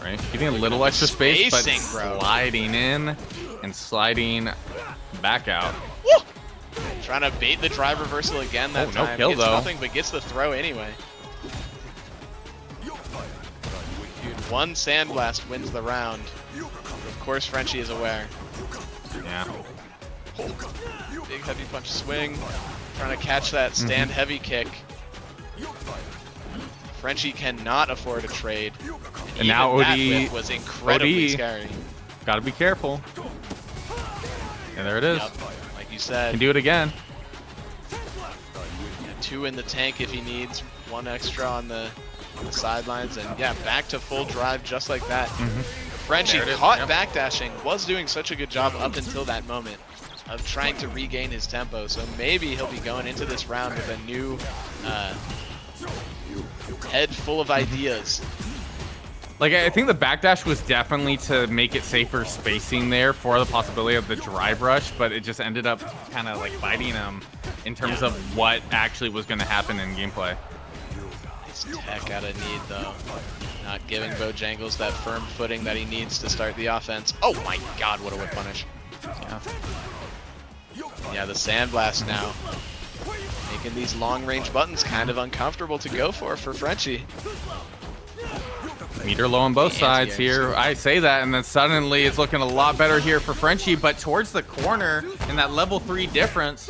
Right. Getting a little extra space, but Spacing, bro. sliding in and sliding back out. Woo! Trying to bait the drive reversal again that Oh, no time. kill, Gets though. nothing, but gets the throw anyway. Dude, one Sandblast wins the round. Of course, Frenchie is aware. Yeah. Big heavy punch swing. Trying to catch that stand heavy kick. Frenchie cannot afford a trade. And now even that OD whip was incredibly OD. scary. Gotta be careful. And there it is. Yep, like you said. Can do it again. Yeah, 2 in the tank if he needs, 1 extra on the sidelines, and yeah, back to full drive just like that. Frenchie There it is, caught yep. backdashing, was doing such a good job up until that moment of trying to regain his tempo, so maybe he'll be going into this round with a new head full of ideas. Like, I think the backdash was definitely to make it safer spacing there for the possibility of the drive rush, but it just ended up kind of like biting him in terms of what actually was going to happen in gameplay. Nice tech out of need though. Not giving Bojangles that firm footing that he needs to start the offense. Oh my god, what a whip punish. Yeah. Yeah, the Sandblast now. Making these long-range buttons kind of uncomfortable to go for Frenchie. Meter low on both The sides anti-airs. here. I say that, and then suddenly it's looking a lot better here for Frenchie, but towards the corner and that level 3 difference.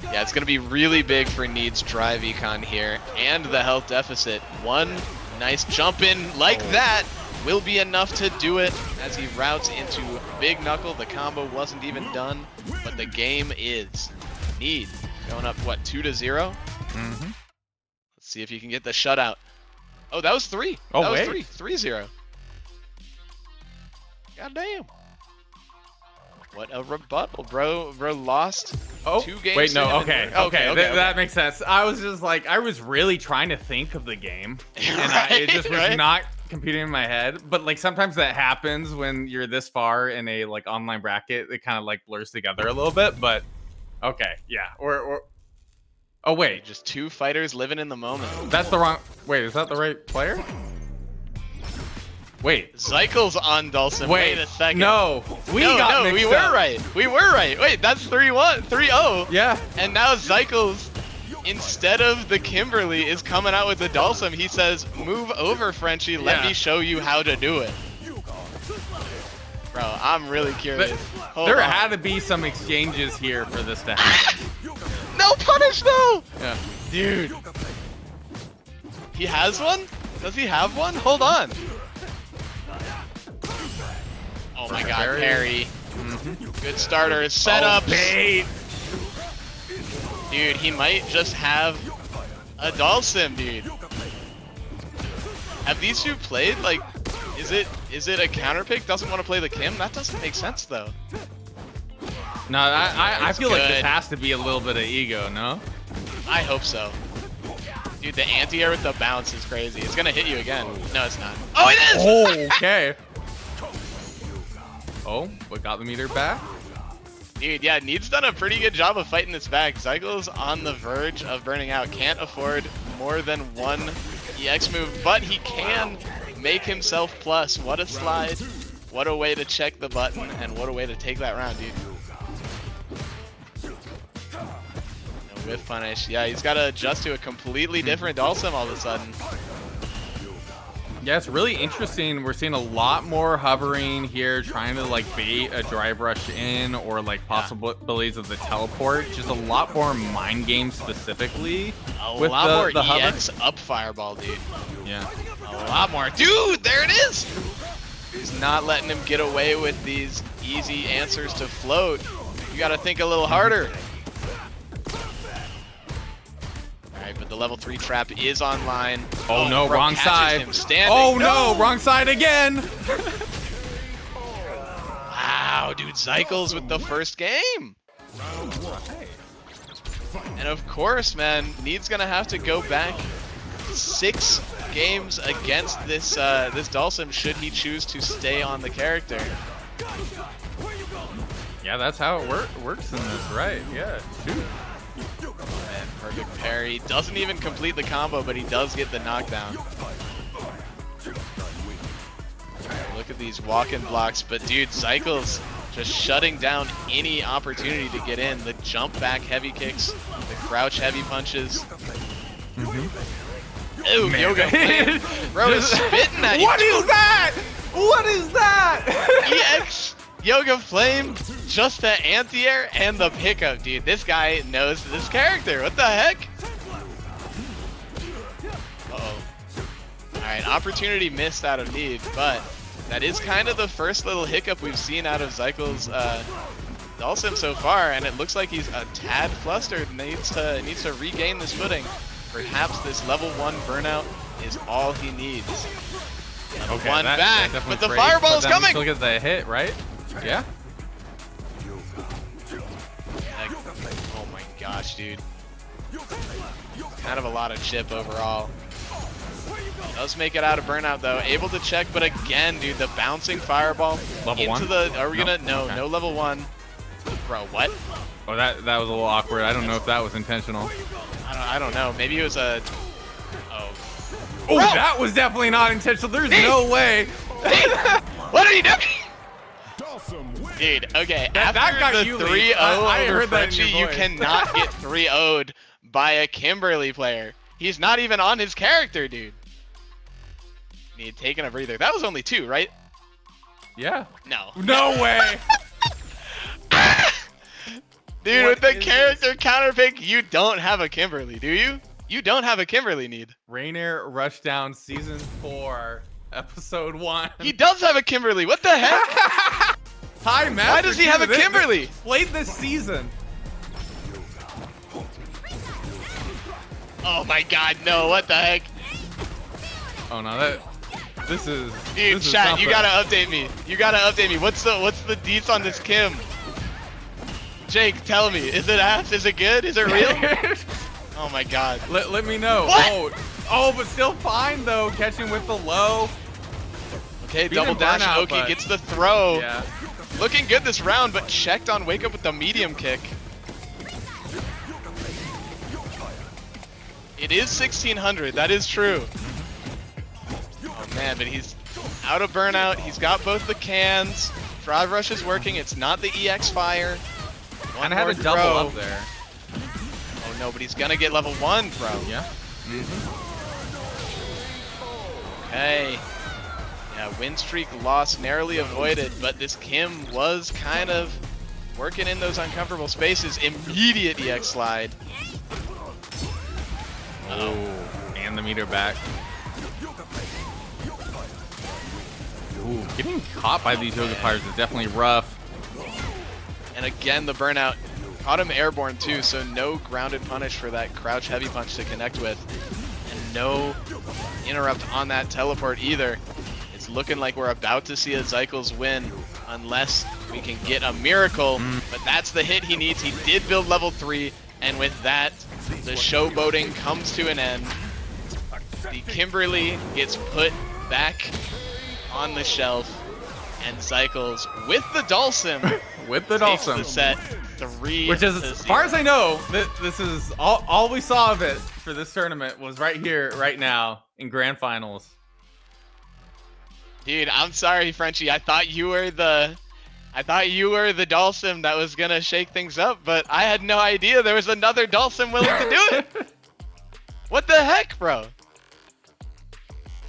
Yeah, it's going to be really big for Need's drive econ here and the health deficit. One nice jump in like that will be enough to do it as he routes into Big Knuckle. The combo wasn't even done, but the game is. Need going up, what, 2-0? Let's see if you can get the shutout. Oh, that was 3. Oh, that was wait. 3-0. God damn. What a rebuttal, bro. Bro lost 2 games. Wait, to no, him okay, in- okay, that makes sense. I was just like, I was really trying to think of the game, and it just was Right? not computing in my head. But like sometimes that happens when you're this far in a like online bracket, it kind of like blurs together a little bit. But okay, yeah, or oh wait, Just 2 fighters living in the moment. that's the wrong. Wait, is that the right player? Wait, Zykel's on Dulcim. Wait a second. no, we no, got no, mixed we were up. right. We were right. Wait, that's 3-1, 3-0. Yeah. And now Zykel's, instead of the Kimberly, is coming out with the Dulcim. He says, move over, Frenchie. Let Yeah. me show you how to do it. Bro, I'm really curious. Hold There on. had to be some exchanges here for this to happen. No punish, though! Yeah. Dude. He has one? Does he have one? Hold on. Oh my god, Parry. parry. Good starter. Setup. Bait. Dude, he might just have a Dulcim, dude. Have these 2 played? Like, is it a counter pick? Doesn't want to play the Kim? That doesn't make sense, though. No, I It's feel like this good. has to be a little bit of ego, no? I hope so. Dude, the anti-air with the bounce is crazy. It's gonna hit you again. No, it's not. Oh, it is! Oh, okay. Oh, but got the meter back. Dude, yeah, Need's done a pretty good job of fighting this back. Zykel's on the verge of burning out. Can't afford more than 1 EX move, but he can make himself plus. What a slide. What a way to check the button, and what a way to take that round, dude. No whiff punish. Yeah, he's got to adjust to a completely different Dulcim all of a sudden. Yeah, it's really interesting. We're seeing a lot more hovering here, trying to like bait a drive rush in or like possibilities of the teleport. Just a lot more mind games specifically. A with lot more the hover. EX up fireball, dude. Yeah. A lot more. Dude, there it is! He's not letting him get away with these easy answers to float. You gotta think a little harder. Alright, but the level 3 trap is online. Oh, no, bro wrong catches side. him standing. Oh no, wrong side again. Oh, dude, Cycles with the first game. Round one. And of course, man, Need's gonna have to go back 6 games against this this Dhalsim should he choose to stay on the character. Yeah, that's how it works in this, right? Yeah. Shoot. Man, perfect parry. Doesn't even complete the combo, but he does get the knockdown. Look at these walk-in blocks, but dude, Cycles just shutting down any opportunity to get in. The jump back heavy kicks, the crouch heavy punches. Ew, Man. Yoga Flame. Bro is spitting at you. What is that? What is that? EX Yoga Flame, just the anti-air and the pickup, dude. This guy knows this character. What the heck? Uh-oh. Alright, opportunity missed out of Need, but that is kind of the first little hiccup we've seen out of Cycle's Dhalsim so far, and it looks like he's a tad flustered and needs to regain this footing. Perhaps this level 1 burnout is all he needs. Level 1 back, but the fireball is coming! Look at the hit, right? Yeah. Oh my gosh, dude. Kind of a lot of chip overall. Does make it out of burnout though. Able to check, but again, dude, the bouncing fireball Level into 1? the. Are we gonna? No, Okay. no level 1. Bro, what? Oh, that was a little awkward. I don't know if that was intentional. I don't know. Maybe it was a. Oh. Oh, that was definitely not intentional. There's no way. What are you doing? Dhalsim wins. Dude, okay, That after got the you 3-0 leaked. I over heard that in your Frenchie, you voice. cannot get 3-0'd by a Kimberly player. He's not even on his character, dude. Need taking a breather. That was only 2, right? Yeah. No. No way. Dude, What with the is character counterpick, you don't have a Kimberly, do you? You don't have a Kimberly Need. Rainier Rushdown Season 4, Episode 1. He does have a Kimberly. What the heck? Hi, Master. Why does he have a Q. Kimberly? Played this season. Oh my god, no. What the heck? Oh no, this is. Dude, this is chat, you something. gotta update me. You gotta update me. What's the deets on this Kim? Jake, tell me. Is it ass? Is it good? Is it real? Oh my god. let me know. What? Oh, but still fine though. Catching with the low. Okay, Beat double him dash. burnout, Oki but- gets the throw. Yeah. Looking good this round, but checked on Wake Up with the medium kick. It is 1600. That is true. Oh man, but he's out of burnout. He's got both the cans. Drive rush is working. It's not the EX fire. One Kind of had more a double throw. up there. Oh no, but he's gonna get level 1, bro. Yeah. Okay. Yeah, win streak loss narrowly avoided, but this Kim was kind of working in those uncomfortable spaces. Immediate EX slide. Oh, and the meter back. Ooh, getting caught by these yoga fires is definitely rough. And again, the burnout caught him airborne too, so no grounded punish for that crouch heavy punch to connect with. And no interrupt on that teleport either. It's looking like we're about to see a Cycles win unless we can get a miracle, but that's the hit he needs. He did build level 3, and with that, the showboating comes to an end. The Kimberly gets put back on the shelf, and Cycles with the Dhalsim With the takes the Dhalsim. set 3 Which is, to as far 0. as I know, this is all we saw of it for this tournament was right here, right now, in grand finals. Dude, I'm sorry, Frenchie. I thought you were the Dhalsim that was gonna shake things up, but I had no idea there was another Dhalsim willing to do it. What the heck, bro?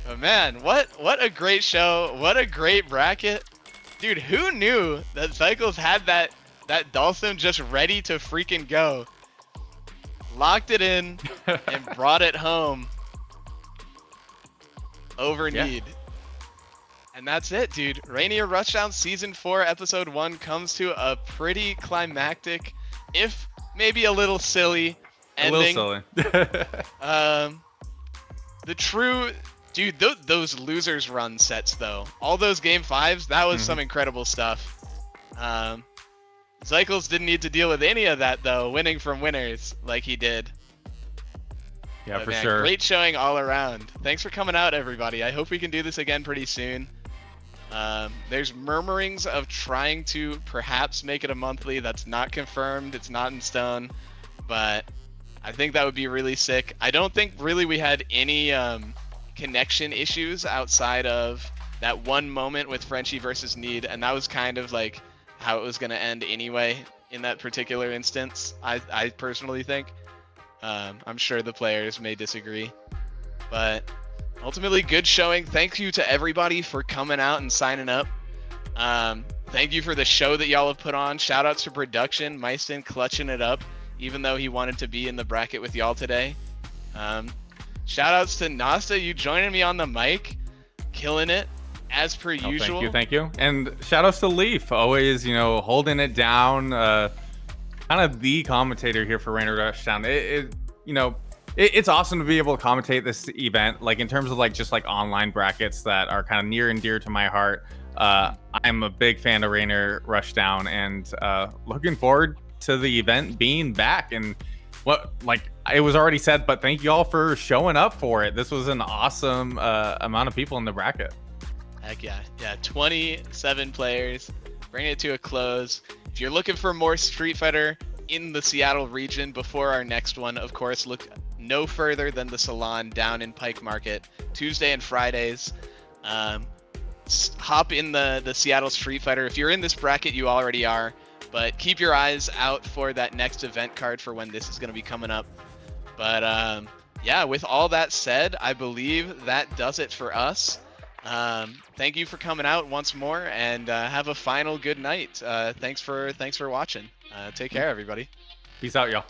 But man, what a great show. What a great bracket. Dude, who knew that Cycles had that Dhalsim just ready to freaking go? Locked it in and brought it home over Yeah. Need. And that's it, dude. Rainier Rushdown Season 4, Episode 1 comes to a pretty climactic, if maybe a little silly, ending. A little silly. The true... Dude, those losers run sets, though. All those Game 5s, that was some incredible stuff. Cycles didn't need to deal with any of that though, winning from winners like he did. Yeah, But for man, sure. great showing all around. Thanks for coming out, everybody. I hope we can do this again pretty soon. There's murmurings of trying to perhaps make it a monthly. That's not confirmed. It's not in stone, but I think that would be really sick. I don't think really we had any connection issues outside of that one moment with Frenchie versus Need, and that was kind of like how it was going to end anyway in that particular instance. I personally think. I'm sure the players may disagree, but ultimately good showing. Thank you to everybody for coming out and signing up. Thank you for the show that y'all have put on. Shout outs to production, Meiston clutching it up, even though he wanted to be in the bracket with y'all today. Shout outs to Nasta, you joining me on the mic, killing it as per usual. Thank you. And shout outs to Leaf, always, holding it down. Kind of the commentator here for Rainier Rushdown. It's awesome to be able to commentate this event, like in terms of just online brackets that are kind of near and dear to my heart. I'm a big fan of Rainier Rushdown, and looking forward to the event being back. And it was already said, but thank you all for showing up for it. This was an awesome amount of people in the bracket. Heck yeah. 27 players, bring it to a close. If you're looking for more Street Fighter in the Seattle region before our next one, of course, look no further than the Salon down in Pike Market, Tuesday and Fridays. Hop in the Seattle Street Fighter. If you're in this bracket, you already are, but keep your eyes out for that next event card for when this is going to be coming up. But yeah, with all that said, I believe that does it for us. Thank you for coming out once more, and have a final good night. Thanks for watching. Take care, everybody. Peace out, y'all.